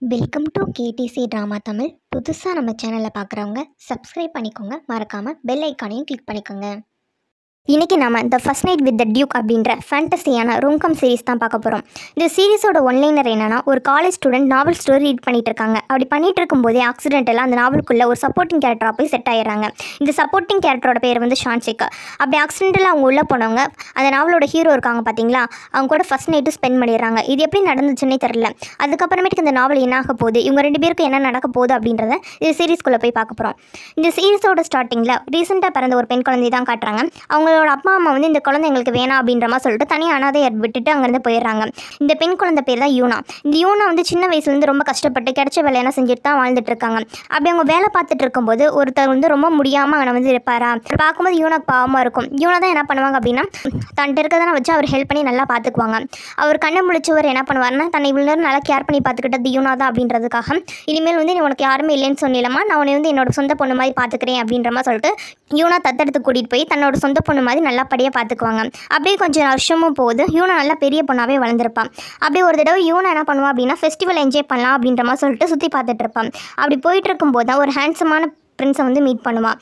Welcome to KTC drama Tamil. புதுசாக நம்ம சேனலில் பார்க்குறவங்க சப்ஸ்கிரைப் பண்ணிக்கோங்க, மறக்காமல் பெல் ஐக்கானையும் கிளிக் பண்ணிக்கோங்க. இன்றைக்கி நம்ம the first night with the Duke அப்படின்ற ஃபேண்டஸியான ரோம்காம் சீரிஸ் தான் பார்க்க போகிறோம். இந்த சீரிஸோட ஒன்லைனர் என்னன்னா, ஒரு காலேஜ் ஸ்டூடெண்ட் நாவல் ஸ்டோரி ரீட் பண்ணிட்டு இருக்காங்க. அப்படி பண்ணிட்டு இருக்கும்போதே ஆக்சிடென்டெல்லாம் அந்த நாவலுக்குள்ளே ஒரு சப்போர்ட்டிங் கேரக்டராக போய் செட் ஆயிடுறாங்க. இந்த சப்போர்ட்டிங் கேரக்டரோட பேர் வந்து ஷான்ஷிகா. அப்படி ஆக்சிடென்டெல்லாம் அவங்க உள்ளே போனவங்க அந்த நாவலோட ஹீரோ இருக்காங்க பார்த்தீங்களா, அவங்க கூட ஃபர்ஸ்ட் நைட்டு ஸ்பெண்ட் பண்ணிடுறாங்க. இது எப்படி நடந்துச்சுன்னே தெரில. அதுக்கப்புறமேட்டுக்கு இந்த நாவல் என்ன ஆக போகுது, இவங்க ரெண்டு பேருக்கு என்ன நடக்க போகுது அப்படின்றத இந்த சீரிஸ்குள்ளே போய் பார்க்க போகிறோம். இந்த சீரிஸோட ஸ்டார்டிங்கில் ரீசெண்டாக பிறந்த ஒரு பெண் குழந்தை தான் காட்டுறாங்க. அவங்களோட அப்பா அம்மா வந்து இந்த குழந்தை எங்களுக்கு வேணாம் அப்படின்ற மாதிரி சொல்லிட்டு தனியாக அனாதையை விட்டுட்டு அங்கேருந்து போயிடுறாங்க. இந்த பெண் குழந்தை பேர் தான் யூனா. இந்த யூனா வந்து சின்ன வயசுலேருந்து ரொம்ப கஷ்டப்பட்டு கிடைச்ச வேலையெல்லாம் செஞ்சுட்டு தான் வாழ்ந்துட்டு இருக்காங்க. அப்படி அவங்க வேலை பார்த்துட்டு இருக்கும்போது ஒருத்தர் வந்து ரொம்ப முடியாமல் அவனை வந்து இருப்பாரா. பார்க்கும்போது யூனாக்கு பாவமாக இருக்கும். யூனா தான் என்ன பண்ணுவாங்க அப்படின்னா, தன்ட்டு இருக்கிறதான வச்சு அவர் ஹெல்ப் பண்ணி நல்லா பார்த்துக்குவாங்க. அவர் கண்ணை முழிச்சவர் என்ன பண்ணுவார்னா, தன்னை இவ்வளோ நேரம் நல்லா கேர் பண்ணி பார்த்துக்கிட்டது யூனா தான் அப்படின்றதுக்காக, இனிமேல் வந்து உனக்கு யாருமே இல்லைன்னு சொன்னீலமா, நான் உன்னை வந்து என்னோட சொந்த பொண்ணு மாதிரி பார்த்துக்கிறேன் அப்படின்ற மாதிரி சொல்லிட்டு யூனா தத்தெடுத்து கூட்டிகிட்டு போய் தன்னோட சொந்த பொண்ணு மாதிரி நல்லபடியாக பார்த்துக்குவாங்க. அப்படியே கொஞ்சம் வருஷமும் போகுது. யூனா நல்லா பெரிய பொண்ணாகவே வளர்ந்துருப்பான். அப்படியே ஒரு தடவை யூனா என்ன பண்ணுவான் அப்படின்னா, ஃபெஸ்டிவல் என்ஜாய் பண்ணலாம் அப்படின்ற மாதிரி சொல்லிட்டு சுற்றி பார்த்துட்டு இருப்பான். அப்படி போயிட்டு இருக்கும்போது தான் ஒரு ஹேண்ட்ஸமான பிரின்ஸை வந்து மீட் பண்ணுவான்.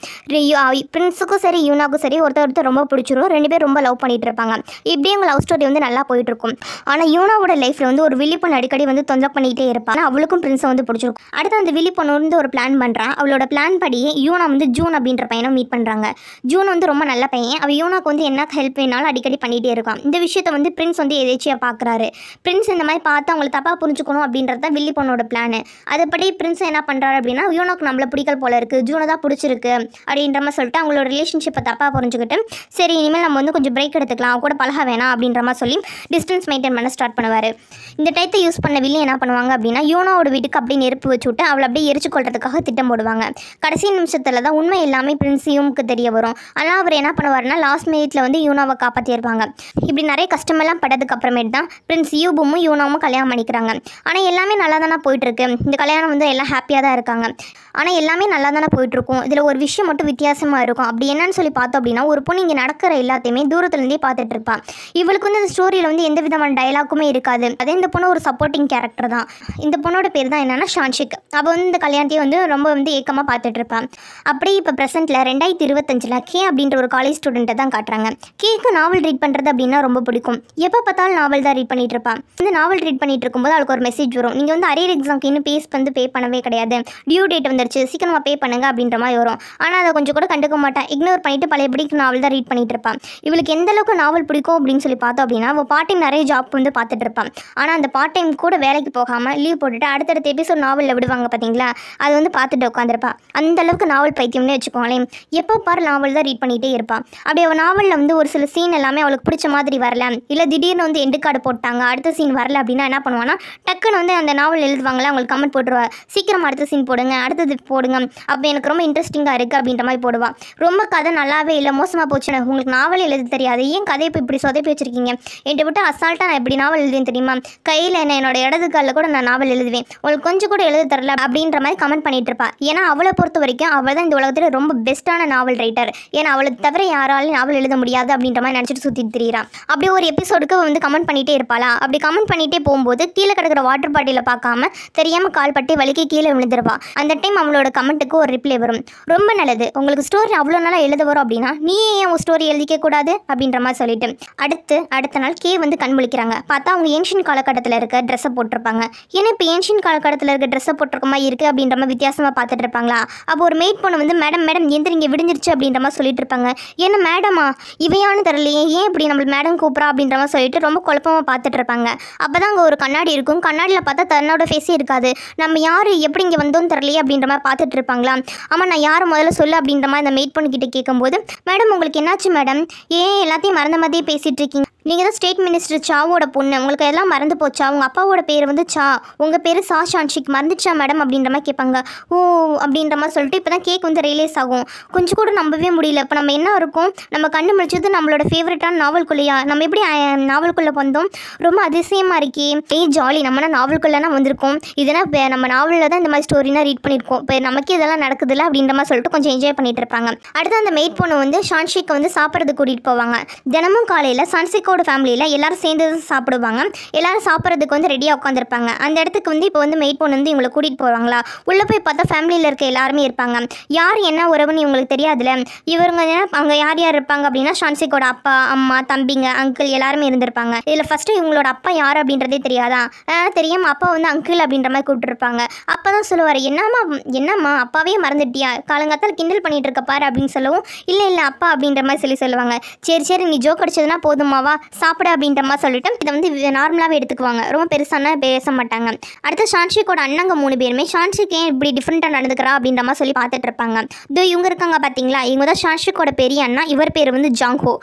பிரின்ஸுக்கும் சரி யூனாக்கும் சரி ஒருத்தர் ரொம்ப பிடிச்சிரும். ரெண்டு பேரும் ரொம்ப லவ் பண்ணிகிட்டு இருப்பாங்க. இப்படியே எங்கள் லவ் ஸ்டோரி வந்து நல்லா போயிட்டுருக்கும். ஆனால் யூனாவோட லைஃப்பில் வந்து ஒரு வில்லி பொண்ணு அடிக்கடி வந்து தொந்தரவு பண்ணிகிட்டே இருப்பான். அவளுக்கும் பிரின்ஸை வந்து பிடிச்சிருக்கும். அடுத்து அந்த வில்லி பொண்ணு வந்து ஒரு பிளான் பண்ணுறான். அவளோட பிளான் படியே யூனா வந்து ஜூன் அப்படின்ற பையனை மீட் பண்ணுறாங்க. ஜூன் வந்து ரொம்ப நல்ல பையன். அவள் யூனாக்கு வந்து என்ன ஹெல்ப் வேணாலும் அடிக்கடி பண்ணிகிட்டே இருக்கான். இந்த விஷயத்தை வந்து பிரின்ஸ் வந்து எதேச்சியாக பார்க்குறாரு. பிரின்ஸ் இந்த மாதிரி பார்த்து அவங்களை தப்பாக புரிஞ்சுக்கணும் அப்படின்றது தான் வில்லி பொண்ணோட பிளான். அதுபடி பிரின்ஸ் என்ன பண்ணுறாரு அப்படின்னா, யூனாக்கு நம்மளை பிடிக்கல் போல இருக்குது, ஜூனை தான் பிடிச்சிருக்கு அப்படின்ற மாதிரி சொல்லிட்டு அவங்களோட ரிலேஷன்ஷிப்பை தப்பாக புரிஞ்சுக்கிட்டு, சரி இனிமேல் நம்ம வந்து கொஞ்சம் பிரேக் எடுத்துக்கலாம், அவங்க கூட பழக வேணாம் அப்படின்ற மாதிரி சொல்லி டிஸ்டன்ஸ் மெயின்டைன் பண்ண ஸ்டார்ட் பண்ணுவார். இந்த டைத்தை யூஸ் பண்ண வில்லி என்ன பண்ணுவாங்க அப்படின்னா, யூனாவோட வீட்டுக்கு அப்படியே நெருப்பு வச்சு விட்டு அவளை அப்படியே எரிச்சு கொள்றதுக்காக திட்டம் போடுவாங்க. கடைசி நிமிஷத்தில் தான் உண்மை எல்லாமே பிரின்ஸ் யூமுக்கு தெரிய வரும். ஆனால் அவர் என்ன பண்ணுவார்னா, லாஸ்ட் மினிட்ல வந்து யூனாவை காப்பாற்றிருப்பாங்க. இப்படி நிறைய கஷ்டமெல்லாம் பட்டதுக்கு அப்புறமேட்டு தான் பிரின்ஸ் யூபும் யூனாவும் கல்யாணம் பண்ணிக்கிறாங்க. ஆனால் எல்லாமே நல்லா தானே போயிட்டுருக்கு. இந்த கல்யாணம் வந்து எல்லாம் ஹாப்பியாக தான் இருக்காங்க. ஆனால் எல்லாமே நல்லா தானே போயிட்டுருக்கும். இதில் ஒரு விஷயம் மட்டும் வித்தியாசமாக இருக்கும். அப்படி என்னன்னு சொல்லி பார்த்தோம் அப்படின்னா, ஒரு பொண்ணு இங்கே நடக்கிற எல்லாத்தையுமே தூரத்துலேருந்தே பார்த்துட்டு இருப்பாள். இவளுக்கு வந்து இந்த ஸ்டோரியில் வந்து எந்த விதமான டைலாக்குமே இருக்காது. அதே இந்த பொண்ணு ஒரு சப்போர்ட்டிங் கேரக்டர் தான். இந்த பொண்ணோட பேர் தான் என்னன்னா ஷான்ஷிக். அவள் வந்து இந்த கல்யாணத்தையும் வந்து ரொம்ப வந்து ஏக்கமாக பார்த்துட்டு இருப்பாள். அப்படியே இப்போ ப்ரெசென்ட்டில் 2025 கே அப்படின்ற ஒரு காலேஜ் ஸ்டூடெண்ட்டை தான் காட்டுறாங்க. கேக்கு நாவல் ரீட் பண்ணுறது அப்படின்னா ரொம்ப பிடிக்கும். எப்போ பார்த்தாலும் நாவல் தான் ரீட் பண்ணிட்டு இருப்பாள். இந்த நாவல் ரீட் பண்ணிட்டு இருக்கும்போது அவளுக்கு ஒரு மெசேஜ் வரும். நீங்கள் வந்து அரியர் எக்ஸாம்க்கு இன்னும் பே பண்ணவே கிடையாது, டியூ டேட் வந்துருச்சு, சீக்கிரமாக பே பண்ணுங்க அப்படின்ற மாதிரி வரும். ஆனால் அதை கொஞ்சம் கூட கண்டுக்க மாட்டான். இக்னோர் பண்ணிட்டு பழையபடி நாவல் தான் ரீட் பண்ணிட்டு இருப்பான். இவளுக்கு எந்த அளவுக்கு நாவல் பிடிக்கும் அப்படின்னு சொல்லி பார்த்தோம் அப்படின்னா, அவள் பார்ட் டைம் நிறைய ஜாப் வந்து பார்த்துட்டு இருப்பான். ஆனால் அந்த பார்ட் டைம் கூட வேலைக்கு போகாமல் லீவ் போட்டுட்டு அடுத்தடுத்த எபிசோட் நாவலில் விடுவாங்க பார்த்தீங்களா, அதை வந்து பார்த்துட்டு உட்காந்துருப்பா. அந்த அளவுக்கு நாவல் பைத்தியம்னு வச்சுக்கோங்களேன். எப்போ பாரு நாவல் தான் ரீட் பண்ணிகிட்டே இருப்பான். அப்படி அவள் நாவலில் வந்து ஒரு சில சீன் எல்லாமே அவளுக்கு பிடிச்ச மாதிரி வரல, இல்லை திடீர்னு வந்து எண்டு கார்டு போட்டாங்க, அடுத்த சீன் வரல அப்படின்னா என்ன பண்ணுவான்னா, டக்குன்னு வந்து அந்த நாவல் எழுதுவாங்களே அவங்களுக்கு கமெண்ட் போட்டுருவா, சீக்கிரம் அடுத்த சீன் போடுங்க, அடுத்தது போடுங்க, அப்போ எனக்கு ரொம்ப இன்ட்ரெஸ்டிங்காக இருக்குது அப்படின்ற மாதிரி போடுவா. ரொம்ப கதை நல்லாவே இல்லை, மோசமாக போச்சு, உங்களுக்கு நாவல் எழுத தெரியாது, ஏன் கதையை இப்போ இப்படி சொதப்பி வச்சிருக்கீங்க, என்கிட்ட விட்டு அசால்ட்டாக நான் எப்படி நாவல் எழுதுவேன் தெரியுமா, கையில் என்னோட இடது காலில் கூட நான் நாவல் எழுதுவேன், உங்களுக்கு கொஞ்சம் கூட எழுத தரல அப்படின்ற மாதிரி கமெண்ட் பண்ணிட்டு இருப்பா. ஏன்னா அவளை பொறுத்த வரைக்கும் அவள் தான் இந்த உலகத்தில் ரொம்ப பெஸ்ட்டான நாவல் ரைட்டர். ஏன்னா அவளை தவிர யாராலையும் நாவல் எழுத முடியாது அப்படின்ற மாதிரி நினச்சிட்டு சுற்றிட்டு திரியிறான். அப்படி ஒரு எபிசோடுக்கு வந்து கமெண்ட் பண்ணிகிட்டே இருப்பாளா. அப்படி கமெண்ட் பண்ணிகிட்டே போகும்போது கீழே கிடக்கிற வாட்டர் பாட்டிலை பார்க்காம தெரியாமல் கால் பட்டு வலிக்கு கீழே விழுந்துருவா. அந்த டைம் அவளோட கமெண்ட்டுக்கு ஒரு ரிப்ளை வரும், ரொம்ப நல்லது, உங்களுக்கு ஸ்டோரி அவ்வளோ நாளாக எழுத வரும் அப்படின்னா நீ ஏன் உன் ஸ்டோரி எழுதிக்க கூடாது அப்படின்ற மாதிரி சொல்லிட்டு அடுத்த நாள் கே வந்து கண் முழிக்கிறாங்க. பார்த்தா அவங்க ஏன்ஷியன் காலகட்டத்தில் இருக்க ட்ரெஸ்ஸை போட்டிருப்பாங்க. ஏன்னா இப்போ ஏன்ஷியன் காலகட்டத்தில் இருக்க ட்ரெஸ்ஸை போட்டிருக்க மாதிரி இருக்குது அப்படின்ற மாதிரி வித்தியாசமாக பார்த்துட்டு இருப்பாங்களா. அப்போ ஒரு மெய்ட் பொண்ணு வந்து மேடம் எந்திரிங்க விடிஞ்சிருச்சு அப்படின்ற மாதிரி சொல்லிட்டு இருப்பாங்க. ஏன்னா மேடமா இவையானு தெரியலையே, ஏன் இப்படி நம்ம மேடம் கூப்பிட்றா அப்படின்ற மாதிரி சொல்லிட்டு ரொம்ப குழப்பமாக பார்த்துட்டு இருப்பாங்க. அப்போ தான் அங்கே ஒரு கண்ணாடி இருக்கும். கண்ணாடியில் பார்த்தா தன்னோட ஃபேஸே இருக்காது. நம்ம யார் எப்படி இங்கே வந்தோன்னு தெரியலையே அப்படின்ற மாதிரி பார்த்துட்டு இருப்பாங்களா. ஆமாம் நான் யார் முதல்ல சொல்லு அப்படின்ற மாதிரி அந்த மெய்ட் பொண்ணுக்கிட்ட கேட்கும்போது, மேடம் உங்களுக்கு என்னாச்சு மேடம், ஏன் எல்லாத்தையும் மறந்த மாதிரியே பேசிகிட்டு இருக்கீங்க, நீங்கள் தான் ஸ்டேட் மினிஸ்டர் சாவோட பொண்ணு, உங்களுக்கு எல்லாம் மறந்து போச்சா, உங்கள் அப்பாவோட பேர் வந்து சா, உங்கள் பேர் ஷான்ஷிக் மறந்துச்சா மேடம் அப்படின்ற மாதிரி கேட்பாங்க. ஓ அப்படின்ற மாதிரி சொல்லிட்டு இப்போ தான் கேக் வந்து ரியலைஸ் ஆகும். கொஞ்சம் கூட நம்பவே முடியல. இப்போ நம்ம என்ன இருக்கோம், நம்ம கண்ணு முடிச்சது நம்மளோட ஃபேவரட்டான நாவல்குள்ளையா, நம்ம எப்படி நாவல்குள்ளே வந்தோம், ரொம்ப அதிசயமாக இருக்கே, ஜாலி, நம்மனா நாவல்குள்ளேனா வந்திருக்கோம், இதெல்லாம் நம்ம நாவலில் தான் இந்த மாதிரி ஸ்டோரினா ரீட் பண்ணியிருக்கோம், இப்போ நமக்கு இதெல்லாம் நடக்குதுல்ல அப்படின்ற மாதிரி சொல்லிட்டு கொஞ்சம் என்ஜாய் பண்ணிட்டு இருப்பாங்க. அடுத்து அந்த மெய்ட் பொண்ணு வந்து ஷான்ஷிக்கை வந்து சாப்பிட்றது கூட்டிகிட்டு போவாங்க. தினமும் காலையில் ஷான்ஷிக்கோட அக்காவோட ஃபேமிலியில் எல்லாரும் சேர்ந்து சாப்பிடுவாங்க. எல்லாரும் சாப்பிட்றதுக்கு வந்து ரெடியாக உட்காந்துருப்பாங்க. அந்த இடத்துக்கு வந்து இப்போ வந்து மெய்ட் பொண்ணு வந்து இவங்களை கூட்டிகிட்டு போவாங்களா. உள்ளே போய் பார்த்தா ஃபேமிலியில் இருக்க எல்லாருமே இருப்பாங்க. யார் என்ன உறவுன்னு இவங்களுக்கு தெரியாதுல்ல. இவங்க அங்கே யார் யார் இருப்பாங்க அப்படின்னா ஷான்சிக்கோட அப்பா, அம்மா, தம்பிங்க, அங்கிள் எல்லாருமே இருந்திருப்பாங்க. இதில் ஃபஸ்ட்டு இவங்களோட அப்பா யார் அப்படின்றதே தெரியாதா. அதனால் தெரியாமல் அப்பா வந்து அங்கிள் அப்படின்ற மாதிரி கூப்பிட்டுருப்பாங்க. அப்போ தான் சொல்லுவார், என்னம்மா அப்பாவே மறந்துட்டியா, காலங்காத்தால் கிண்டல் பண்ணிட்டு இருக்க பாரு அப்படின்னு சொல்லவும், இல்லை அப்பா அப்படின்ற மாதிரி சொல்லுவாங்க. சரி நீ ஜோக் அடிச்சதுன்னா போதுமாவா, சாப்பிட அப்படின்ற மாதிரி சொல்லிட்டு இதை வந்து நார்மலாகவே எடுத்துக்குவாங்க. ரொம்ப பெருசானா பேச மாட்டாங்க. அடுத்து ஷான்ஷிக்கோட அண்ணங்க 3 பேருமே ஷான்ஷிக்கு ஏன் இப்படி டிஃப்ரெண்ட்டாக நடந்துக்கிறா அப்படின்ற மாதிரி சொல்லி பார்த்துட்டு இருப்பாங்க. இதோ இவங்க இருக்காங்க பார்த்தீங்களா, இவங்க தான் ஷான்ஷிக்கோட பெரிய அண்ணா. இவர் பேர் வந்து ஜாங்ஹோ.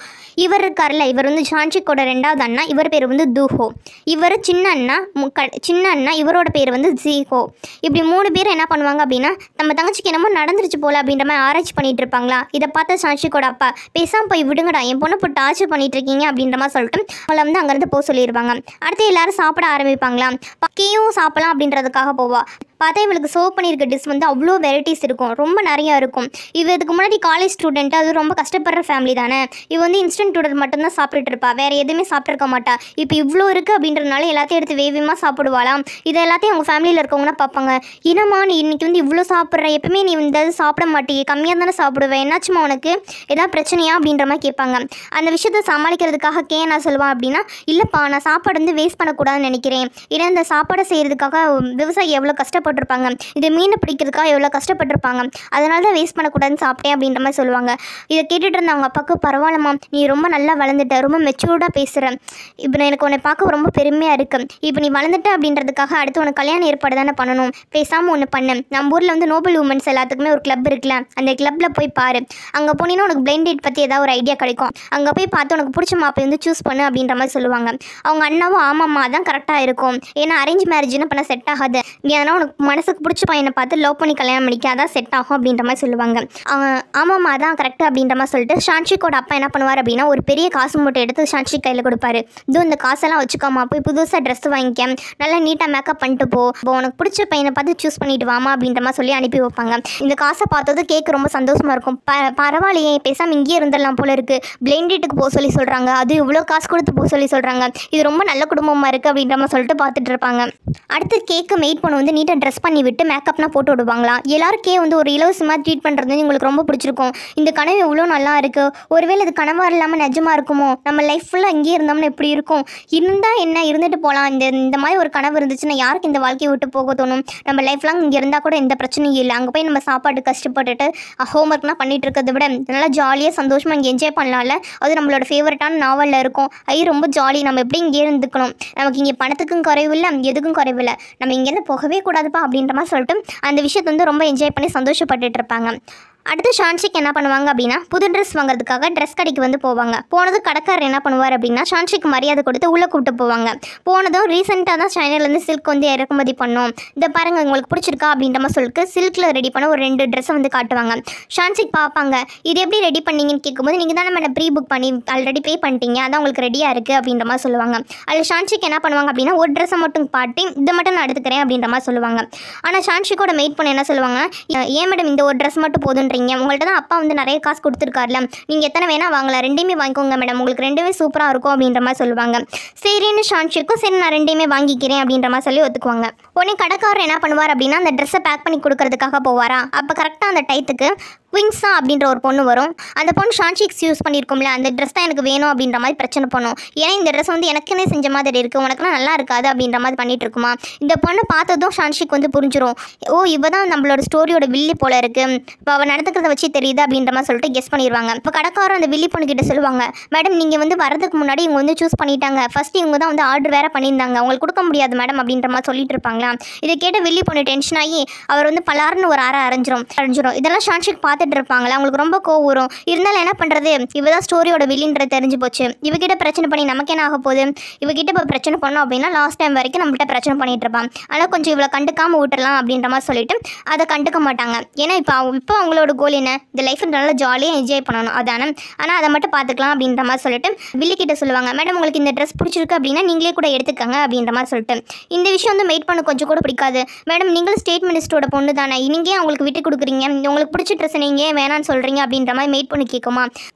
இவர் இருக்கார்ல, இவர் வந்து ஷான்ஷிக்கோட 2வது அண்ணா. இவர் பேர் வந்து தூஹோ. இவர் சின்ன அண்ணா இவரோட பேர் வந்து ஜீஹோ. இப்படி 3 பேர் என்ன பண்ணுவாங்க அப்படின்னா, நம்ம தங்கச்சிக்கு என்னமோ நடந்துருச்சு போல அப்படின்ற மாதிரி ஆராய்ச்சி பண்ணிட்டு இருப்பாங்களா. இதை பார்த்த ஷான்ஷிக்கோட அப்பா, பேசாம போய் விடுங்கடா, என் பொண்ணு போட்டு டார்ச்சர் பண்ணிட்டு இருக்கீங்க அப்படின்ற மாதிரி சொல்லிட்டு அவளை வந்து அங்கேருந்து போக சொல்லிடுவாங்க. அடுத்து எல்லாரும் சாப்பிட ஆரம்பிப்பாங்களா. பக்கையும் சாப்பிடலாம் அப்படின்றதுக்காக போவா. பார்த்தா இவளுக்கு சர்வ் பண்ணியிருக்க டிஷ் வந்து அவ்வளோ வெரைட்டிஸ் இருக்கும், ரொம்ப நிறையா இருக்கும். இதுக்கு முன்னாடி காலேஜ் ஸ்டூடெண்ட், அது ரொம்ப கஷ்டப்படுற ஃபேமிலி தானே. இவ வந்து இன்ஸ்டன்ட் நூடல் மட்டும்தான் சாப்பிட்டுட்டு இருப்பா, வேறு எதுவுமே சாப்பிட்ருக்க மாட்டா. இப்போ இவ்வளோ இருக்குது அப்படின்றதுனால எல்லாத்தையும் எடுத்து வேகமாக சாப்பிடுவாளாம். இதை எல்லாத்தையும் அவங்க ஃபேமிலியில் இருக்கவங்கன்னா பார்ப்பாங்க, என்னம்மா நீ இன்றைக்கி வந்து இவ்வளோ சாப்பிட்ற, எப்பவுமே நீ இந்த சாப்பிட மாட்டியே, கம்மியாக தானே சாப்பிடுவேன், என்னாச்சுமா உனக்கு, எதாவது பிரச்சனையா அப்படின்ற மாதிரி கேட்பாங்க. அந்த விஷயத்தை சமாளிக்கிறதுக்காக நான் சொல்லுவான் அப்படின்னா, இல்லைப்பா நான் சாப்பாடு வந்து வேஸ்ட் பண்ணக்கூடாதுன்னு நினைக்கிறேன். ஏன்னா இந்த சாப்பாடை செய்கிறதுக்காக விவசாயி எவ்வளோ கஷ்டப்பட்டிருப்பாங்க, இது மீனை பிடிக்கிறதுக்காக எவ்வளோ கஷ்டப்பட்டிருப்பாங்க, அதனால தான் வேஸ்ட் பண்ணக்கூடாதுன்னு சாப்பிட்டேன் அப்படின்ற மாதிரி சொல்லுவாங்க. இதை கேட்டுட்டு இருந்த அவங்க அப்பாவுக்கு, பரவாயில்லம்மா நீ ரொம்ப நல்லா வளர்ந்துட்ட, ரொம்ப மெச்சூர்டாக பேசுகிற, இப்போ எனக்கு உன்னை பார்க்க ரொம்ப பெருமையாக இருக்குது. இப்போ நீ வளர்ந்துட்ட அப்படின்றதுக்காக அடுத்து உனக்கு கல்யாணம் ஏற்பாடு தானே பண்ணணும். பேசாமல் ஒன்று பண்ணு, நம்ம ஊரில் வந்து நோபல் உமன்ஸ் எல்லாத்துக்குமே ஒரு கிளப் இருக்குல்ல, அந்த கிளப்பில் போய் பாரு. அங்கே போனீங்கன்னா உனக்கு பிளைண்ட் டேட் பற்றி ஏதாவது ஒரு ஐடியா கிடைக்கும். அங்கே போய் பார்த்து உனக்கு பிடிச்ச மாப்பை வந்து சூஸ் பண்ணு அப்படின்ற மாதிரி சொல்லுவாங்க. அவங்க அண்ணாவும் ஆமாம்மா அதான் கரெக்டாக இருக்கும், ஏன்னா அரேஞ்ச் மேரேஜ்னு பண்ண செட் ஆகாது, நீ அதனால் உனக்கு மனசுக்கு பிடிச்ச பையனை பார்த்து லவ் பண்ணி கல்யாணம் பண்ணிக்க, அதான் செட் ஆகும் அப்படின்ற மாதிரி சொல்லுவாங்க. ஆமாம்மா அதான் கரெக்டாக அப்படின்ற மாதிரி சொல்லிட்டு ஷான்ஷிக்கோட அப்பா என்ன பண்ணுவார் அப்படின்னா, ஒரு பெரிய காசு மூட்டை எடுத்து ஷான்ஷிக் கையில் கொடுப்பாரு. இதோ இந்த காசெல்லாம் வச்சுக்காமா, போய் புதுசாக ட்ரெஸ் வாங்கிக்க, நல்லா நீட்டாக மேக்கப் பண்ணிட்டு போ, உனக்கு பிடிச்ச பையனை பார்த்து சூஸ் பண்ணிட்டு வாமா அப்படின்ற மாதிரி சொல்லி அனுப்பி வைப்பாங்க. இந்த காசை பார்த்தது கேட்க ரொம்ப சந்தோஷமாக இருக்கும். பரவாயில்லையே, பேசாமல் இங்கேயே இருந்துடலாம் போல இருக்குது, பிளைண்ட் டேட்டுக்கு போக சொல்லி சொல்கிறாங்க, அது இவ்வளோ காசு கொடுத்து போக சொல்லி சொல்கிறாங்க, இது ரொம்ப நல்ல குடும்பமாக இருக்குது அப்படின்ற மாதிரி சொல்லிட்டு பார்த்துட்டு இருப்பாங்க. அடுத்து கேக்கு மெய்ட் பண்ண வந்து நீட்டாக ட்ரெஸ் பண்ணி விட்டு மேக்கப்லாம் போட்டு விடுவாங்களாம். எல்லாரும் வந்து ஒரு இலவசமாக ட்ரீட் பண்ணுறது உங்களுக்கு ரொம்ப பிடிச்சிருக்கும், இந்த கனவு எவ்வளோ நல்லா இருக்குது, ஒருவேளை இது கனவாக இல்லாமல் நிஜமாக இருக்குமோ, நம்ம லைஃப் ஃபுல்லாக இங்கேயே இருந்தோம்னா எப்படி இருக்கும், இருந்தால் என்ன இருந்துட்டு போகலாம், இந்த மாதிரி ஒரு கனவு இருந்துச்சுன்னா யாருக்கு இந்த வாழ்க்கையை விட்டு போக தோணும், நம்ம லைஃப் லாங் இங்கே இருந்தால் கூட எந்த பிரச்சனையும் இல்லை, அங்கே போய் நம்ம சாப்பாடு கஷ்டப்பட்டுட்டு ஹோம்ஒர்க்லாம் பண்ணிட்டு இருக்கிறத விட நல்லா ஜாலியாக சந்தோஷமாக இங்கே என்ஜாய் பண்ணலாம்ல, அது நம்மளோட ஃபேவரட்டான நாவலில் இருக்கும், ரொம்ப ஜாலி, நம்ம எப்படி இங்கே இருந்துக்கணும், நமக்கு இங்கே பணத்துக்கும் குறைவில்லை எதுக்கும் குறைவில்லை, நம்ம இங்கேருந்து போகவே கூடாதுப்பா அப்படின்ற மாதிரி சொல்லிட்டு அந்த விஷயத்தை வந்து ரொம்ப என்ஜாய் பண்ணி சந்தோஷப்பட்டுட்டு இருப்பாங்க. அடுத்து ஷான்ஷிக் என்ன பண்ணுவாங்க அப்படின்னா, புது ட்ரெஸ் வாங்குறதுக்காக ட்ரெஸ் கடைக்கு வந்து போவாங்க. போனது கடைக்காரர் என்ன பண்ணுவார் அப்படின்னா, ஷான்ஷிக்கு மரியாதை கொடுத்து உள்ளே கூப்பிட்டு போவாங்க. போனதும் ரீசெண்டாக தான் சைனாலேருந்து சில்க் வந்து இறக்குமதி பண்ணோம், இதை பாருங்கள் உங்களுக்கு பிடிச்சிருக்கா அப்படின்ற மாதிரி சொல்லிட்டு சில்கில் ரெடி பண்ண ஒரு 2 ட்ரெஸ்ஸை வந்து காட்டுவாங்க. ஷான்ஷிக் பார்ப்பாங்க, இது எப்படி ரெடி பண்ணீங்கன்னு கேட்கும்போது, நீங்கள் தானே மேடம் ப்ரீ புக் பண்ணி ஆல்ரெடி பே பண்ணிட்டீங்க, அதான் உங்களுக்கு ரெடியாக இருக்குது அப்படின்ற மாதிரி சொல்லுவாங்க. அதில் ஷான்ஷிக் என்ன பண்ணுவாங்க அப்படின்னா, ஒரு ட்ரெஸ்ஸை மட்டும் பாட்டி இதை மட்டும் நான் எடுத்துக்கிறேன் அப்படின்ற மாதிரி சொல்லுவாங்க. ஆனால் ஷான்ஷிக்கோட மெய்ட் பண்ண என்ன சொல்லுவாங்க, ஏன் மேடம் இந்த ஒரு ட்ரெஸ் மட்டும் போதுன்ற, உங்கள்கிட்ட தான் அப்பா வந்து நிறைய காசு கொடுத்துருக்காருல, நீங்கள் எத்தனை வேணால் வாங்கலாம், 2மே வாங்கிக்கோங்க மேடம், உங்களுக்கு 2மே சூப்பராக இருக்கும் அப்படின்ற மாதிரி சொல்லுவாங்க. சரின்னு ஷான்ஷிக்கும் சரி நான் 2மே வாங்கிக்கிறேன் அப்படின்ற மாதிரி சொல்லி ஒத்துக்குவாங்க. உடனே கடைக்காரர் என்ன பண்ணுவார் அப்படின்னா, அந்த ட்ரெஸ்ஸை பேக் பண்ணி கொடுக்கறதுக்காக போவாரா. அப்போ கரெக்டாக அந்த டைத்துக்கு குயின்ஸா அப்படின்ற ஒரு பொண்ணு வரும். அந்த பொண்ணு ஷான்ஷிக்ஸ் யூஸ் பண்ணியிருக்கோம்ல, அந்த ட்ரெஸ் தான் எனக்கு வேணும் அப்படின்ற மாதிரி பிரச்சனை பண்ணும். ஏன்னா இந்த ட்ரெஸ் வந்து எனக்குன்னே செஞ்ச மாதிரி இருக்குது, உனக்குலாம் நல்லா இருக்காது அப்படின்ற மாதிரி பண்ணிட்டு இருக்குமா. இந்த பொண்ணு பார்த்ததும் ஷான்ஷிக் வந்து புரிஞ்சிடும், ஓ இவ தான் நம்மளோட ஸ்டோரியோட வில்லி போல இருக்குது, இப்போ அவள் நடந்துக்கிறத வச்சு தெரியுது அப்படின்ற மாதிரி சொல்லிட்டு கெஸ் பண்ணிடுவாங்க. இப்போ கடைக்காரர் அந்த வில்லி பொண்ணு கிட்ட சொல்லுவாங்க, மேடம் நீங்கள் வந்து வரதுக்கு முன்னாடி இவங்க வந்து சூஸ் பண்ணிட்டாங்க, ஃபஸ்ட்டு இவங்க தான் வந்து ஆர்டர் வேறு பண்ணியிருந்தாங்க, அவங்களுக்கு கொடுக்க முடியாது மேடம் அப்படின்ற மாதிரி சொல்லிட்டு இருப்பாங்களா. இதை கேட்ட வில்லி பொண்ணு டென்ஷன் ஆகி அவர் வந்து பலாருன்னு ஒரு அரைஞ்சிரும். இதெல்லாம் ஷான்ஷிக் பார்த்துட்டு இருப்பாங்களா, அவங்களுக்கு ரொம்ப கோவம் வரும். இருந்தாலும் என்ன பண்ணுறது, இவதான் ஸ்டோரியோட வில்லின்றது தெரிஞ்சு போச்சு, இவகிட்ட பிரச்சனை பண்ணி நமக்கு என்ன ஆக போகுது, இவகிட்ட இப்போ பிரச்சனை பண்ணோம் அப்படின்னா லாஸ்ட் டைம் வரைக்கும் நம்மகிட்ட பிரச்சனை பண்ணிட்டு இருப்பான், ஆனால் கொஞ்சம் இவ்வளோ கண்டுக்காமல் விட்டுறலாம் அப்படின்ற மாதிரி சொல்லிட்டு அதை கண்டுக்க மாட்டாங்க. ஏன்னா இப்போ அவங்களோட கோல் என்ன, இந்த லைஃப் நல்லா ஜாலியாக என்ஜாய் பண்ணணும் அதானே, ஆனால் அதை மட்டும் பார்த்துக்கலாம் அப்படின்ற மாதிரி சொல்லிட்டு வில்லி கிட்ட சொல்லுவாங்க, மேடம் உங்களுக்கு இந்த ட்ரெஸ் பிடிச்சிருக்கு அப்படின்னா நீங்களே கூட எடுத்துக்கங்க அப்படின்ற மாதிரி சொல்லிட்டு. இந்த விஷயம் வந்து மெய்ட் பண்ண கொஞ்சம் கூட பிடிக்காது. மேடம் நீங்களும் ஸ்டேட் மினிஸ்டரோட பொண்ணு தானே, நீங்கள் அவங்களுக்கு விட்டு கொடுக்குறீங்க, உங்களுக்கு பிடிச்ச ட்ரெஸ் வைங்க வேணான்னு சொல்கிறீங்க அப்படின்ற மாதிரி மெயிட் பண்ணி கேட்குமா.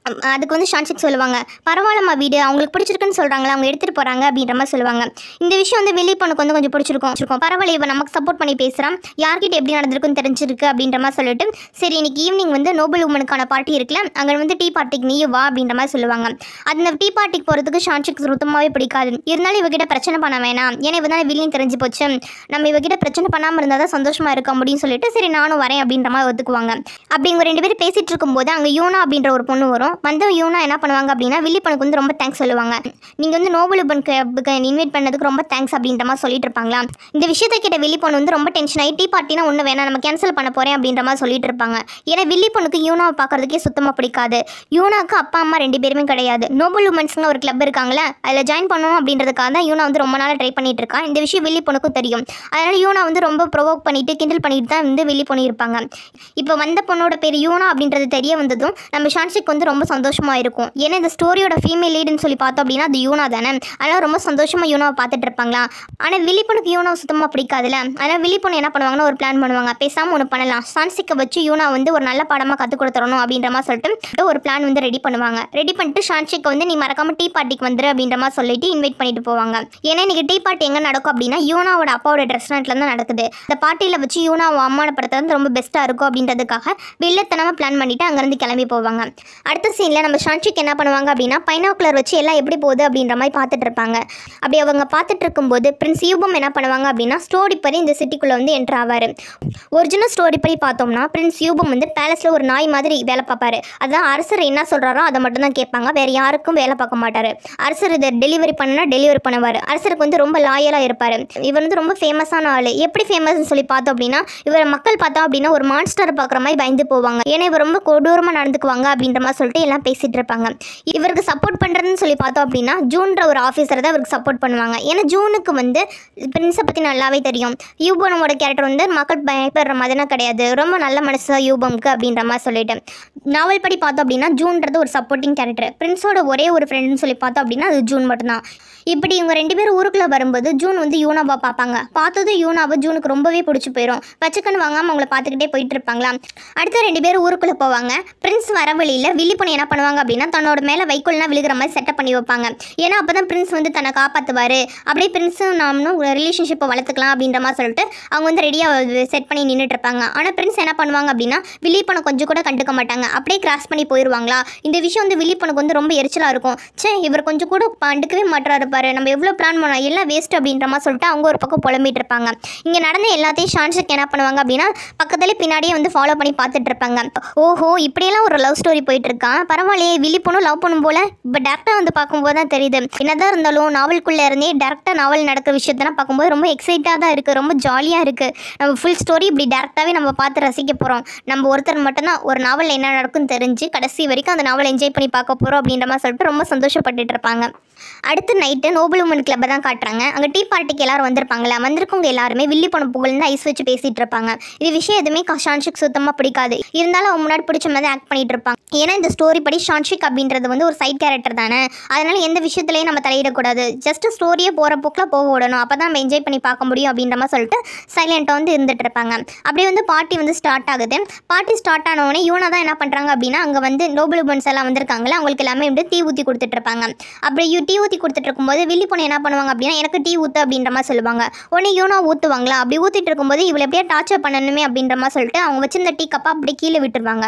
அதுக்கு வந்து ஷான்சிக் சொல்லுவாங்க, பரவாயில்லம்மா வீடு, அவங்களுக்கு பிடிச்சிருக்குன்னு சொல்கிறாங்களா, அவங்க எடுத்துகிட்டு போகிறாங்க அப்படின்ற மாதிரி சொல்லுவாங்க. இந்த விஷயம் வந்து வில்லி பொண்ணுக்கு வந்து கொஞ்சம் பிடிச்சிருக்கும். பரவாயில்ல, இவன் நமக்கு சப்போர்ட் பண்ணி பேசுகிறான், யார்கிட்ட எப்படி நடந்திருக்குன்னு தெரிஞ்சிருக்கு அப்படின்ற மாதிரி சொல்லிட்டு, சரி இன்னைக்கு ஈவினிங் வந்து நோபல் உமனுக்கான பார்ட்டி இருக்குல்ல, அங்கே வந்து டீ பார்ட்டிக்கு நீ வா அப்படின்ற மாதிரி சொல்லுவாங்க. அந்த டீ பார்ட்டிக்கு போகிறதுக்கு ஷான்சிக் சுத்தமாகவே பிடிக்காது. இருந்தாலும் இவகிட்ட பிரச்சனை பண்ண வேணாம், ஏன்னா இவ தான் வில்லின்னு தெரிஞ்சு போச்சு, நம்ம இவகிட்ட பிரச்சனை பண்ணாமல் இருந்தால் தான் சந்தோஷமாக இருக்க முடியும்னு சொல்லிட்டு சரி நானும் வரேன் அப்படின்ற மாதிரி ஒத்துக்குவாங்க. அப்படி இவங்க 2 பேரும் பேசிகிட்டு இருக்கும்போது அங்கே யூனா அப்படின்ற ஒரு பொண்ணு வரும். வந்து யூனா என்ன பண்ணுவாங்க அப்படின்னா வில்லி பொண்ணுக்கு வந்து ரொம்ப தேங்க்ஸ் சொல்லுவாங்க. நீங்கள் வந்து நோபல் உமன் கிளப்புக்கு இன்வைட் பண்ணதுக்கு ரொம்ப தேங்க்ஸ் அப்படின்ற மாதிரி சொல்லிட்டு இருப்பாங்களா. இந்த விஷயத்தை கிட்ட வில்லி பொண்ணு வந்து ரொம்ப டென்ஷன் ஆகி டீ பார்ட்டினா ஒன்று வேணாம், நம்ம கேன்சல் பண்ண போகிறேன் அப்படின்ற மாதிரி சொல்லிட்டு இருப்பாங்க. ஏன்னா வில்லி பொண்ணுக்கு யூனாவை பார்க்கறதுக்கே சுத்தமாக பிடிக்காது. யூனாவுக்கு அப்பா அம்மா 2 பேருமே கிடையாது. நோபல் உமன்ஸ்னு ஒரு கிளப் இருக்காங்களே, அதில் ஜாயின் பண்ணணும் அப்படின்றதுக்காக தான் யூனா வந்து ரொம்ப நாள் ட்ரை பண்ணிட்டு இருக்கான். இந்த விஷயம் வில்லி பொண்ணுக்கும் தெரியும். அதனால் யூனா வந்து ரொம்ப ப்ரொவோக் பண்ணிட்டு கிண்டல் பண்ணிட்டு தான் வந்து வில்லி பொண்ணு இருப்பாங்க. இப்போ வந்த பொண்ணோட பேர் யூனா அப்படின்றது தெரிய வந்ததும் நம்ம ஷான்சிக் வந்து ரொம்ப சந்தோஷமாக இருக்கும். ஏன்னா இந்த ஸ்டோரியோட ஃபீமேல் லீடுன்னு சொல்லி பார்த்தோம் அப்படின்னா அது யூனா தானே. அதனால் ரொம்ப சந்தோஷமாக யூனாவை பார்த்துட்டு இருப்பாங்களா. ஆனால் வில்லி பொண்ணுக்கு யூனாவை சுத்தமாக பிடிக்காதுல்ல. அதனால் வில்லி பொண்ணு என்ன பண்ணுவாங்கன்னா ஒரு பிளான் பண்ணுவாங்க, பேசாமல் ஒன்று பண்ணலாம், ஷான்சிக்கை வச்சு யூனா வந்து ஒரு நல்ல பாடமாக கற்றுக் கொடுத்துடணும் அப்படின்ற மாதிரி சொல்லிட்டு ஒரு பிளான் வந்து ரெடி பண்ணுவாங்க. ரெடி பண்ணிட்டு ஷான்சிக்கை வந்து நீ மறக்காமல் டீ பார்ட்டிக்கு வந்துரு அப்படின்ற மாதிரி சொல்லிட்டு இன்வைட் பண்ணிட்டு போவாங்க. ஏன்னா இன்னைக்கு டீ பார்ட்டி எங்கே நடக்கும் அப்படின்னா யூனாவோட அப்பாவோட ரெஸ்டாரண்ட்டில் தான் நடக்குது. இந்த பார்ட்டியில் வச்சு யூனாவை அவமானப்படுத்துறது ரொம்ப பெஸ்ட்டாக இருக்கும் அப்படின்றதுக்காக வில்லத்தனமாக பிளான் பண்ணிவிட்டு அங்கேருந்து கிளம்பி போவாங்க. அடுத்த சீனில் நம்ம ஷான்சிக் என்ன பண்ணுவாங்க அப்படின்னா பைனாக்குலர் வச்சு எல்லாம் எப்படி போகுது அப்படின்ற மாதிரி பார்த்துட்டு இருப்பாங்க. அப்படி அவங்க பார்த்துட்டு இருக்கும்போது பிரின்ஸ் யூபம் என்ன பண்ணுவாங்க அப்படின்னா ஸ்டோரி படி இந்த சிட்டிக்குள்ளே வந்து என்ட்ரு ஆவார். ஒரிஜினல் ஸ்டோரி படி பார்த்தோம்னா பிரின்ஸ் யூபம் வந்து பேலஸில் ஒரு நாய் மாதிரி வேலை பார்ப்பாரு. அதான் அரசர் என்ன சொல்கிறாரோ அதை மட்டும் தான் கேட்பாங்க, வேறு யாருக்கும் வேலை பார்க்க மாட்டார். அரசர் இதை டெலிவரி பண்ணனா டெலிவரி பண்ணுவார். அரசருக்கு வந்து ரொம்ப லாயலாக இருப்பார். இவர் வந்து ரொம்ப ஃபேமஸான ஆள். எப்படி ஃபேமஸ்ன்னு சொல்லி பார்த்தோம் அப்படின்னா இவர் மக்கள் பார்த்தோம் அப்படின்னா ஒரு மான்ஸ்டரை பார்க்குற மாதிரி பயந்து போவாங்க. ஏன்னா இவர் ரொம்ப கொடூரமாக நடந்துக்குவாங்க அப்படின்ற மாதிரி சொல்லிட்டு எல்லாம் பேசிகிட்டு இருப்பாங்க. இவருக்கு சப்போர்ட் பண்ணுறதுன்னு சொல்லி பார்த்தோம் அப்படின்னா ஜூன்ற ஒரு ஆஃபீஸர் தான் இவருக்கு சப்போர்ட் பண்ணுவாங்க. ஏன்னா ஜூனுக்கு வந்து பிரின்ஸை பற்றி நல்லாவே தெரியும். யூபனோட கேரக்டர் வந்து மக்கள் பயப்படுற மாதிரினா கிடையாது, ரொம்ப நல்ல மனசு யூபம்க்கு அப்படின்ற மாதிரி சொல்லிட்டு நாவல் படி பார்த்தோம் அப்படின்னா ஜூன்றது ஒரு சப்போர்ட்டிங் கேரக்டர். பிரின்ஸோட ஒரே ஒரு ஃப்ரெண்டுன்னு சொல்லி பார்த்தோம் அப்படின்னா அது ஜூன் மட்டும்தான். இப்படி இவங்க 2 பேரும் ஊருக்குள்ளே வரும்போது ஜூன் வந்து யூனாவை பார்ப்பாங்க. பார்த்ததும் யூனாவை ஜூனுக்கு ரொம்பவே பிடிச்சி போயிடும். பச்சைக்கண்ணு வாங்காமல் அவங்கள பார்த்துக்கிட்டே போயிட்டு இருப்பாங்களா. அடுத்த 2 பேரும் ஊருக்குள்ளே போவாங்க. பிரின்ஸ் வர வழியில் வில்லி பொண்ணு என்ன பண்ணுவாங்க அப்படின்னா தன்னோட மேலே வைக்கோல்லாம் விழுகிற மாதிரி செட்டப் பண்ணி வைப்பாங்க. ஏன்னா அப்போ தான் பிரின்ஸ் வந்து தன்னை காப்பாற்றுவார். அப்படியே பிரின்ஸும் நாமளும் ரிலேஷன்ஷிப்பை வளர்த்துக்கலாம் அப்படின்ற மாதிரி சொல்லிட்டு அவங்க வந்து ரெடியாக செட் பண்ணி நின்றுட்டு இருப்பாங்க. ஆனால் பிரின்ஸ் என்ன பண்ணுவாங்க அப்படின்னா வில்லி பொண்ணை கொஞ்சம் கூட கண்டுக்க மாட்டாங்க, அப்படியே கிராஸ் பண்ணி போயிடுவாங்களா. இந்த விஷயம் வந்து வில்லி பொண்ணுக்கு வந்து ரொம்ப எரிச்சலாக இருக்கும். இவர் கொஞ்சம் கூட கண்டுக்கவே மாட்டாரு, நம்ம எவ்வளோ பிளான் பண்ணோம் எல்லாம் வேஸ்ட் அப்படின்ற மாதிரி சொல்லிட்டு அவங்க ஒரு பக்கம் புலம்பிட்டு இருப்பாங்க. இங்கே நடந்த எல்லாத்தையும் ஷான்சிக் என்ன பண்ணுவாங்க அப்படின்னா பக்கத்துலேயே பின்னாடியே வந்து ஃபாலோ பண்ணி பார்த்துட்டு இருப்பாங்க. ஓஹோ இப்படியெல்லாம் ஒரு லவ் ஸ்டோரி போயிட்டு இருக்கான், பரவாயில்லையே வில்லி பொண்ணும் லவ் பண்ணும் போல. இப்போ டேரக்டாக வந்து பார்க்கும்போது தான் தெரியுது. என்னதான் இருந்தாலும் நாவலுக்குள்ளே இருந்தே டேரக்டாக நாவல் நடக்கிற விஷயத்தெல்லாம் பார்க்கும்போது ரொம்ப எக்ஸைட்டாக தான் இருக்குது, ரொம்ப ஜாலியாக இருக்குது. நம்ம ஃபுல் ஸ்டோரி இப்படி டேரக்டாகவே நம்ம பார்த்து ரசிக்க போகிறோம். நம்ம ஒருத்தர் மட்டும்தான் ஒரு நாவலில் என்ன நடக்குன்னு தெரிஞ்சு கடைசி வரைக்கும் அந்த நாவலை என்ஜாய் பண்ணி பார்க்க போகிறோம் அப்படின்ற மாதிரி சொல்லிட்டு ரொம்ப சந்தோஷப்பட்டுட்டு இருப்பாங்க. அடுத்த நைட்டு நோபல் உமன் கிளப்பை தான் காட்டுறாங்க. அங்கே டீ பார்ட்டிக்கு எல்லாரும் வந்திருப்பாங்களா. வந்திருக்கவங்க எல்லாருமே வில்லி பொண்ணு புகழ்ந்து ஐஸ் வச்சு பேசிகிட்டு இருப்பாங்க. இது விஷயம் எதுவுமே ஷான்சிக் சுத்தமாக பிடிக்காது. இருந்தாலும் அவங்க முன்னாடி பிடிச்ச மாதிரி ஆக்ட் பண்ணிட்டு இருப்பாங்க. ஏன்னா இந்த ஸ்டோரி படி ஷான்சிக் அப்படின்றது வந்து ஒரு சைட் கேரக்டர் தானே. அதனால் எந்த விஷயத்துலையும் நம்ம தலையிடக்கூடாது, ஜஸ்ட் ஸ்டோரியே போகிற போக்கில் போக விடணும், அப்போ தான் நம்ம என்ஜாய் பண்ணி பார்க்க முடியும் அப்படின்ற மாதிரி சொல்லிட்டு சைலண்ட்டாக வந்து இருந்துட்டு இருப்பாங்க. அப்படியே வந்து பார்ட்டி வந்து ஸ்டார்ட் ஆகுது. பார்ட்டி ஸ்டார்ட் ஆனவொடனே யூனா தான் என்ன பண்ணுறாங்க அப்படின்னா அங்கே வந்து நோபல் உமன்ஸ் எல்லாம் வந்திருக்காங்களே அவங்களுக்கு எல்லாமே வந்து டீ ஊற்றி கொடுத்துட்டு இருப்பாங்க. அப்படி டீ ஊற்றி கொடுத்துட்டு இருக்கும்போது வில்லி பொண்ணு என்ன பண்ணுவாங்க அப்படின்னா எனக்கு டீ ஊற்று அப்படின்ற மாதிரி சொல்லுவாங்க. உடனே யூனா ஊற்றுவாங்களா. அப்படி ஊற்றிட்டு இருக்கும்போது இவளை எப்படியா டார்ச்சர் பண்ணணுமே அப்படின்ற மாதிரி சொல்லிட்டு அவங்க வச்சிருந்த டீ கப்பை அப்படியே கீழே விட்டுருவாங்க.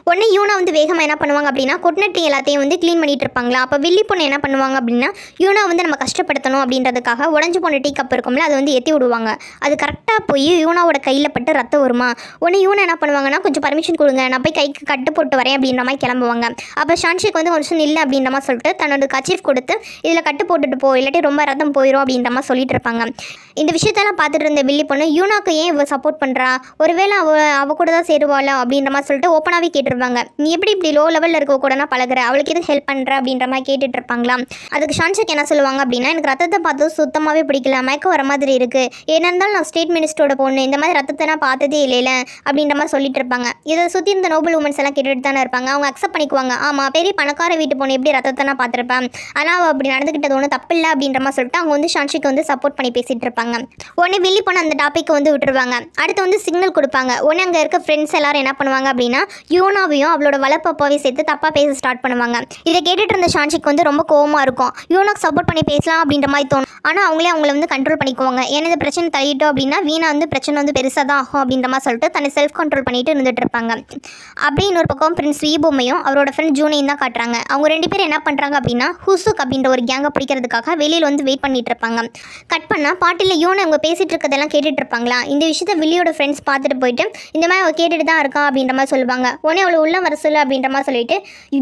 உடனே யூனா வந்து வேகமாக என்ன பண்ணுவாங்க அப்படின்னா கொட்டின டீ எல்லாத்தையும் வந்து க்ளீன் பண்ணிட்டு இருப்பாங்களா. அப்போ வில்லி பொண்ணு என்ன பண்ணுவாங்க அப்படின்னா யூனா வந்து நம்ம கஷ்டப்படுத்தணும் அப்படின்றதுக்காக உடஞ்சி போன டீ கப் இருக்கும்ல அதை வந்து ஏற்றி விடுவாங்க. அது கரெக்டாக போய் யூனாவோட கையில் பட்டு ரத்தம் வருமா. உடனே யூனா என்ன பண்ணுவாங்கன்னா கொஞ்சம் பர்மிஷன் கொடுங்க, நான் போய் கைக்கு கட்டு போட்டு வரேன் அப்படின்ற மாதிரி கிளம்புவாங்க. அப்போ ஷான்சிக் வந்து ஒரு நிமிஷம் இல்லை அப்படின்ற மாதிரி சொல்லிட்டு தன்னோட கச்சீஃப் கொடுத்து இதில் கட்டு போட்டுட்டு போ, இல்லாட்டி ரொம்ப ரத்தம் போயிடும் அப்படின்ற மாதிரி சொல்லிட்டு இருப்பாங்க. இந்த விஷயத்தெல்லாம் பார்த்துட்டு இருந்த வில்லி பொண்ணு யூனாக்கு ஏன் இவ சப்போர்ட் பண்ணுறா, ஒருவேளை அவ கூட தான் சேருவாளா அப்படின்ற மாதிரி சொல்லிட்டு ஓப்பனாகவே கேட்டுருவாங்க. நீ எப்படி இப்படி லோ லெவலில் இருக்க கூடனா பழகுற, அவளுக்கு எதுவும் ஹெல்ப் பண்ணுற அப்படின்ற மாதிரி கேட்டுட்டு இருப்பாங்களா. அதுக்கு ஷான்சிக் என்ன சொல்லுவாங்க அப்படின்னா எனக்கு ரத்தத்தை பார்த்து சுத்தமாகவே பிடிக்கல, மயக்கம் வர மாதிரி இருக்குது, என்ன இருந்தாலும் நான் ஸ்டேட் மினிஸ்டரோட பொண்ணு, இந்த மாதிரி ரத்தத்தை நான் பார்த்ததே இல்லைல அப்படின்ற மாதிரி சொல்லிட்டு இருப்பாங்க. இதை சுற்றி இருந்த நோபல் உமன்ஸ் எல்லாம் கேட்டுட்டு தானே இருப்பாங்க. அவங்க அக்செப்ட் பண்ணிக்குவாங்க. ஆமாம் பெரிய பணக்கார வீட்டு பொண்ணு எப்படி ரத்தத்தை நான் பார்த்துருப்பேன், ஆனால் அவள் அப்படி நடந்துக்கிட்டது ஒன்றும் தப்பு இல்லை அப்படின்ற மாதிரி சொல்லிட்டு அவங்க வந்து ஷான்சிக்கு வந்து சப்போர்ட் பண்ணி பேசிகிட்டு இருப்பாங்க. உடனே வில்லி பொண்ணு அந்த டாப்பிக் வந்து விட்டுருவாங்க. அடுத்து வந்து சிக்னல் கொடுப்பாங்க. உடனே அங்கே இருக்க ஃப்ரெண்ட்ஸ் எல்லாரும் என்ன பண்ணுவாங்க பண்ணுவாங்க அப்படின்னா யூனாவையும் அவளோட வளர்ப்பாவையும் சேர்த்து தப்பாக பேச ஸ்டார்ட் பண்ணுவாங்க. இதை கேட்டுட்டு இருந்த ஷான்ஷிக்கு வந்து ரொம்ப கோவமாக இருக்கும். யூனாக்கு சப்போர்ட் பண்ணி பேசலாம் அப்படின்ற மாதிரி தோணும். ஆனால் அவங்களே அவங்கள வந்து கண்ட்ரோல் பண்ணிக்குவாங்க. ஏன்னா இந்த பிரச்சனை தள்ளிட்டோம் அப்படின்னா வீணா வந்து பிரச்சனை வந்து பெருசாக தான் ஆகும் அப்படின்ற மாதிரி சொல்லிட்டு தன்னை செல்ஃப் கண்ட்ரோல் பண்ணிட்டு இருந்துட்டு இருப்பாங்க. அப்படி இன்னொரு பக்கம் பிரின்ஸ் ஈபோமையும் அவரோட ஃப்ரெண்ட் ஜூனையும் தான் காட்டுறாங்க. அவங்க 2 பேரும் என்ன பண்ணுறாங்க அப்படின்னா ஹூசுக் அப்படின்ற ஒரு கேங்கை பிடிக்கிறதுக்காக வெளியில் வந்து வெயிட் பண்ணிட்டு இருப்பாங்க. கட் பண்ணால் பாட்டில் யூனை அவங்க பேசிகிட்டு இருக்கதெல்லாம் கேட்டுட்டு இருப்பாங்களா. இந்த விஷயத்தை வில்லியோட ஃப்ரெண்ட்ஸ் பார்த்துட்டு போயிட்டு இந்த மாதிரி அவள் கேட்டுட்டு தான் இருக்கா அப்படின்ற மாதிரி சொல்லுவாங்க. உடனே அவளை உள்ள வர சொல்லு அப்படின்ற மாதிரி சொல்லிட்டு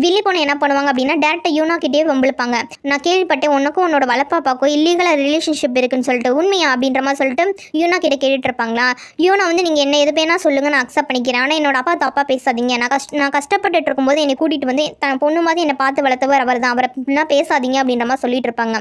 வில்லி பொண்ணு என்ன பண்ணுவாங்க அப்படின்னா டேரக்டாக யூனா கிட்டே வம்பிழுப்பாங்க. நான் கேள்விப்பட்டேன் உனக்கும் உன்னோட வளர்ப்பாப்பாக்கும் இல்லீகலாக ரிலேஷன்ஷிப் இருக்குன்னு சொல்லிட்டு உண்மையா அப்படின்ற மாதிரி சொல்லிட்டு யூனா கிட்ட கேட்டுட்டு இருப்பாங்களா. யூனா வந்து நீங்கள் என்ன எது வேணா சொல்லுங்க நான் அக்செப்ட் பண்ணிக்கிறேன். ஆனால் என்னோட அப்பா தப்பா பேசாதீங்க. நான் கஷ்டப்பட்டுட்டு இருக்கும்போது என்னை கூட்டிகிட்டு வந்து தன் பொண்ணு மாதிரி என்னை பார்த்து வளர்த்தவர் அவர் தான். அவரை பேசாதீங்க அப்படின்ற மாதிரி சொல்லிட்டு இருப்பாங்க.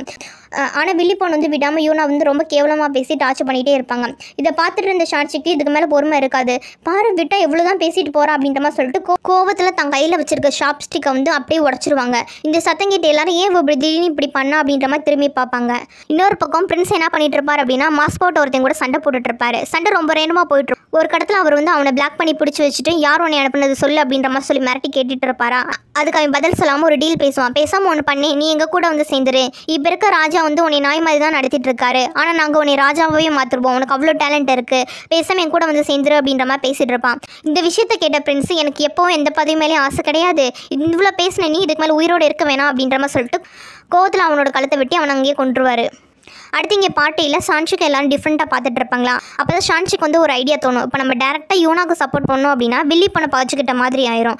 ஆனால் வில்லி பொண்ணு வந்து விடாமல் யூனா வந்து ரொம்ப கேவலமாக பேசி டார்ச்சர் பண்ணிகிட்டே இருப்பாங்க. இதை பார்த்துட்டு இருந்த ஷான்ஷிக்கு இதுக்கு மேலே பொறுமை இருக்காது. பாரு விட்டா எவ்வளோ தான் பேசிட்டு போகிறா அப்படின்ற மாதிரி சொல்லிட்டு கோவத்தில் தன் கையில் வச்சிருக்க ஷாப் ஸ்டிக்கை வந்து அப்படியே உடச்சிருவாங்க. இந்த சத்தம் கேட்டு எல்லாரும் ஏன் திடீர்னு இப்படி பண்ணா அப்படின்ற மாதிரி திரும்பி பார்ப்பாங்க. இன்னொரு பக்கம் பிரின்ஸ் என்ன பண்ணிட்டு இருப்பார் அப்படின்னா மாஸ்போர்ட் ஒருத்தன் கூட சண்டை போட்டுட்டு இருப்பாரு. சண்டை ரொம்ப ரேண்டமாக போயிட்டு ஒரு கடத்தில் அவர் வந்து அவனை பிளாக் பண்ணி பிடிச்சி வச்சுட்டு யார் உன்னை அனுப்புனது சொல்லு அப்படின்ற மாதிரி சொல்லி மிரட்டி கேட்டுட்டு இருப்பாரா. அதுக்கு அவன் பதில் சொல்லாமல் ஒரு டீல் பேசுவான். பேசாமல் ஒன்று பண்ணி நீ எங்கள் கூட வந்து சேர்ந்துரு. இப்போ இருக்க ராஜா வந்து உன்னை நாய் மாதிரி தான் நடத்திட்டு இருக்காரு. ஆனால் நாங்கள் உன்னை ராஜாவே மாற்றுவோம். உனக்கு அவ்வளோ டேலண்ட் இருக்குது. பேசாமல் என் கூட வந்து சேர்ந்துரு அப்படின்ற மாதிரி பேசிட்டு இருப்பான். இந்த விஷயத்தை கேட்ட பிரின்ஸ் எனக்கு எப்போவும் எந்த பதவி மேலேயும் ஆசை கிடையாது. இவ்வளோ பேசின நீ இதுக்கு மேலே உயிரோடு இருக்க வேணாம் அப்படின்ற மாதிரி சொல்லிட்டு கோவத்தில் அவனோட கழுத்தை வெட்டி அவனை அங்கேயே கொண்டுருவார். அடுத்து இங்கே பார்ட்டியில் ஷான்ஷிக்கு எல்லாரும் டிஃப்ரெண்ட்டாக பார்த்துட்டு இருப்பாங்களா. அப்போ தான் ஷான்ஷிக்கு வந்து ஒரு ஐடியா தோணும். இப்போ நம்ம டேரெக்டாக யூனாக்கு சப்போர்ட் பண்ணோம் அப்படின்னா வில்லி பண்ண பழச்சிக்கிட்ட மாதிரி ஆயிரும்.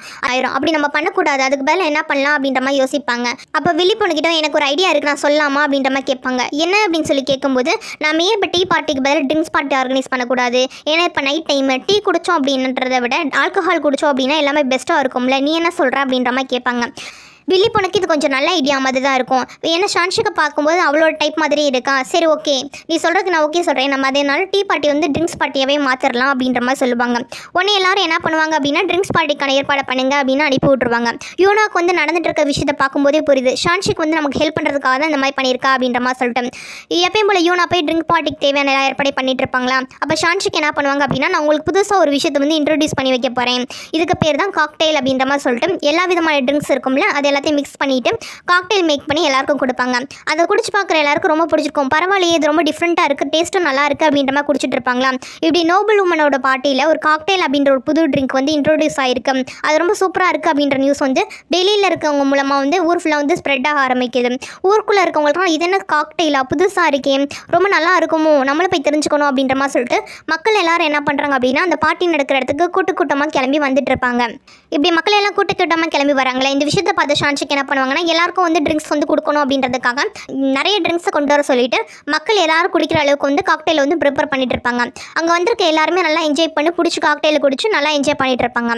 அப்படி நம்ம பண்ணக்கூடாது. அதுக்கு பதில் என்ன பண்ணலாம் அப்படின்ற மாதிரி யோசிப்பாங்க. அப்போ வில்லி பொண்ணுக்கிட்ட எனக்கு ஒரு ஐடியா இருக்குது நான் சொல்லலாமா அப்படின்ற மாதிரி கேட்பாங்க. என்ன அப்படின்னு சொல்லி கேட்கும்போது நம்ம ஏன் இப்போ டீ பார்ட்டிக்கு பதில் ட்ரிங்க்ஸ் பார்ட்டி ஆர்கனைஸ் பண்ணக்கூடாது. ஏன்னா இப்போ நைட் டைம் டீ குடித்தோம் அப்படின்றத விட ஆல்கஹால் குடித்தோம் அப்படின்னா எல்லாமே பெஸ்ட்டாக இருக்கும்ல. நீ என்ன சொல்கிற அப்படின்ற மாதிரி கேட்பாங்க. வில்லி பொண்ணுக்கு இது கொஞ்சம் நல்ல ஐடியா மாதிரி தான் இருக்கும். ஏன்னா ஷான்ஷிக்கை பார்க்கும்போது அவளோட டைப் மாதிரி இருக்கா. சரி ஓகே நீ சொல்கிறதுக்கு நான் ஓகே சொல்கிறேன். நம்ம அதனால டீ பார்ட்டி வந்து ட்ரிங்க்ஸ் பார்ட்டியாகவே மாற்றிடலாம் அப்படின்ற மாதிரி சொல்லுவாங்க. உடனே எல்லாரும் என்ன பண்ணுவாங்க அப்படின்னா ட்ரிங்க்ஸ் பார்ட்டிக்கான ஏற்பாடு பண்ணுங்க அப்படின்னு அனுப்பி விட்ருவாங்க. யூனாக்கு வந்து நடந்துட்டு இருக்க விஷயத்தை பார்க்கும்போதே புரியுது ஷான்ஷிக் வந்து நமக்கு ஹெல்ப் பண்ணுறதுக்காக தான் இந்த மாதிரி பண்ணியிருக்கா அப்படின்ற மாதிரி சொல்லிட்டு எப்பயும் போல் யூனா போய் ட்ரிங்க் பார்ட்டிக்கு தேவையான எல்லா ஏற்பாடு பண்ணிட்டு இருப்பாங்களா. அப்போ ஷான்ஷிக் என்ன பண்ணுவாங்க அப்படின்னா நான் உங்களுக்கு புதுசாக ஒரு விஷயத்தை வந்து இன்ட்ரோடியூஸ் பண்ணி வைக்க போகிறேன். இதுக்கு பேர் தான் காக்டெயில் அப்படின்ற மாதிரி சொல்லிட்டு எல்லா விதமான ட்ரிங்க்ஸ் இருக்கும்ல அது எல்லாத்தையும் மிக்ஸ் பண்ணிவிட்டு காக்டெயில் மேக் பண்ணி எல்லாருக்கும் கொடுப்பாங்க. அதை குடிச்சு பார்க்குற எல்லாருக்கும் ரொம்ப பிடிச்சிருக்கும். பரவாயில்லையே இது ரொம்ப டிஃப்ரெண்ட்டாக இருக்குது டேஸ்ட்டும் நல்லா இருக்குது அப்படின்ற மாதிரி குடிச்சிட்டு இருப்பாங்களா. இப்படி நோபல் உமனோட பார்ட்டியில் ஒரு காக்டெயில் அப்படின்ற ஒரு புது ட்ரிங்க் வந்து இன்ட்ரோடியூஸ் ஆகிருக்கு. அது ரொம்ப சூப்பராக இருக்குது அப்படின்ற நியூஸ் வந்து வெளியில் இருக்கவங்க மூலமாக வந்து ஊர் ஃபுல்லாக வந்து ஸ்ப்ரெட் ஆக ஆரம்பிக்குது. ஊருக்குள்ளே இருக்கவங்களுக்குலாம் இது என்ன காக்டெயிலாக புதுசாக இருக்கே ரொம்ப நல்லா இருக்குமோ நம்மளும் போய் தெரிஞ்சுக்கணும் அப்படின்ற மாதிரி சொல்லிட்டு மக்கள் எல்லாரும் என்ன பண்ணுறாங்க அப்படின்னா அந்த பார்ட்டி நடக்கிற இடத்துக்கு கூட்டமாக கிளம்பி வந்துட்டு இருப்பாங்க. இப்படி மக்கள் எல்லாம் கூட்டமாக கிளம்பி வராங்களே. இந்த விஷயத்தை பார்த்து ஷான்ஷிக் என்ன பண்ணுவாங்கன்னா எல்லாருக்கும் வந்து ட்ரிங்க்ஸ் வந்து கொடுக்கணும் அப்படின்றதுக்காக நிறைய ட்ரிங்க்ஸை கொண்டு வர சொல்லிட்டு மக்கள் எல்லாரும் குடிக்கிற அளவுக்கு வந்து காக்டெயில் வந்து ப்ரிப்பேர் பண்ணிட்டு இருப்பாங்க. அங்கே வந்திருக்க எல்லாருமே நல்லா என்ஜாய் பண்ணி பிடிச்சி காக்டெயில் குடிச்சு நல்லா என்ஜாய் பண்ணிட்டு இருப்பாங்க.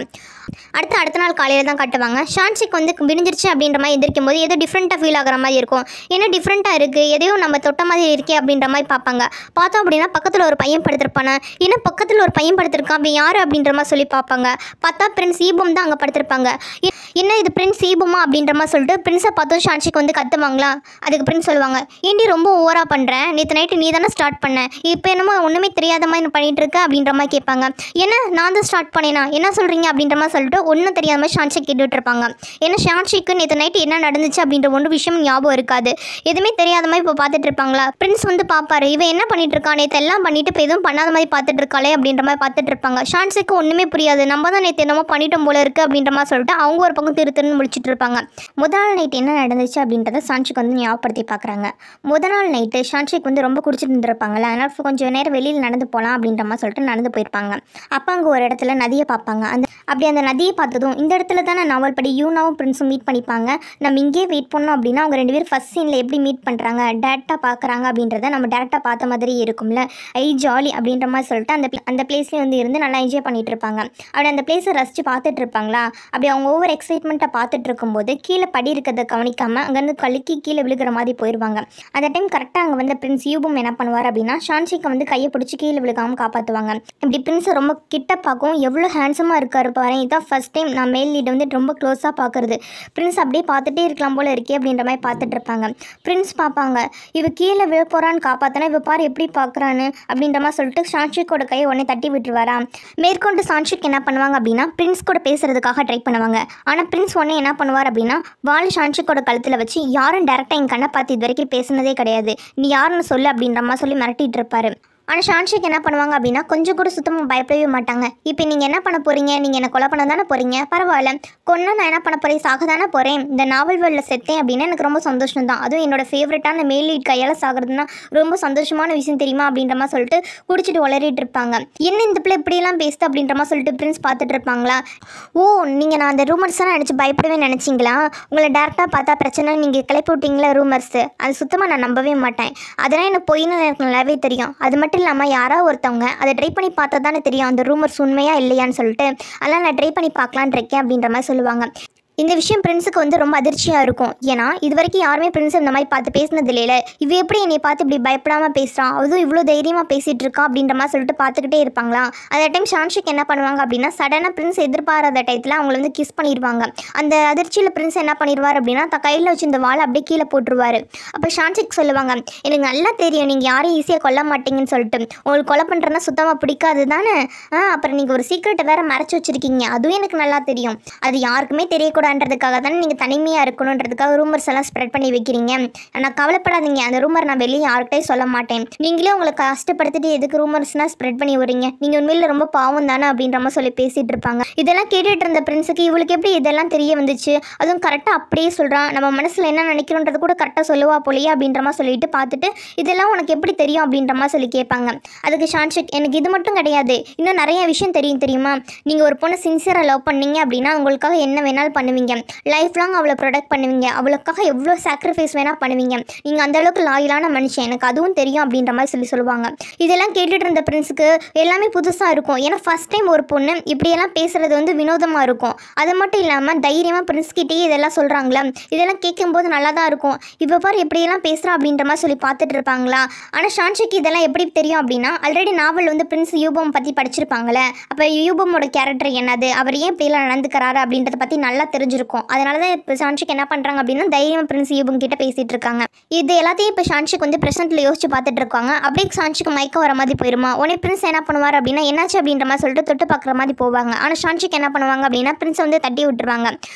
அடுத்த நாள் காலையில் தான் கட்டுவாங்க. ஷான்ஷிக் வந்து விடிஞ்சிருச்சு அப்படின்ற மாதிரி எந்திரிக்கும் போது ஏதோ டிஃப்ரெண்ட்டாக ஃபீல் ஆகிற மாதிரி இருக்கும். என்ன டிஃப்ரெண்ட்டாக இருக்குது எதையும் நம்ம தொட்ட மாதிரி இருக்கே அப்படின்ற மாதிரி பார்ப்பாங்க. பார்த்தோம் அப்படின்னா பக்கத்தில் ஒரு பையன் படுத்திருப்பானே. ஏன்னா பக்கத்தில் ஒரு பையன் படுத்திருக்கான் அப்படி யார் அப்படின்ற மாதிரி சொல்லி பார்ப்பாங்க. பார்த்தா பிரின்ஸ் ஈபம் தான் அங்கே படுத்திருப்பாங்க. என்ன இது பிரின்ஸ் ஈபமா அப்படின்ற மாதிரி சொல்லிட்டு பிரின்ஸை பார்த்தோம் ஷான்ஷிக் வந்து கத்துவாங்களா. அதுக்கு பிரின்ஸ் சொல்லுவாங்க ஏண்டி ரொம்ப ஓவராக பண்ணுறேன். நேற்று நைட்டு நீ தானே ஸ்டார்ட் பண்ண. இப்போ என்னமோ ஒன்றுமே தெரியாத மாதிரி பண்ணிகிட்டு இருக்க அப்படின்ற மாதிரி கேட்பாங்க. ஏன்னா நான் தான் ஸ்டார்ட் பண்ணேனா என்ன சொல்கிறீங்க அப்படின்ற மாதிரி சொல்லிட்டு ஒன்றும் தெரியாத மாதிரி ஷான்ஷிக் கேட்டுட்டு இருப்பாங்க. ஏன்னா ஷான்ஷிக்கு நேற்று நைட்டு என்ன நடந்துச்சு அப்படின்ற ஒன்று விஷயம் ஞாபகம் இருக்காது. எதுவுமே தெரியாத மாதிரி இப்போ பார்த்துட்டு இருப்பாங்களா. பிரின்ஸ் வந்து பார்ப்பாரு இவன் என்ன பண்ணிட்டு இருக்கான் நேற்று எல்லாம் பண்ணிட்டு இப்போ எதுவும் பண்ணாத மாதிரி பார்த்துட்டு இருக்காளே அப்படின்ற மாதிரி பார்த்துட்டு இருப்பாங்க. ஷான்ஷிக்கு ஒன்றுமே புரியாது. நம்ம தான் நேற்று என்னமோ பண்ணிட்டோம் போல இருக்குது அப்படின்ற மாதிரி சொல்லிட்டு அவங்க ஒரு பக்கம் திருன்னு முடிச்சுட்டு இருப்பாங்க. முதல் நைட் என்ன நடந்துச்சு அப்படின்றத ஷான்ஷிக் வந்து ஞாபகப்படுத்தி பார்க்குறாங்க. முதல் நாள் நைட்டு ஷான்ஷிக் வந்து ரொம்ப குடிச்சிட்டு இருந்திருப்பாங்களே. அதனால் கொஞ்சம் நேரம் வெளியில் நடந்து போகலாம் அப்படின்ற மாதிரி சொல்லிட்டு நடந்து போயிருப்பாங்க. அப்போ அங்கே ஒரு இடத்துல நதியை பார்ப்பாங்க. அந்த நதியை பார்த்ததும் இந்த இடத்துல தானே நாவல் படி யூனாவும் பிரின்ஸும் மீட் பண்ணிப்பாங்க. நம்ம இங்கேயே வெயிட் பண்ணோம் அப்படின்னா அவங்க 2 பேரும் ஃபஸ்ட் சீனில் எப்படி மீட் பண்ணுறாங்க டேரெக்டாக பார்க்குறாங்க அப்படின்றத நம்ம டேரெக்டாக பார்த்த மாதிரி இருக்கும்ல. ஜாலி அப்படின்ற மாதிரி சொல்லிட்டு அந்த பிளேஸ்லேயே வந்து இருந்து நல்லா என்ஜாய் பண்ணிட்டு இருப்பாங்க. அப்படி அந்த பிளேஸை ரசித்து பார்த்துட்டு இருப்பாங்களா. அப்படி அவங்க ஓவர் எக்ஸைட் எக்ஸைட்மெண்ட்டாக பார்த்துட்டு இருக்கும்போது கீழே படி இருக்கிறத கவனிக்காமல் அங்கேருந்து கழுக்கி கீழே விழுகிற மாதிரி போயிடுவாங்க. அந்த டைம் கரெக்டாக அங்கே வந்து பிரின்ஸ் யூபம் என்ன பண்ணுவார் அப்படின்னா ஷான்ஷிக்கு வந்து கையை பிடிச்சி கீழே விழுகாமல் காப்பாற்றுவாங்க. இப்படி பிரின்ஸை ரொம்ப கிட்ட பார்க்கவும் எவ்வளோ ஹேண்ட்ஸமாக இருக்காரு பாரு. இதான் ஃபர்ஸ்ட் டைம் நான் மேல் லீடை வந்து ரொம்ப க்ளோஸாக பார்க்குறது. பிரின்ஸ் அப்படியே பார்த்துட்டே இருக்கலாம் போல இருக்கே அப்படின்ற மாதிரி பார்த்துட்டு இருப்பாங்க. பிரின்ஸ் பார்ப்பாங்க, இவ கீழே விழ போகிறான்னு காப்பாற்றினா இவ பாரு எப்படி பார்க்குறான்னு அப்படின்ற மாதிரி சொல்லிட்டு ஷான்ஷிக்கோட கையை உடனே தட்டி விட்டுருவாரா. மேற்கொண்டு ஷான்ஷிக் என்ன பண்ணுவாங்க அப்படின்னா பிரின்ஸ் கூட பேசுறதுக்காக ட்ரை பண்ணுவாங்க. ஆனால் பிரின்ஸ் உடனே என்ன பண்ணுவார் அப்படின்னா வால் ஷான்ஷிக்கோட கழுத்தில் வச்சு யாரும் டேரெக்டாக என் கண்ணை பார்த்து இது வரைக்கும் பேசுனதே கிடையாது, நீ யாருன்னு சொல்லு அப்படின்ற மாதிரி சொல்லி மிரட்டிட்டு இருப்பாரு. ஆனால் ஷான்ஷிக் என்ன பண்ணுவாங்க அப்படின்னா கொஞ்சம் கூட சுத்தமாக பயப்படவே மாட்டாங்க. இப்போ நீங்கள் என்ன பண்ண போகிறீங்க, நீங்கள் என்ன கொலை பண்ண தானே போகிறீங்க, பரவாயில்ல கொன்னா நான் என்ன பண்ண போகிறேன், சாக தானே போகிறேன், இந்த நாவல் வேர்ல்டில் செத்தேன் அப்படின்னா எனக்கு ரொம்ப சந்தோஷம் தான், அதுவும் என்னோட ஃபேவரட்டான மேல் லீட் கையால் சாகிறதுனா ரொம்ப சந்தோஷமான விஷயம் தெரியுமா அப்படின்ற மாதிரி சொல்லிட்டு குடிச்சிட்டு உளறிட்டு இருப்பாங்க. என்ன இந்த பிள்ளை இப்படியெல்லாம் பேசுது அப்படின்ற மாதிரி சொல்லிட்டு பிரின்ஸ் பார்த்துட்டு இருப்பாங்களா. ஓ நீங்கள் நான் அந்த ரூமர்ஸ்லாம் நினச்சி பயப்படவே நினச்சிங்களா, உங்களை டேரெக்டாக பார்த்தா பிரச்சனை நீங்கள் கிளப்பி விட்டீங்களா ரூமர்ஸ், அது சுத்தமாக நான் நம்பவே மாட்டேன், அதெல்லாம் எனக்கு பொய்ன்னு எனக்கு நல்லாவே தெரியும், அது மட்டும் இல்லாமல் யாராவது ஒருத்தவங்க அதை ட்ரை பண்ணி பார்த்தா தானே தெரியும் அந்த ரூமர்ஸ் உண்மையா இல்லையான்னு சொல்லிட்டு, அதெல்லாம் நான் ட்ரை பண்ணி பார்க்கலான் இருக்கேன் அப்படின்ற மாதிரி சொல்லுவாங்க. இந்த விஷயம் பிரின்ஸுக்கு வந்து ரொம்ப அதிர்ச்சியாக இருக்கும். ஏன்னா இது வரைக்கும் யாருமே பிரின்ஸ் இந்த மாதிரி பார்த்து பேசினது இல்லையில, இவ எப்படி என்னை பார்த்து இப்படி பயப்படாமல் பேசுகிறான், அதுவும் இவ்வளோ தைரியமாக பேசிகிட்டு இருக்கா அப்படின்ற மாதிரி சொல்லிட்டு பார்த்துக்கிட்டே இருப்பாங்களா. அந்த டைம் ஷான்ஷிக் என்ன பண்ணுவாங்க அப்படின்னா சடனாக பிரின்ஸ் எதிர்பாராத டயத்தில் அவங்கள வந்து கிஸ் பண்ணிடுவாங்க. அந்த அதிர்ச்சியில் பிரின்ஸ் என்ன பண்ணிடுவார் அப்படின்னா கையில் வச்சு இந்த வாழை அப்படியே கீழே போட்டுருவார். அப்போ ஷான்ஷிக் சொல்லுவாங்க, எனக்கு நல்லா தெரியும் நீங்கள் யாரையும் ஈஸியாக கொல்ல மாட்டீங்கன்னு சொல்லிட்டு, உங்களுக்கு கொலை பண்ணுறதுனா சுத்தமாக பிடிக்காது தானே, அப்புறம் நீங்கள் ஒரு சீக்ரெட்டை வேறு மறைச்சி வச்சுருக்கீங்க, அதுவும் எனக்கு நல்லா தெரியும், அது யாருக்குமே தெரியக்கூடாதுன்றதுக்காக தானே நீங்கள் தனிமையாக இருக்கணுன்றதுக்காக ரூமர்ஸ் எல்லாம் ஸ்ப்ரெட் பண்ணி வைக்கிறீங்க. ஆனால் கவலைப்படாதீங்க, அந்த ரூமர் நான் வெளியே யார்கிட்டையும் சொல்ல மாட்டேன், நீங்களே உங்களை கஷ்டப்படுத்திட்டு எதுக்கு ரூமர்ஸ்னால் ஸ்ப்ரெட் பண்ணி வரீங்க, நீங்கள் உண்மையில் ரொம்ப பாவம் தானே அப்படின்ற மாதிரி சொல்லி பேசிகிட்டு இருப்பாங்க. இதெல்லாம் கேட்டுட்டு இருந்த பிரின்ஸுக்கு இவளுக்கு எப்படி இதெல்லாம் தெரிய வந்துச்சு, அதுவும் கரெக்டாக அப்படியே சொல்கிறான், நம்ம மனசில் என்ன நினைக்கிறோன்றது கூட கரெக்டாக சொல்லுவா போலையே அப்படின்ற மாதிரி சொல்லிட்டு பார்த்துட்டு இதெல்லாம் உனக்கு எப்படி தெரியும் அப்படின்ற மாதிரி சொல்லி கேட்பாங்க. அதுக்கு ஷான்ஷிக், எனக்கு இது மட்டும் கிடையாது, இன்னும் நிறைய விஷயம் தெரியுமா, நீங்கள் ஒரு பொண்ணை சின்சியராக லவ் பண்ணீங்க அப்படின்னா உங்களுக்காக என்ன வேணாலும் பண்ணுவீங்க, லைஃப் லாங் அவளை ப்ரொடெக்ட் பண்ணுவீங்க, அவளுக்காக எவ்வளோ சாக்ரிஃபைஸ் வேணால் பண்ணுவீங்க, நீங்கள் அந்தளவுக்கு லாயலான மனுஷன், எனக்கு அதுவும் தெரியும் அப்படின்ற மாதிரி சொல்லுவாங்க. இதெல்லாம் கேட்டுட்டு இருந்த பிரின்ஸுக்கு எல்லாமே புதுசாக இருக்கும். ஏன்னா ஃபஸ்ட் டைம் ஒரு பொண்ணு இப்படியெல்லாம் பேசுகிறது வந்து வினோதமாக இருக்கும். அது மட்டும் இல்லாமல் தைரியமாக பிரின்ஸ்கிட்டே இதெல்லாம் சொல்கிறாங்களா, இதெல்லாம் கேட்கும்போது நல்லா தான் இருக்கும், இப்போ பாரு எப்படியெல்லாம் பேசுகிறா அப்படின்ற மாதிரி சொல்லி பார்த்துட்டு இருப்பாங்களா. ஆனால் ஷான்ஷிக்கு இதெல்லாம் எப்படி தெரியும் அப்படின்னா ஆல்ரெடி நாவல் வந்து பிரின்ஸ் யூபம் பற்றி படிச்சிருப்பாங்களே, அப்போ யூபமோட கேரக்டர் என்னது, அவர் ஏன் இப்படியெல்லாம் நடந்துக்கிறாரு அப்படின்றத பற்றி நல்லா தெரிஞ்சிருக்கும். அதனால தான் இப்போ ஷான்ஷிக் என்ன பண்ணுறாங்க அப்படின்னா தைரியமாக பிரின்ஸ் யூபம் கிட்ட பேசிகிட்டு இருக்காங்க. இது எல்லாத்தையும் இப்போ ஷான்ஷிக் வந்து ப்ரெசென்ட்டில் யோசிச்சு பார்த்துட்டு இருக்காங்க. அப்படியே ஷான்ஷிக்கு மயக்கம் வர மாதிரி போயிருமா. உடனே பிரின்ஸ் என்ன பண்ணுவார் அப்படின்னா என்னாச்சு அப்படின்ற மாதிரி சொல்லிட்டு தொட்டு பார்க்குற மாதிரி போவாங்க. ஆனால் ஷான்ஷிக் என்ன பண்ணுவாங்க அப்படின்னா பிரின்ஸை வந்து தட்டி விட்டுருவாங்க.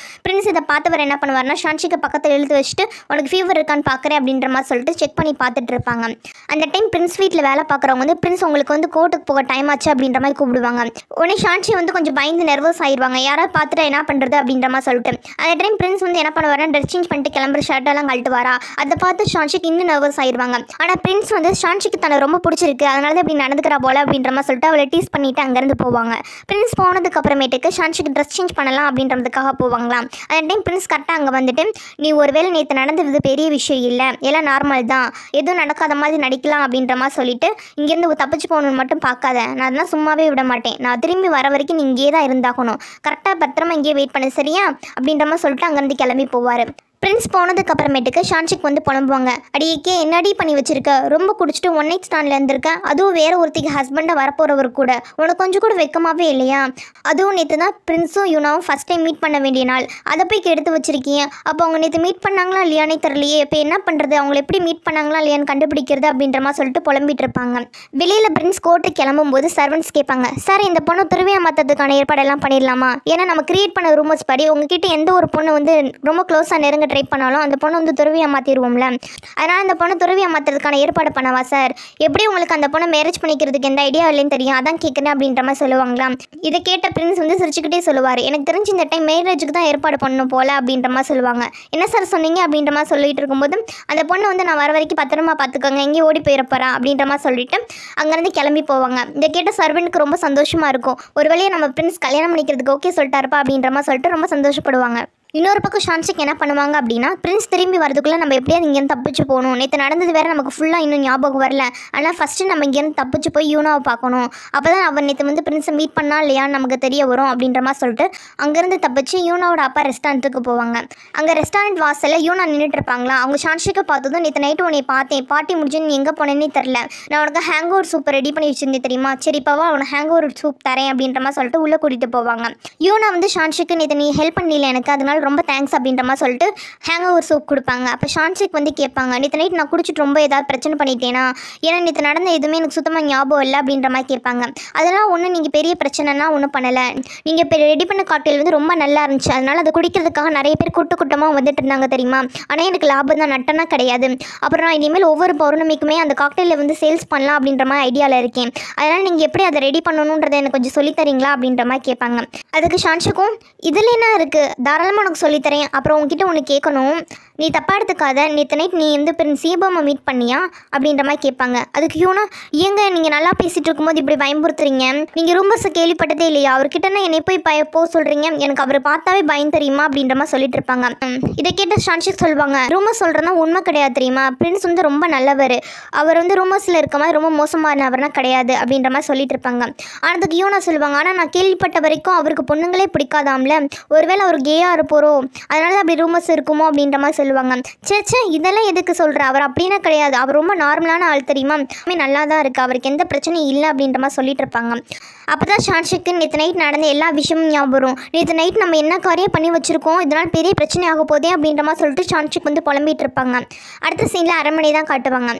பிரின்ஸ் இதை பார்த்தவர் என்ன பண்ணுவார்னா ஷான்ஷிக்கை பக்கத்தில் இழுத்து வச்சுட்டு உனக்கு ஃபீவர் இருக்கான்னு பார்க்குறேன் அப்படின்ற மாதிரி சொல்லிட்டு செக் பண்ணி பார்த்துட்டு இருப்பாங்க. அந்த டைம் பிரின்ஸ் வீட்டில் வேலை பார்க்குறவங்க வந்து பிரின்ஸ் உங்களுக்கு வந்து கோர்ட்டுக்கு போக டைம் ஆச்சு அப்படின்ற மாதிரி கூப்பிடுவாங்க. உடனே ஷான்ஷி வந்து கொஞ்சம் பயந்து நர்வஸ் ஆயிடுவாங்க, யாராவது பார்த்துட்டு என்ன பண்ணுறது அப்படின்ற மாதிரி சொல்லிட்டு. அந்த டைம் பிரின்ஸ் வந்து என்ன பண்ணுவாருன்னா ட்ரெஸ் சேஞ்ச் பண்ணிட்டு கிளம்புற ஷர்ட்டெல்லாம் கழட்டுவாரா. அதை பார்த்து ஷான்ஷிக் இன்னும் நர்வஸ் ஆயிடுவாங்க. ஆனால் பிரின்ஸ் வந்து ஷான்ஷிக்கு தன்னை ரொம்ப பிடிச்சிருக்கு, அதனால தான் இப்படி நடந்துக்கிறா போல அப்படின்ற மாதிரி சொல்லிட்டு அவளை டீஸ் பண்ணிட்டு அங்கேருந்து போவாங்க. பிரின்ஸ் போனதுக்கு அப்புறமேட்டுக்கு ஷான்ஷிக்கு ட்ரெஸ் சேஞ்ச் பண்ணலாம் அப்படின்றதுக்காக போவாங்களாம். அந்த டைம் பிரின்ஸ் கரெக்டாக அங்கே வந்துட்டு நீ ஒருவேளை நேற்று நடந்தது பெரிய விஷயம் இல்லை, எல்லாம் நார்மல் தான், எதுவும் நடக்காத மாதிரி நடிக்கலாம் அப்படின்ற மாதிரி சொல்லிட்டு இங்கேருந்து தப்பிச்சு போகணுன்னு மட்டும் பார்க்காத, நான் அதெல்லாம் சும்மாவே விட மாட்டேன், நான் திரும்பி வர வரைக்கும் நீ இங்கே தான் இருந்தாகணும், கரெக்டாக பத்திரமா இங்கேயே வெயிட் பண்ணு சரியா அப்படின்ற மாதிரி சொல்லிட்டு அங்கேருந்து கிளம்பி போவார். பிரின்ஸ் போனதுக்கு அப்புறமேட்டுக்கு ஷான்ஷிக் வந்து புலம்புவாங்க, அடிக்கே என்னடி பண்ணி வச்சிருக்க, ரொம்ப குடிச்சிட்டு ஒன் நைட் ஸ்டாண்டில் இருந்திருக்கேன், அதுவும் வேறு ஒருத்திக்கு ஹஸ்பண்டாக வரப்போகிறவர் கூட, உனக்கு கொஞ்சம் கூட வெக்கமாகவே இல்லையா, அதுவும் நேற்று தான் பிரின்ஸும் யூனாவும் ஃபஸ்ட் டைம் மீட் பண்ண வேண்டிய நாள், அதை போய் கெடுத்து வச்சிருக்கீங்க, அப்போ அவங்க நேற்று மீட் பண்ணாங்களா இல்லையானே தெரியலையே, இப்போ என்ன பண்ணுறது, அவங்களை எப்படி மீட் பண்ணாங்களா இல்லையான்னு கண்டுபிடிக்கிறது அப்படின்ற மாதிரி சொல்லிட்டு புலம்பிட்டு இருப்பாங்க. வெளியில் பிரின்ஸ் கோர்ட்டுக்கு கிளம்பும்போது சர்வன்ட்ஸ் கேட்பாங்க, சார் இந்த பொண்ணை துருவியா மாற்றதுக்கான ஏற்பாடெல்லாம் பண்ணிடலாமா, ஏன்னா நம்ம கிரியேட் பண்ண ரூமர்ஸ் படி உங்ககிட்ட எந்த ஒரு பொண்ணு வந்து ரொம்ப க்ளோஸாக நெருங்க ட்ரை பண்ணாலும் அந்த பொண்ணை வந்து துறவியா மாற்றிடுவோம்ல, அதனால் அந்த பொண்ணை துறவியா மாற்றுறதுக்கான ஏற்பாடு பண்ணவா சார், எப்படி உங்களுக்கு அந்த பொண்ணை மேரேஜ் பண்ணிக்கிறதுக்கு எந்த ஐடியா இல்லைன்னு தெரியும், அதான் கேட்குறேன் அப்படின்ற மாதிரி சொல்லுவாங்களாம். இதை கேட்ட பிரின்ஸ் வந்து சிரிச்சுக்கிட்டே சொல்லுவார், எனக்கு தெரிஞ்சு இந்த டைம் மேரேஜுக்கு தான் ஏற்பாடு பண்ணணும் போல அப்படின்ற மாதிரி சொல்லுவாங்க. என்ன சார் சொன்னீங்க அப்படின்ற மாதிரி சொல்லிட்டு இருக்கும்போது அந்த பொண்ணை வந்து நான் வர வரைக்கும் பத்திரமா பார்த்துக்கோங்க, எங்கேயும் ஓடி போயிடப்போறா அப்படின்ற மாதிரி சொல்லிட்டு அங்கேருந்து கிளம்பி போவாங்க. இதை கேட்ட சர்வெண்ட்டுக்கு ரொம்ப சந்தோஷமாக இருக்கும், ஒரு வழியாக நம்ம பிரின்ஸ் கல்யாணம் பண்ணிக்கிறதுக்கு ஓகே சொல்லிட்டாருப்பா அப்படின்ற மாதிரி சொல்லிட்டு ரொம்ப சந்தோஷப்படுவாங்க. இன்னொரு பக்கம் ஷான்ஷிக் என்ன பண்ணுவாங்க அப்படின்னா, பிரின்ஸ் திரும்பி வரதுக்குள்ளே நம்ம எப்படியாவது இங்கேருந்து தப்பிச்சு போகணும், நேற்று நடந்தது வேறு நமக்கு ஃபுல்லாக இன்னும் ஞாபகம் வரல, ஆனால் ஃபஸ்ட்டு நம்ம இங்கேருந்து தப்பிச்சு போய் யூனாவை பார்க்கணும், அப்போ தான் அவர் நேற்று வந்து பிரின்ஸை மீட் பண்ணா இல்லையான்னு நமக்கு தெரிய வரும் அப்படின்ற மாதிரி சொல்லிட்டு அங்கேருந்து தப்பிச்சு யூனாவோட அப்பா ரெஸ்டாரண்ட்டுக்கு போவாங்க. அங்கே ரெஸ்டாரண்ட் வாசலில் யூனா நின்றுட்டு இருப்பாங்களா. அவங்க ஷான்ஷிக்கை பார்த்ததும், நேற்று நைட்டு உன்னை பார்த்தேன், பார்ட்டி முடிஞ்சு நீ எங்கே போனேன்னே தெரில, நான் உனக்கு ஹேங் ஓவர் சூப்பை ரெடி பண்ணி வச்சுருந்தேன் தெரியுமா, சரிப்பாவா உனக்கு ஹேங் ஓவர் சூப் தரேன் அப்படின்ற மாதிரி சொல்லிட்டு உள்ளே கூட்டிகிட்டு போவாங்க. யூனா வந்து ஷான்ஷிக்கு நேற்று நீ ஹெல்ப் பண்ணல எனக்கு, அதனால ரொம்ப தேங்க்ஸ் அப்படின்ற மாதிரி சொல்லிட்டு ஹேங் ஓவர் சூப் கொடுப்பாங்க. அப்போ ஷான்ஷிக் வந்து கேட்பாங்க, நேற்று நைட் நான் குடிச்சிட்டு ரொம்ப ஏதாவது பிரச்சனை பண்ணிட்டேனா, ஏன்னா நேற்று நடந்த எதுவுமே எனக்கு சுத்தமாக ஞாபகம் இல்லை அப்படின்ற மாதிரி கேட்பாங்க. அதெல்லாம் ஒன்றும் நீங்கள் பெரிய பிரச்சனைனா ஒன்றும் பண்ணலை, நீங்கள் இப்போ ரெடி பண்ண காக்டெயில் வந்து ரொம்ப நல்லா இருந்துச்சு, அதனால் அதை குடிக்கிறதுக்காக நிறைய பேர் கூட்டமாக வந்துட்டு இருந்தாங்க தெரியுமா, ஆனால் எனக்கு லாபம் தான், நட்டனா கிடையாது. அப்புறம் நான் இனிமேல் ஒவ்வொரு பௌர்ணமிக்குமே அந்த காக்டெயிலில் வந்து சேல்ஸ் பண்ணலாம் அப்படின்ற மாதிரி ஐடியாவில் இருக்கேன், அதனால் நீங்கள் எப்படி அதை ரெடி பண்ணணுன்றதை எனக்கு கொஞ்சம் சொல்லித்தரீங்களா அப்படின்ற மாதிரி கேட்பாங்க. அதுக்கு ஷான்ஷிக்கும், இதில் என்ன இருக்குது, தாராளமாக உனக்கு சொல்லித்தரேன், அப்புறம் உங்ககிட்ட ஒன்று கேட்கணும், நீ தப்பாக எடுத்துக்காத, நேற்று நைட் நீ வந்து பிரின்ஸ் சீபாமை மீட் பண்ணியா அப்படின்ற மாதிரி கேட்பாங்க. அதுக்கு யூனா, ஏங்க நீங்கள் நல்லா பேசிகிட்டு இருக்கும்போது இப்படி பயம்புறுத்துறீங்க, நீங்கள் ரூமர்ஸை கேள்விப்பட்டதே இல்லையா, அவர்கிட்டனா என்னை போய் போக சொல்கிறீங்க, எனக்கு அவர் பார்த்தாவே பயம் தெரியுமா அப்படின்ற மாதிரி சொல்லிட்டு இருப்பாங்க. இதை கேட்ட ஷான்ஷிக் சொல்லுவாங்க, ரூமர்ஸ் சொல்கிறதா உண்மை கிடையாது தெரியுமா, பிரின்ஸ் வந்து ரொம்ப நல்லவர், அவர் வந்து ரூமர்ஸில் இருக்க மாதிரி ரொம்ப மோசமானவர்னா கிடையாது அப்படின்ற மாதிரி சொல்லிட்டு இருப்பாங்க. அதுக்கு யூனா சொல்லுவாங்க, ஆனால் நான் கேள்விப்பட்ட வரைக்கும் அவருக்கு பொண்ணுங்களே பிடிக்காதாம்ல, ஒருவேளை அவர் கேயாக இருப்போரோ, அதனால அப்படி ரூமர்ஸ் இருக்குமோ அப்படின்ற மாதிரி சொல்லுவாங்க. சேச்சே இதெல்லாம் எதுக்கு சொல்கிற, அவர் அப்படின்னா கிடையாது, அவர் ரொம்ப நார்மலான ஆள் தெரியுமா, நல்லா தான் இருக்குது, அவருக்கு எந்த பிரச்சனையும் இல்லை அப்படின்ற மாதிரி சொல்லிட்டு இருப்பாங்க. அப்போ தான் ஷான்ஷிக்கு நேற்று நைட் நடந்த எல்லா விஷயமும் ஞாபகம் வரும். நேற்று நைட் நம்ம என்ன காரியம் பண்ணி வச்சுருக்கோம், இதனால் பெரிய பிரச்சனை ஆக போதே அப்படின்ற மாதிரி சொல்லிட்டு ஷான்ஷிக் வந்து புலம்பிகிட்டு இருப்பாங்க. அடுத்த சீனில் அரண்மனை தான் காட்டுவாங்க.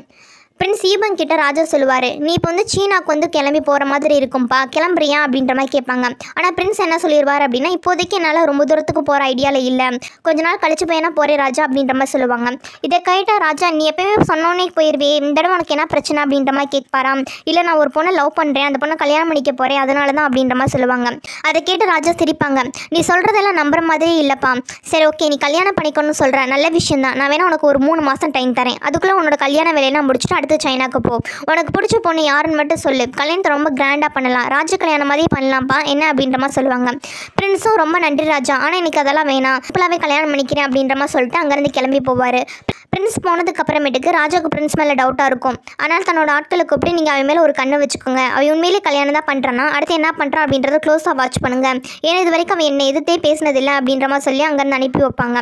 பிரின்ஸ் ஈபன் கிட்ட ராஜா சொல்லுவார், நீ இப்போ வந்து சீனாவுக்கு வந்து கிளம்பி போகிற மாதிரி இருக்கும்பா, கிளம்புறியா அப்படின்ற மாதிரி கேட்பாங்க. ஆனால் பிரின்ஸ் என்ன சொல்லிடுவார் அப்படின்னா, இப்போதைக்கு என்னால் ரொம்ப தூரத்துக்கு போகிற ஐடியாவில் இல்லை, கொஞ்ச நாள் கழிச்சு போயினா போகிறேன் ராஜா அப்படின்ற மாதிரி சொல்லுவாங்க. இதை கேட்ட ராஜா, நீ எப்போயுமே சொன்னோன்னே போயிடுவே, இந்த தடவை உனக்கு என்ன பிரச்சனை அப்படின்ற மாதிரி கேட்பாராம். இல்லை நான் ஒரு பொண்ணை லவ் பண்ணுறேன், அந்த பொண்ணை கல்யாணம் பண்ணிக்க போகிறேன், அதனால தான் அப்படின்ற மாதிரி சொல்லுவாங்க. அதை கேட்டு ராஜா சிரிப்பாங்க, நீ சொல்கிறதெல்லாம் நம்புற மாதிரி இல்லைப்பா, சரி ஓகே நீ கல்யாணம் பண்ணிக்கணும்னு சொல்கிறேன், நல்ல விஷயம் தான், நான் வேணா உனக்கு ஒரு 3 மாதம் டைம் தரேன், அதுக்குள்ளே உன்னோட கல்யாண வேலையெல்லாம் முடிச்சுட்டு சைனாக்கு போ, உனக்கு பிடிச்ச பொண்ணு யாருன்னு மட்டும் சொல்லு, கல்யாணத்தை ரொம்ப கிராண்டாக பண்ணலாம், ராஜ கல்யாணம் மாதிரியே பண்ணலாம்ப்பா என்ன அப்படின்ற மாதிரி சொல்லுவாங்க. பிரின்ஸும் ரொம்ப நன்றி ராஜா, ஆனால் எனக்கு அதெல்லாம் வேணாம், இப்போலாவே கல்யாணம் பண்ணிக்கிறேன் அப்படின்ற மாதிரி சொல்லிட்டு அங்கேருந்து கிளம்பி போவார். பிரின்ஸ் போனதுக்கு அப்புறமேட்டுக்கு ராஜாவுக்கு பிரின்ஸ் மேலே டவுட்டாக இருக்கும். ஆனால் தன்னோட ஆட்களை கூப்பிட்டு நீங்கள் அவன் மேலே ஒரு கண்ணை வச்சுக்கோங்க, அவன் உண்மையிலே கல்யாணம் தான் பண்ணுறான்னா அடுத்து என்ன பண்ணுறான் அப்படின்றத க்ளோஸாக வாட்ச் பண்ணுங்கள், ஏன்னா இது வரைக்கும் அவன் என்னை எதிர்த்தே பேசினதில்லை அப்படின்ற மாதிரி சொல்லி அங்கேருந்து அனுப்பி வைப்பாங்க.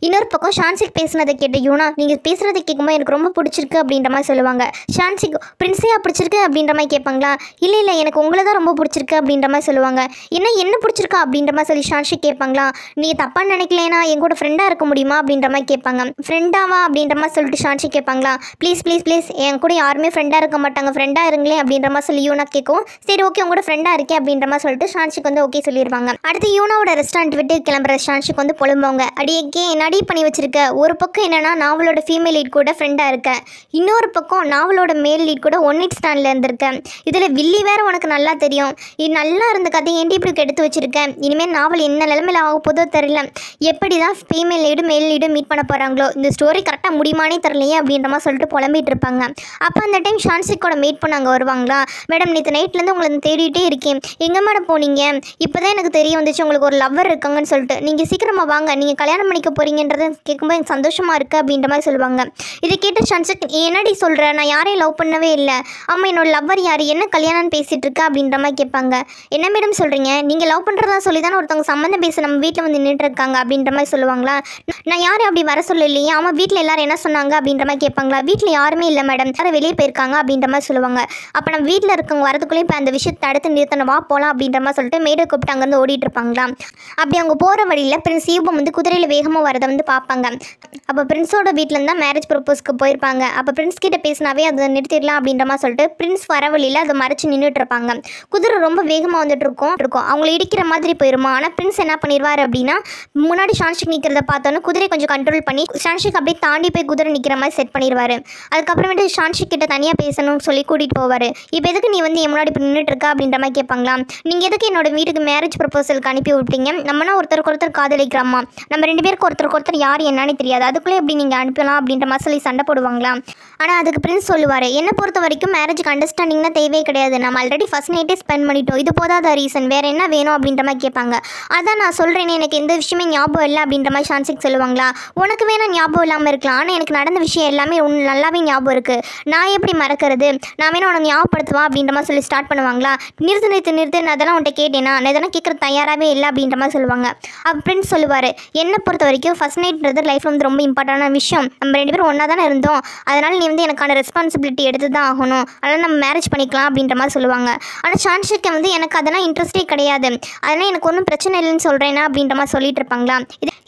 இன்னொரு பக்கம் ஷான்ஷிக் பேசினதை கேட்ட யூனா, நீங்கள் பேசுகிறத கேட்கும்போது எனக்கு ரொம்ப பிடிச்சிருக்கு அப்படின்ற மாதிரி சொல்லுவாங்க. ஷான்ஷிக், பிரின்ஸையா பிடிச்சிருக்கு அப்படின்ற மாதிரி கேட்பாங்களா. இல்லை இல்லை எனக்கு உங்களை தான் ரொம்ப பிடிச்சிருக்கு அப்படின்ற மாதிரி சொல்லுவாங்க. என்ன பிடிச்சிருக்கா அப்படின்ற மாதிரி சொல்லி ஷான்ஷிக் கேட்பாங்களா. நீங்கள் தப்பாக நினைக்கலனா என் கூட ஃப்ரெண்டாக இருக்க முடியுமா அப்படின்ற மாதிரி கேட்பாங்க. ஃப்ரெண்டாவா அப்படின்ற மாதிரி சொல்லிட்டு ஷான்ஷிக் கேட்பாங்களா. ப்ளீஸ் ப்ளீஸ் ப்ளீஸ் என் கூட யாருமே ஃப்ரெண்டாக இருக்க மாட்டாங்க, ஃப்ரெண்டாக இருங்களே அப்படின்ற மாதிரி சொல்லி யூனா கேட்கும். சரி ஓகே உங்களோட ஃப்ரெண்டாக இருக்கேன் அப்படின்ற மாதிரி சொல்லிட்டு ஷான்ஷிக் வந்து ஓகே சொல்லிடுவாங்க. அடுத்து யூனாவோட ரெஸ்டாரண்ட் விட்டு கிளம்புற ஷான்ஷிக் வந்து புலம்புவாங்க. அடியே நடி பண்ணி வச்சிருக்க, ஒரு பக்கம் என்னன்னா நாவலோட ஃபீமேல் லீட் கூட ஃப்ரெண்டாக இருக்க, இன்னொரு பக்கம் நாவலோட மேல் லீட் கூட ஒன் நைட் ஸ்டாண்டில் இருந்திருக்கேன், இதில் வில்லி வேறு உனக்கு நல்லா தெரியும், இது நல்லா இருந்த கதை ஏன்டி இப்படி எடுத்து வச்சுருக்கேன், இனிமேல் நாவல் என்ன நிலைமையில் ஆக போதோ தெரியல, எப்படி தான் ஃபீமேல் லீடும் மேல் லீடும் மீட் பண்ண போகிறாங்களோ, இந்த ஸ்டோரி கரெக்டாக முடியுமானே தெரியலையே அப்படின்ற மாதிரி சொல்லிட்டு புலம்பிகிட்டு இருப்பாங்க. அப்போ அந்த டைம் ஷான்ஷிக்கோட மீட் பண்ண அங்கே வருவாங்களா. மேடம் நேற்று நைட்லேருந்து உங்களை தேடிட்டே இருக்கேன், எங்கே மேடம் போனீங்க, இப்போ தான் எனக்கு தெரிய வந்துச்சு உங்களுக்கு ஒரு லவ்வர் இருக்காங்கன்னு சொல்லிட்டு, நீங்கள் சீக்கிரமாக வாங்க, நீங்கள் கல்யாணம் பண்ணிக்க போகிறீங்கன்றதை கேட்கும்போது எனக்கு சந்தோஷமாக இருக்குது அப்படின்ற மாதிரி சொல்லுவாங்க. இதை கேட்டு ஷான்ஷிக், என்னடி சொல்கிறேன், நான் யாரையும் லவ் பண்ணவே இல்லை, ஆமாம் என்னோட லவ்வர் யார், என்ன கல்யாணம்னு பேசிகிட்டு இருக்கா அப்படின்ற மாதிரி கேட்பாங்க. என்ன மேடம் சொல்கிறீங்க, நீங்கள் லவ் பண்ணுறதா சொல்லி தானே ஒருத்தவங்க சம்மந்தம் பேச நம்ம வீட்டில் வந்து நின்றுட்டு இருக்காங்க அப்படின்ற மாதிரி சொல்லுவாங்களா. நான் யாரும் அப்படி வர சொல்லலையே, ஆமாம் வீட்டில் எல்லாரும் என்ன சொன்னாங்க அப்படின்ற மாதிரி கேட்பாங்களா. வீட்டில் யாருமே இல்லை மேடம், யாரும் வெளியே போயிருக்காங்க அப்படின்ற மாதிரி சொல்லுவாங்க. அப்போ நம்ம வீட்டில் இருக்கவங்க வரதுக்குள்ளே இப்போ அந்த விஷயத்தை தடுத்து நிறுத்தணும், வா போகலாம் அப்படின்ற மாதிரி சொல்லிட்டு மேடை கூப்பிட்டு அங்கேருந்து ஓடிட்டு இருப்பாங்களா. அப்படி அவங்க போகிற வழியில் பிரின்ஸ் ஈபம் வந்து குதிரையில் வேகமாக வரதை வந்து பார்ப்பாங்க. அப்போ பிரின்ஸோட வீட்டிலேருந்து தான் மேரேஜ் ப்ரப்போஸ்க்கு போயிருப்பாங்க. அப்போ பிரின்ஸ் கிட்ட பேசினாவே அதை நிறுத்திடலாம் அப்படின்ற மாதிரி சொல்லிட்டு பிரின்ஸ் வர வழியில் அதை மறைச்சு நின்றுட்டு இருப்பாங்க. குதிரை ரொம்ப வேகமாக வந்துட்டு இருக்கும் அவங்கள இடிக்கிற மாதிரி போயிருமா. ஆனால் பிரின்ஸ் என்ன பண்ணிடுவார் அப்படின்னா, முன்னாடி ஷான்ஷிக் நிற்கிறத பார்த்தோன்னா குதிரை கொஞ்சம் கண்ட்ரோல் பண்ணி ஷான்ஷிக் அப்படியே தாண்டி போய் குதிரை நிற்கிற மாதிரி செட் பண்ணிடுவார். அதுக்கப்புறமேட்டு ஷான்ஷிக் கிட்ட தனியாக பேசணும்னு சொல்லி கூட்டிகிட்டு போவார். இப்போ எதுக்கு நீ வந்து என் முன்னாடி இப்போ நின்றுட்டு இருக்கா அப்படின்ற மாதிரி கேட்பாங்களா. நீங்கள் எதுக்கு என்னோட வீட்டுக்கு மேரேஜ் ப்ரப்போசலுக்கு அனுப்பி விட்டீங்க, நம்மனா ஒருத்தருக்கு ஒருத்தர் காதலிக்கிறோமா, நம்ம 2 பேருக்கு ஒருத்தருக்கு ஒருத்தர் யார் என்னன்னு தெரியாது, அதுக்குள்ளே எப்படி நீங்கள் அனுப்பலாம் அப்படின்ற மாதிரி சொல்லி சண்டை போடுவாங்களா. ஆனால் அதுக்கு அதுக்கு பிரின்ஸ் சொல்லுவார், என்னை பொறுத்த வரைக்கும் மேரேஜுக்கு அண்டர்ஸ்டாண்டிங்னா தேவையே கிடையாது, நம்ம ஆல்ரெடி ஃபஸ்ட் நைட்டே ஸ்பெண்ட் பண்ணிட்டோம், இது போதாத ரீசன், வேறு என்ன வேணும் அப்படின்ற மாதிரி கேட்பாங்க. அதான் நான் சொல்கிறேனே, எனக்கு எந்த விஷயமே ஞாபகம் இல்லை அப்படின்ற மாதிரி ஷான்சிக் சொல்லுவாங்களா. உனக்கு வேணால் ஞாபகம் இல்லாமல் இருக்கலாம், ஆனால் எனக்கு நடந்த விஷயம் எல்லாமே நல்லாவே ஞாபகம் இருக்குது, நான் எப்படி மறக்கிறது, நான் வேணா உனக்கு ஞாபகப்படுத்துவா அப்படின்ற மாதிரி சொல்லி ஸ்டார்ட் பண்ணுவாங்களா. நிறுத்து நான் அதெல்லாம் உன்ட்ட கேட்டேனா, நான் இதெல்லாம் கேட்குறது தயாராகவே இல்லை அப்படின்ற மாதிரி சொல்லுவாங்க. அப்போ பிரின்ஸ் சொல்லுவார், என்னை பொறுத்த வரைக்கும் ஃபஸ்ட் நைட்ன்றது லைஃப்பில் வந்து ரொம்ப இம்பார்ட்டண்டான விஷயம், நம்ம 2 பேரும் ஒன்றா தானே இருந்தோம், அதனால் நீ வந்து எனக்கான ரெஸ்பான்சிபிலிட்டி எடுத்து தான் ஆகணும், அதனால் நம்ம மேரேஜ் பண்ணிக்கலாம் அப்படின்ற மாதிரி சொல்லுவாங்க. ஆனால் ஷான்ஷிக்கு வந்து எனக்கு அதெல்லாம் இன்ட்ரெஸ்டே கிடையாது, அதனால் எனக்கு ஒன்றும் பிரச்சனை இல்லைன்னு சொல்கிறேன்னா அப்படின்ற மாதிரி சொல்லிட்டு இருப்பாங்களா.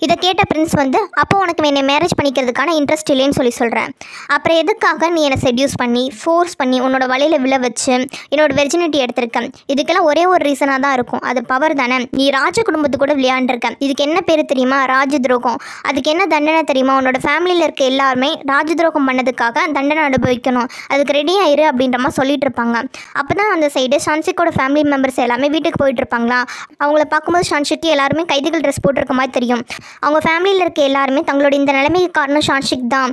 இதை கேட்ட பிரின்ஸ் வந்து, அப்போ உனக்கு என்னை மேரேஜ் பண்ணிக்கிறதுக்கான இன்ட்ரெஸ்ட் இல்லைன்னு சொல்கிறேன், அப்புறம் எதுக்காக நீ என்னை செட்யூஸ் பண்ணி ஃபோர்ஸ் பண்ணி உன்னோட வலையில் விழ வச்சு என்னோட வெர்ஜினிட்டி எடுத்திருக்கேன், இதுக்கெல்லாம் ஒரே ஒரு ரீசனாக தான் இருக்கும், அது பவர் தானே. நீ ராஜ குடும்பத்து கூட விளையாண்டுருக்க, இதுக்கு என்ன பேர் தெரியுமா, ராஜ துரோகம். அதுக்கு என்ன தண்டனை தெரியுமா, உன்னோட ஃபேமிலியில் இருக்க எல்லாருமே ராஜ துரோகம் பண்ணதுக்காக தண்டனை அனுபவிக்கணும், அதுக்கு ரெடி ஆயிரு அப்படின்ற மாதிரி சொல்லிட்டு இருப்பாங்க. அப்போ தான் அந்த சைடு ஷான்ஷிக்கோட ஃபேமிலி மெம்பர்ஸ் எல்லாமே வீட்டுக்கு போயிட்டு இருப்பாங்களா. அவங்கள பார்க்கும்போது ஷான்ஷிக்கு எல்லாருமே கைதிகள் ட்ரெஸ் போட்டிருக்க மாதிரி தெரியும். அவங்க ஃபேமிலியில் இருக்க எல்லாருமே தங்களோட இந்த நிலைமைக்கு காரணம் ஷான்ஷிக் தான்,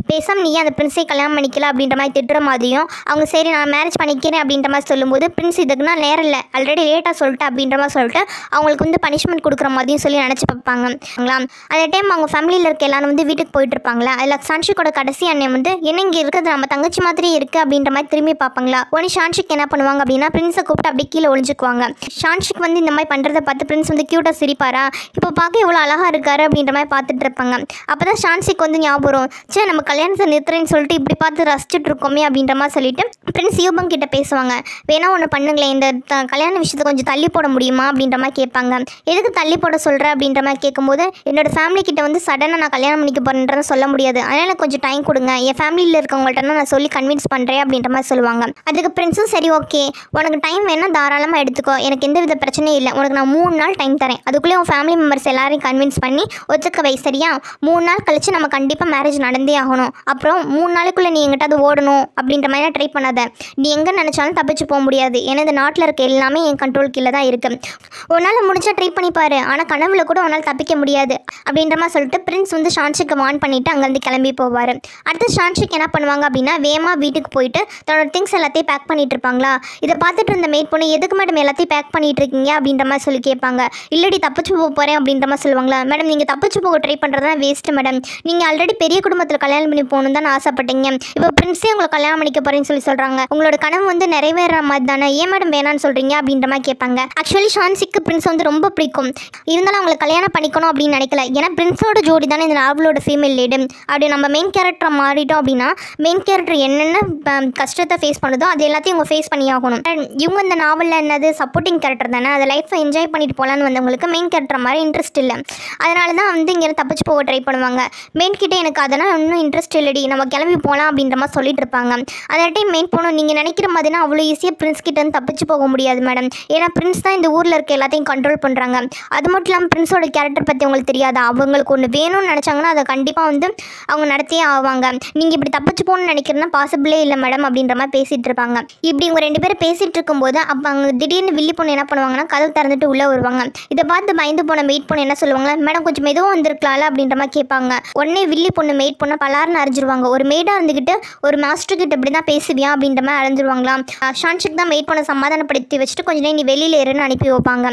பேசாமல் நீ அந்த பிரின்ஸை கல்யாணம் பண்ணிக்கல அப்படின்ற மாதிரி திட்டுற மாதிரியும், அவங்க சரி நான் மேரேஜ் பண்ணிக்கிறேன் அப்படின்ற மாதிரி சொல்லும்போது பிரின்ஸ் இதுக்குன்னா நேரம் இல்லை, ஆல்ரெடி லேட்டாக சொல்லிட்டு அப்படின்ற மாதிரி சொல்லிட்டு அவங்களுக்கு வந்து பனிஷ்மெண்ட் கொடுக்குற மாதிரியும் சொல்லி நினச்சி பார்ப்பாங்களா. அந்த டைம் அவங்க ஃபேமிலியில் இருக்க எல்லாரும் வந்து வீட்டுக்கு போயிட்டு இருப்பாங்களா. அதில் ஷான்ஷிக்கோட கடைசி அண்ணன் வந்து என்ன இங்கே இருக்கிறது நம்ம தங்கச்சி மாதிரி இருக்குது அப்படின்ற மாதிரி திரும்பி பார்ப்பாங்களா. உடனே ஷான்ஷிக் என்ன பண்ணுவாங்க அப்படின்னா பிரின்ஸை கூப்பிட்டு அப்படியே கீழே ஒழிஞ்சுக்குவாங்க. ஷான்ஷிக் வந்து இந்த மாதிரி பண்ணுறதை பார்த்து பிரின்ஸ் வந்து க்யூட்டாக சிரிப்பாரா, இப்போ பார்க்க இவ்வளோ அழகாக இருக்காரு அப்படின்ற மாதிரி பார்த்துட்டு இருப்பாங்க. அப்போ தான் ஷான்ஷிக் வந்து ஞாபகம் வரும், சே நம்ம கல்யாணத்தை நிறுத்துறேன்னு சொல்லிட்டு இப்படி பார்த்து ரசிச்சுட்டு இருக்கோமே அப்படின்ற மாதிரி சொல்லிட்டு பிரின்ஸ் யூபங் கிட்ட பேசுவாங்க. வேணா ஒன்று பண்ணுங்களேன், இந்த கல்யாண விஷயத்தை கொஞ்சம் தள்ளி போட முடியுமா அப்படின்ற மாதிரி கேட்பாங்க. எதுக்கு தள்ளி போட சொல்கிற அப்படின்ற மாதிரி கேட்கும்போது, என்னோட ஃபேமிலி கிட்ட வந்து சடனாக நான் கல்யாணம் பண்ணிக்க போகிறேன்றதை சொல்ல முடியாது, அதனால் எனக்கு கொஞ்சம் டைம் கொடுங்க, என் ஃபேமிலியில் இருக்கவங்கள்ட்ட நான் சொல்லி கன்வின்ஸ் பண்ணுறேன் அப்படின்ற மாதிரி சொல்லுவாங்க. அதுக்கு பிரின்ஸும் சரி ஓகே உனக்கு டைம் வேணால் தாராளமாக எடுத்துக்கோ, எனக்கு எந்த வித பிரச்சனையும் இல்லை, உனக்கு நான் 3 நாள் டைம் தரேன், அதுக்குள்ளே உன் ஃபேமிலி மெம்பர்ஸ் எல்லாரையும் கன்வின்ஸ் பண்ணி ஒத்துக்க வை சரியா, 3 நாள் கழிச்சு நம்ம கண்டிப்பாக மேரேஜ் நடந்தே ஆகணும், அப்புறம் 3 நாளைக்குள்ளே நீ எங்கிட்ட அது ஓடணும் அப்படின்ற மாதிரி ட்ரை பண்ணாத, நீ எங்கே நினச்சாலும் தப்பிச்சு போக முடியாது, ஏன்னா இந்த நாட்டில் இருக்க எல்லாமே என் கண்ட்ரோல் கீழே தான் இருக்குது, உன்னால் முடிஞ்சா ட்ரை பண்ணிப்பாரு, ஆனால் கனவுல கூட உன்னால் தப்பிக்க முடியாது அப்படின்ற மாதிரி சொல்லிட்டு பிரின்ஸ் வந்து ஷான்ஷிக்கு வார்ன் பண்ணிவிட்டு அங்கேருந்து கிளம்பி போவார். அடுத்து ஷான்ஷிக் என்ன பண்ணுவாங்க அப்படின்னா வேமா வீட்டுக்கு போயிட்டு தன்னோட திங்ஸ் எல்லாத்தையும் பேக் பண்ணிட்டு இருப்பாங்களா. இதை பார்த்துட்டு இருந்த மேட் பொண்ணு எதுக்கு மேடம் எல்லாத்தையும் பேக் பண்ணிட்டு இருக்கீங்க அப்படின்ற மாதிரி சொல்லி கேட்பாங்க. இல்லடி தப்பிச்சு போக போகிறேன் அப்படின்ற மாதிரி சொல்லுவாங்களா. மேடம் நீங்கள் தப்பிச்சு போக ட்ரை பண்ணுறதா வேஸ்ட்டு மேடம், நீங்கள் ஆல்ரெடி பெரிய குடும்பத்தில் கல்யாணம் பண்ணி போகணுன்னு தான் ஆசைப்பட்டீங்க, இப்போ பிரின்ஸே உங்களை கல்யாணம் பண்ணிக்க போகிறேன்னு சொல்கிறாங்க, உங்களோட கனவு வந்து நிறைவேற மாதிரி தானே, ஏன் மேடம் வேணான்னு சொல்கிறீங்க அப்படின்ற மாதிரி கேட்பாங்க. ஆக்சுவலி ஷான்ஷிக்கு பிரின்ஸ் வந்து ரொம்ப பிடிக்கும், இருந்தாலும் அவங்களை கல்யாணம் பண்ணிக்கணும் அப்படின்னு நினைக்கல, ஏன்னா பிரின்ஸோட ஜோடி தானே இந்த நாவலோட ஃபீமேல் லீடு, அப்படி நம்ம மெயின் கேரக்டரை மாறிட்டோம் அப்படின்னா மெயின் கேரக்டர் என்னென்ன கஷ்டத்தை ஃபேஸ் பண்ணுதோ அது எல்லாத்தையும் இவங்க ஃபேஸ் பண்ணி ஆகணும். இவங்க இந்த நாவலில் என்னது சப்போர்ட்டிங் கேரக்டர் தானே, அதை லைஃப்பை என்ஜாய் பண்ணிட்டு போகலான்னு வந்தவங்களுக்கு மெயின் கேரக்டர் மாதிரி இன்ட்ரெஸ்ட் இல்லை, அதனால தான் வந்து இங்கே தப்பிச்சு போக ட்ரை பண்ணுவாங்க. மெயின் கிட்டே எனக்கு அதெல்லாம் இன்னும் இன்ட்ரெஸ்ட் இல்லடி, நம்ம கிளம்பி போகலாம் அப்படின்ற மாதிரி சொல்லிட்டு இருப்பாங்க. அந்த டைம் மெயின் போகணும் நீங்கள் நினைக்கிற மாதிரினா அவ்வளோ ஈஸியாக பிரின்ஸ் கிட்ட வந்து தப்பிச்சு போக முடியாது மேடம், ஏன்னா பிரின்ஸ் தான் இந்த ஊரில் இருக்க எல்லாத்தையும் கண்ட்ரோல் பண்ணுறாங்க, அது மட்டும் இல்லாமல் பிரின்ஸோட கேரக்டர் பற்றி உங்களுக்கு தெரியாதா, அவங்களுக்கு ஒன்று வேணும்னு நினச்சாங்கன்னா அதை கண்டிப்பாக வந்து அவங்க நடத்தியே ஆவாங்க, நீங்கள் இப்படி தப்பிச்சு போகணும்னு நினைக்கிறதுனா பாசிபிளே இல்லை மேடம் அப்படின்ற மாதிரி பேசிகிட்டு இருப்பாங்க. இப்படி இவங்க 2 பேரும் பேசிகிட்டு இருக்கும்போது அப்போ அங்கே திடீர்னு வில்லி பொண்ணு என்ன பண்ணுவாங்கன்னா கதவு திறந்துட்டு உள்ளே வருவாங்க. இதை பார்த்து பயந்து போன மெயிட் பொண்ணு என்ன சொல்லுவாங்க, மேடம் கொஞ்சம் மெதுவாக வந்திருக்கலாம்ல அப்படின்ற மாதிரி கேட்பாங்க. உடனே வில்லி பொண்ணு மெயிட் பொண்ணை பலாருன்னு அரைஞ்சிருவாங்க. ஒரு மெய்டாக இருந்துக்கிட்டு ஒரு மாஸ்டர் கிட்ட இப்படி தான் பேசுவியா அப்படின்ற மாதிரி அரைஞ்சிருவாங்களாம். ஷான்ஷிக் தான் மெயிட் பொண்ணை சமாதானப்படுத்தி வச்சுட்டு கொஞ்சம் நேரம் நீ வெளியில் இருன்னு அனுப்பி வைப்பாங்க.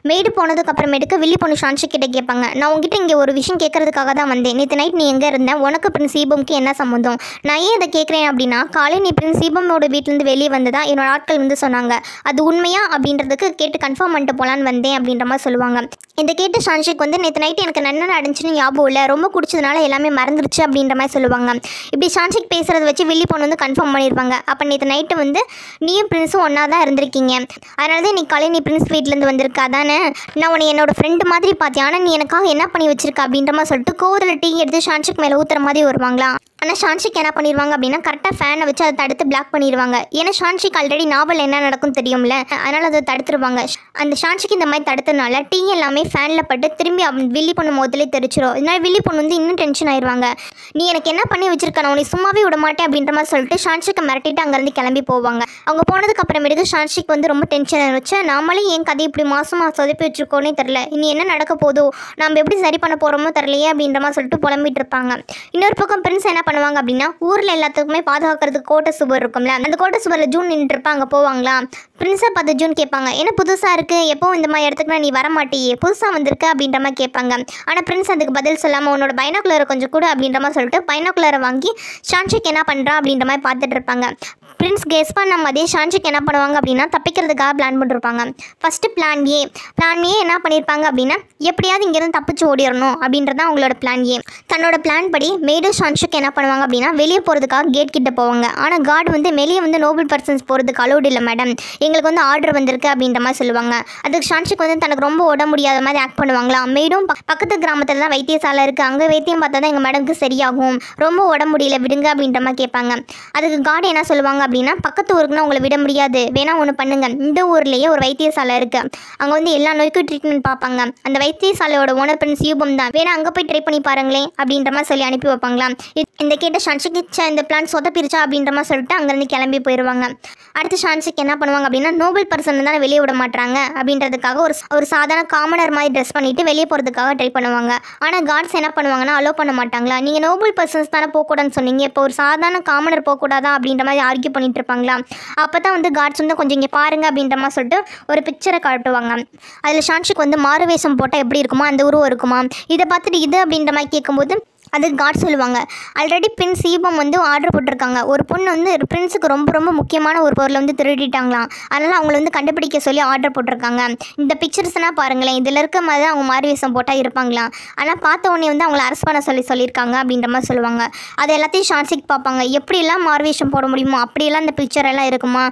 மெய்டு போனதுக்கு அப்புறமேட்டுக்கு வில்லி பொண்ணு ஷான்ஷிக் கிட்ட கேட்பாங்க, நான் உங்ககிட்ட இங்கே ஒரு விஷயம் கேட்கறதுக்காக தான் வந்தேன், நேற்று நைட் நீ எங்கே இருந்த, உனக்கு பிரின்ஸ் ஈபம்க்கு என்ன சம்மந்தம், நான் ஏன் இதை கேட்குறேன் அப்படின்னா காலையில் நீ பிரின்ஸ் ஈபமோட வீட்டிலேருந்து வெளியே வந்ததா என்னோட ஆட்கள் வந்து சொன்னாங்க, அது உண்மையா அப்படின்றதுக்கு கேட்டு கன்ஃபார்ம் பண்ணிட்டு போகலான்னு வந்தேன் அப்படின்ற மாதிரி சொல்லுவாங்க. இதை கேட்டு ஷான்ஷிக் வந்து நேற்று நைட்டு எனக்கு என்ன நடந்துச்சுன்னு ஞாபகம் இல்லை, ரொம்ப குடிச்சதுனால எல்லாமே மறந்துருச்சு அப்படின்ற மாதிரி சொல்லுவாங்க. இப்படி ஷான்ஷிக் பேசுகிறத வச்சு வில்லி பொண்ணு வந்து கன்ஃபார்ம் பண்ணியிருப்பாங்க. அப்போ நேற்று நைட்டு வந்து நீயும் பிரின்ஸும் ஒன்றா தான் இருந்திருக்கீங்க, அதனால தான் இன்னைக்கு காலையில் நீ பிரின்ஸ் வீட்டிலேருந்து வந்திருக்கா தானே, நான் உன்னை என்னோட ஃப்ரெண்டு மாதிரி பார்த்தேன், ஆனால் நீ எனக்காக என்ன பண்ணி வச்சிருக்க அப்படின்ற மாதிரி சொல்லிட்டு கோவத்தில் டீ எடுத்து ஷான்ஷிக் மேலே ஊற்றுற மாதிரி வருவாங்களா. ஆனால் ஷான்ஷிக் என்ன பண்ணிடுவாங்க அப்படின்னா கரெக்டாக ஃபேனை வச்சு அதை தடுத்து பிளாக் பண்ணிடுவாங்க. ஏன்னா ஷான்ஷிக் ஆல்ரெடி நாவல் என்ன நடக்கும் தெரியும்ல, அதனால் அதை தடுத்துருவாங்க. அந்த ஷான்ஷிக் இந்த மாதிரி தடுத்ததுனால டீ எல்லாமே ஃபேனில் பட்டு திரும்பி வில்லி பொண்ணு முகத்திலே தெரிச்சிடும். இதனால் வில்லி பொண்ணு வந்து இன்னும் டென்ஷன் ஆயிடுவாங்க. நீ எனக்கு என்ன பண்ணி வச்சிருக்க, நான் உன்னை சும்மாவே விட மாட்டேன் அப்படின்ற மாதிரி சொல்லிட்டு ஷான்ஷிக்கை மிரட்டிட்டு அங்கேருந்து கிளம்பி போவாங்க. அவங்க போனதுக்கு அப்புறமேட்டுக்கு ஷான்ஷிக் வந்து ரொம்ப டென்ஷன் ஆயிடுச்சு. நாமளே என் கதை இப்படி மாசமாக சொதப்பி வச்சிருக்கோன்னே தெரில, இனி என்ன நடக்க போதோ, நம்ம எப்படி சரி பண்ண போகிறோமோ தெரிலையே அப்படின்ற மாதிரி சொல்லிட்டு புலம்பிட்டு இருப்பாங்க. இன்னொரு பக்கம் பிரின்ஸ் என்ன பண்ணுவாங்க அப்படின்னா ஊரில் எல்லாத்துக்குமே பாதுகாக்கிறதுக்கு கோட்டை சுவர் இருக்கும்ல, அந்த கோட்டை சுவரில் ஜூன் நின்றுருப்பா, அங்கே போவாங்களா. பிரின்ஸை பார்த்து ஜூன் கேட்பாங்க, என்ன புதுசாக இருக்குது, எப்போ இந்த மாதிரி இடத்துக்குலாம் நீ வர மாட்டியே, புதுசாக வந்திருக்க அப்படின்ற மாதிரி கேட்பாங்க. ஆனால் பிரின்ஸ் அதுக்கு பதில் சொல்லாமல் உன்னோட பைனாக்குலரை கொஞ்சம் கூட அப்படின்ற மாதிரி சொல்லிட்டு பைனாக்குலரை வாங்கி ஷான்ஷிக் என்ன பண்ணுறா அப்படின்ற மாதிரி பார்த்துட்டு இருப்பாங்க. பிரின்ஸ் கெஸ் பண்ண மாதிரியே ஷான்ஷிக் என்ன பண்ணுவாங்க அப்படின்னா தப்பிக்கிறதுக்காக பிளான் பண்ணிருப்பாங்க. ஃபஸ்ட்டு பிளான் ஏ என்ன பண்ணியிருப்பாங்க அப்படின்னா எப்படியாவது இங்கேருந்து தப்பிச்சு ஓடிடணும் அப்படின்றது தான் அவங்களோட பிளான் ஏ. தன்னோட பிளான் படி மேடும் ஷான்ஷிக் என்ன பண்ணுவாங்க அப்படின்னா வெளியே போகிறதுக்காக கேட் கிட்ட போவாங்க. ஆனால் கார்டு வந்து வெளியே வந்து நோபல் பர்சன்ஸ் போகிறதுக்கு அலோடு இல்லை மேடம், எங்களுக்கு வந்து ஆர்டர் வந்திருக்கு அப்படின்ற மாதிரி சொல்லுவாங்க. அதுக்கு ஷான்ஷிக் வந்து தனக்கு ரொம்ப உடம்பு முடியாத மாதிரி ஆக்ட் பண்ணுவாங்களா. மேடும் பக்கத்து கிராமத்தில் தான் வைத்தியசாலை இருக்குது, அங்கே வைத்தியம் பார்த்தா தான் எங்கள் மேடம்க்கு சரியாகும், ரொம்ப உடம்பு முடியல விடுங்க அப்படின்ற மாதிரி கேட்பாங்க. அதுக்கு கார்டு என்ன சொல்லுவாங்க அப்படின்னா பக்கத்து ஊருக்குன்னா உங்களை விட முடியாது, வேணா ஒன்று பண்ணுங்க, இந்த ஊர்லேயே ஒரு வைத்தியசாலை இருக்குது, அங்கே வந்து எல்லா நோய்க்கும் ட்ரீட்மெண்ட் பார்ப்பாங்க, அந்த வைத்தியசாலையோட ஓனர் பிரின்ஸ் யூபம் தான், வேணா அங்கே போய் ட்ரை பண்ணி பாருங்களேன் அப்படின்ற மாதிரி சொல்லி அனுப்பி வைப்பாங்களாம். இந்த கேட்ட ஷான்ஷிக் இந்த பிளான் சொதப்பிருச்சா அப்படின்ற மாதிரி சொல்லிட்டு அங்கேருந்து கிளம்பி போயிடுவாங்க. அடுத்து ஷான்ஷிக் என்ன பண்ணுவாங்க அப்படின்னா நோபல் பர்சன் தானே வெளியே விட மாட்டாங்க அப்படின்றதுக்காக ஒரு சாதாரண காமனர் மாதிரி ட்ரெஸ் பண்ணிட்டு வெளியே போகிறதுக்காக ட்ரை பண்ணுவாங்க. ஆனால் கார்ட்ஸ் என்ன பண்ணுவாங்கன்னா அலோ பண்ண மாட்டாங்களா. நீங்கள் நோபல் பர்சன்ஸ் தானே போகக்கூடாதுன்னு சொன்னீங்க, இப்போ ஒரு சாதாரண காமனர் போகக்கூடாதா அப்படின்ற மாதிரி ஆர்கியூ பண்ணிட்டு இருப்பாங்களா. அப்போ தான் வந்து கார்ட்ஸ் வந்து கொஞ்சம் இங்கே பாருங்க அப்படின்ற மாதிரி சொல்லிட்டு ஒரு பிக்சரை காட்டுவாங்க. அதில் ஷான்ஷிக் வந்து மாறுவேஷம் போட்டால் எப்படி இருக்குமா அந்த உருவம் இருக்குமா. இதை பார்த்துட்டு இது அப்படின்ற மாதிரி கேட்கும்போது அதுக்கு கார்ட் சொல்லுவாங்க, ஆல்ரெடி பிரின்ஸ் ஈபம் வந்து ஆர்டர் போட்டிருக்காங்க, ஒரு பொண்ணு வந்து பிரின்ஸுக்கு ரொம்ப ரொம்ப முக்கியமான ஒரு பொருளை வந்து திருடிட்டாங்களாம், அதனால் அவங்கள வந்து கண்டுபிடிக்க சொல்லி ஆர்டர் போட்டிருக்காங்க. இந்த பிக்சர்ஸ்னால் பாருங்களேன், இதில் இருக்க மாதிரி தான் அவங்க மாறுவேஷம் போட்டால் இருப்பாங்களாம், ஆனால் பார்த்த உடனே வந்து அவங்கள அரெஸ்ட் பண்ண சொல்லியிருக்காங்க அப்படின்ற மாதிரி சொல்லுவாங்க. அது எல்லாத்தையும் ஷான்ஷிக் பார்ப்பாங்க, எப்படியெல்லாம் மாறுவேஷம் போட முடியுமோ அப்படியெல்லாம் இந்த பிக்சர் எல்லாம் இருக்குமா,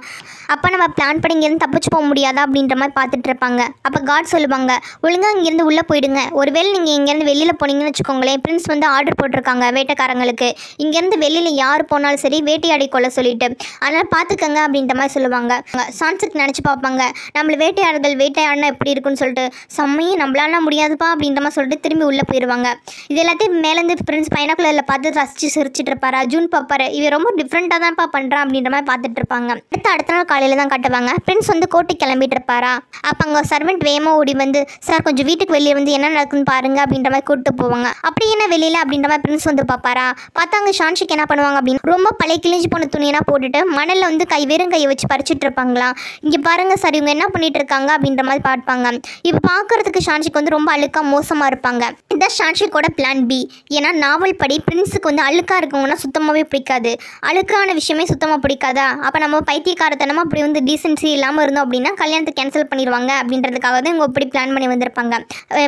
அப்போ நம்ம பிளான் பண்ணி இங்கேருந்து தப்பிச்சு போக முடியாதா அப்படின்ற மாதிரி பார்த்துட்டு இருப்பாங்க. அப்போ கார்ட் சொல்லுவாங்க, ஒழுங்காக இங்கேருந்து உள்ளே போயிடுங்க, ஒருவேளை நீங்கள் இங்கேருந்து வெளியில் போனீங்கன்னு வச்சுக்கோங்களேன், பிரின்ஸ் வந்து ஆர்டர் போட்டிருக்காங்க வேட்டைக்காரங்களுக்கு, இங்கேருந்து வெளியில் யார் போனாலும் சரி வேட்டையாடி கொள்ள சொல்லிட்டு, அதனால் பார்த்துக்கங்க அப்படின்ற மாதிரி சொல்லுவாங்க. ஷான்ஷிக் நினச்சி பார்ப்பாங்க, நம்மளை வேட்டையாடினா எப்படி இருக்குன்னு சொல்லிட்டு, செம்மையும் நம்மளால முடியாதுப்பா அப்படின்ற மாதிரி சொல்லிட்டு திரும்பி உள்ளே போயிடுவாங்க. இது எல்லாத்தையும் மேலேருந்து பிரின்ஸ் பைனாக்குலரில் பார்த்து ரசித்து சிரிச்சிட்டு இருப்பாரா. ஜூன் பார்ப்பாரு, இவன் ரொம்ப டிஃப்ரெண்ட்டாக தான்ப்பா பண்ணுறான் அப்படின்ற மாதிரி பார்த்துட்டு இருப்பாங்க. அடுத்த நாள் காலையில் தான் காட்டுவாங்க. பிரின்ஸ் வந்து கோட்டைக்கு கிளம்பிட்டு இருப்பாரா. அப்போ அங்கே சர்வெண்ட் வேகமாக ஓடி வந்து, சார் கொஞ்சம் வீட்டுக்கு வெளியே வந்து என்ன நடக்குன்னு பாருங்க அப்படின்ற மாதிரி கூப்பிட்டு போவாங்க. அப்படி என்ன வெளியில் அப்படின்ற மாதிரி பிரின்ஸ் வந்து பார்ப்பாரா. பார்த்தா அங்கே ஷான்ஷிக் என்ன பண்ணுவாங்க அப்படின்னு ரொம்ப பழைய கிழிஞ்சு போன துணியெல்லாம் போட்டுட்டு மணலில் வந்து வெறும் கையை வச்சு பறிச்சுட்டு இருப்பாங்களா. இங்கே பாருங்க சார் இவங்க என்ன பண்ணிட்டு இருக்காங்க அப்படின்ற மாதிரி பார்ப்பாங்க. இப்போ பார்க்கறதுக்கு ஷான்ஷிக் வந்து ரொம்ப அழுக்கா மோசமாக இருப்பாங்க. இதுதான் ஷான்ஷிக்கோட பிளான் பி. ஏன்னா நாவல் படி பிரின்ஸுக்கு வந்து அழுக்காக இருக்கவங்கன்னா சுத்தமாகவே பிடிக்காது, அழுக்கான விஷயமே சுத்தமாக பிடிக்காதா. அப்போ நம்ம பைத்தியக்காரத்தனமாக அப்படி வந்து டீசென்சி இல்லாமல் இருந்தோம் அப்படின்னா கல்யாணத்தை கேன்சல் பண்ணிடுவாங்க அப்படின்றதுக்காக தான் இவங்க இப்படி பிளான் பண்ணி வந்திருப்பாங்க.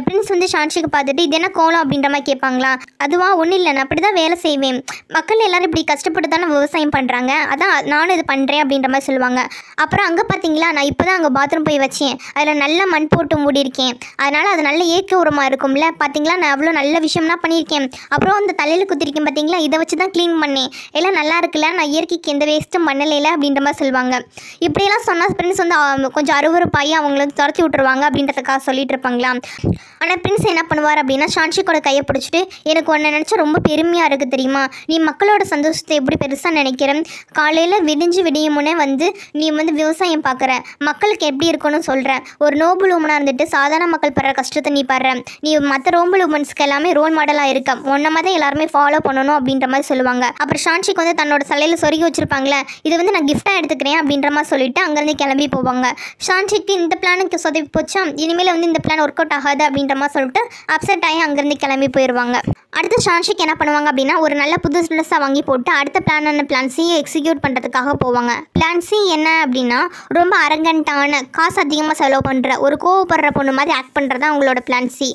பிரின்ஸ் வந்து ஷான்ஷிக்கு பார்த்துட்டு இது என்ன கோலம் அப்படின்ற மாதிரி கேட்பாங்களா. அதுவா ஒன்றும் இல்லை, நான் அப்படி தான் வேலை செய்வேன், மக்கள் எல்லோரும் இப்படி கஷ்டப்பட்டு தானே விவசாயம் பண்ணுறாங்க, அதான் நானும் இது பண்ணுறேன் அப்படின்ற மாதிரி சொல்லுவாங்க. அப்புறம் அங்கே பார்த்தீங்களா நான் இப்போ தான் அங்கே பாத்ரூம் போய் வச்சேன், அதில் நல்ல மண் போட்டு மூடியிருக்கேன், அதனால் அது நல்ல இயற்கை உரமாக இருக்கும்ல, பார்த்தீங்களா நான் அவ்வளோ நல்ல விஷயம்லாம் பண்ணியிருக்கேன், அப்புறம் அந்த தலையில் குத்திருக்கேன் பார்த்தீங்களா இதை வச்சு தான் க்ளீன் பண்ணேன், எல்லாம் நல்லா இருக்குல்ல, நான் இயற்கைக்கு எந்த வேஸ்ட்டும் பண்ணலையில அப்படின்ற மாதிரி சொல்லுவாங்க. இப்படியெல்லாம் சொன்னால் பிரின்ஸ் வந்து கொஞ்சம் அருவருப்பாயி அவங்கள வந்து துரத்தி விட்டுருவாங்க அப்படின்றதுக்காக சொல்லிட்டு இருப்பாங்களா. ஆனால் பிரின்ஸ் என்ன பண்ணுவார் அப்படின்னா ஷான்ஷிக்கோட கையை பிடிச்சிட்டு, எனக்கு ஒன்று நினச்சா ரொம்ப பெருமையாக இருக்குது தெரியுமா, நீ மக்களோட சந்தோஷத்தை எப்படி பெருசாக நினைக்கிறேன், காலையில் விடியும் முன்னே வந்து நீ வந்து விவசாயம் பார்க்குற, மக்களுக்கு எப்படி இருக்குன்னு சொல்கிற, ஒரு நோபல் உமனாக இருந்துட்டு சாதாரண மக்கள் படுற கஷ்டத்தை நீ படுற, நீ மற்ற நோபல் உமன்ஸ்க்கு எல்லாமே ரோல் மாடலாக இருக்க, ஒன்றை மாதிரி எல்லாருமே ஃபாலோ பண்ணணும் அப்படின்ற மாதிரி சொல்லுவாங்க. அப்புறம் ஷான்ஷிக் வந்து தன்னோட தலையில் சொருகி வச்சுருப்பாங்களே, இது வந்து நான் கிஃப்டாக எடுத்துக்கிறேன் அப்படின்ற மாதிரி சொல்லிட்டு அங்கேருந்து கிளம்பி போவாங்க. ஷான்ஷிக்கு இந்த பிளானுக்கு சொதப்பி போச்சா, இனிமேல் வந்து இந்த பிளான் ஒர்க் அவுட் ஆகாது அப்படின்ற மாதிரி சொல்லிட்டு அப்செட் ஆகி அங்கேருந்து கிளம்பி போயிடுவாங்க. அடுத்து ஷான்ஷிக் என்ன பண்ணுவாங்க அப்படின்னா ஒரு நல்ல புது ட்ரெஸ்ஸாக வாங்கி போட்டு அடுத்த பிளான் சி எக்ஸிக்யூட் பண்ணுறதுக்காக போவாங்க. பிளான் சி என்ன அப்படின்னா ரொம்ப அரகண்டான காசு அதிகமாக செலவு பண்ணுற ஒரு கோவப்படுற பொண்ணு மாதிரி ஆக்ட் பண்ணுறது தான் அவங்களோட பிளான் சி.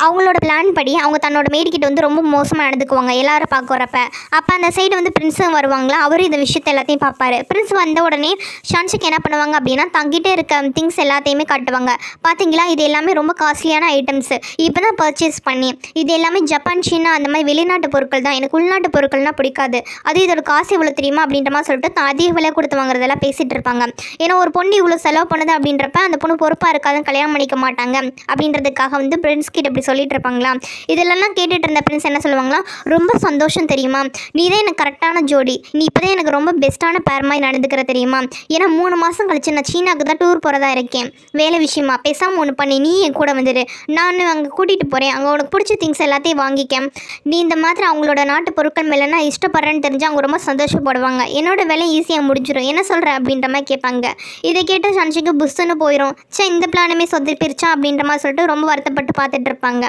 அவங்களோட பிளான் படி அவங்க தன்னோட மேடிக்கிட்ட வந்து ரொம்ப மோசமாக நடந்துக்குவாங்க எல்லாரும் பார்க்குறப்ப. அப்போ அந்த சைடு வந்து பிரின்ஸும் வருவாங்களா, அவரும் இந்த விஷயத்தை எல்லாத்தையும் பார்ப்பாரு. பிரின்ஸ் வந்த உடனே ஷான்ஷிக் என்ன பண்ணுவாங்க அப்படின்னா தங்கிட்டே இருக்க திங்ஸ் எல்லாத்தையுமே காட்டுவாங்க. பார்த்தீங்களா இது எல்லாமே ரொம்ப காஸ்ட்லியான ஐட்டம்ஸு, இப்போ தான் பர்ச்சேஸ் பண்ணி, இது எல்லாமே ஜப்பான் சீனா அந்த மாதிரி வெளிநாட்டு பொருட்கள் தான், எனக்கு உள்நாட்டு பொருட்கள்னால் பிடிக்காது, அது இதோட காசு இவ்வளோ தெரியுமா அப்படின்ற மாதிரி சொல்லிட்டு அதிக விலை கொடுத்து வாங்குறதெல்லாம் பேசிகிட்டு இருப்பாங்க. ஏன்னா ஒரு பொண்ணு இவ்வளோ செலவு பண்ணுது அப்படின்றப்ப அந்த பொண்ணு பொறுப்பாக இருக்காதுன்னு கல்யாணம் பண்ணிக்க மாட்டாங்க அப்படின்றதுக்காக வந்து பிரின்ஸ் கிட்ட இப்படி சொல்லிட்டு இருப்பாங்களா. இதெல்லாம் கேட்டுட்டு இருந்த பிரின்ஸ் என்ன சொல்லுவாங்களா, ரொம்ப சந்தோஷம் தெரியுமா, நீ தான் எனக்கு கரெக்டான ஜோடி, நீ இப்போ தான் எனக்கு ரொம்ப பெஸ்ட்டான பேர் மாதிரி நடந்துக்கிற தெரியுமா. ஏன்னா 3 மாதம் கழிச்சு நான் சீனாவுக்கு தான் டூர் போகிறதா இருக்கேன் வேலை விஷயமா. பேசாமல் ஒன்று பண்ணி நீ என் கூட வந்துடு, நான் அங்கே கூட்டிகிட்டு போகிறேன், அங்கே உனக்கு பிடிச்ச திங்ஸ் எல்லாத்தையும் வாங்கிக்க. நீ இந்த மாதிரி அவங்களோட நாட்டு பொருட்கள் மேலே நான் இஷ்டப்படுறேன்னு தெரிஞ்சு அவங்க ரொம்ப சந்தோஷப்படுவாங்க, என்னோட வேலை ஈஸியாக முடிஞ்சிடும், என்ன சொல்கிற அப்படின்ற மாதிரி கேட்பாங்க. இதை கேட்டு ஷான்ஷிக்கு புஷ்ஷுன்னு போயிடும். இந்த பிளானுமே சொதப்பிருச்சா அப்படின்ற மாதிரி சொல்லிட்டு ரொம்ப வருத்தப்பட்டு பார்த்துட்டு இருப்பாங்க.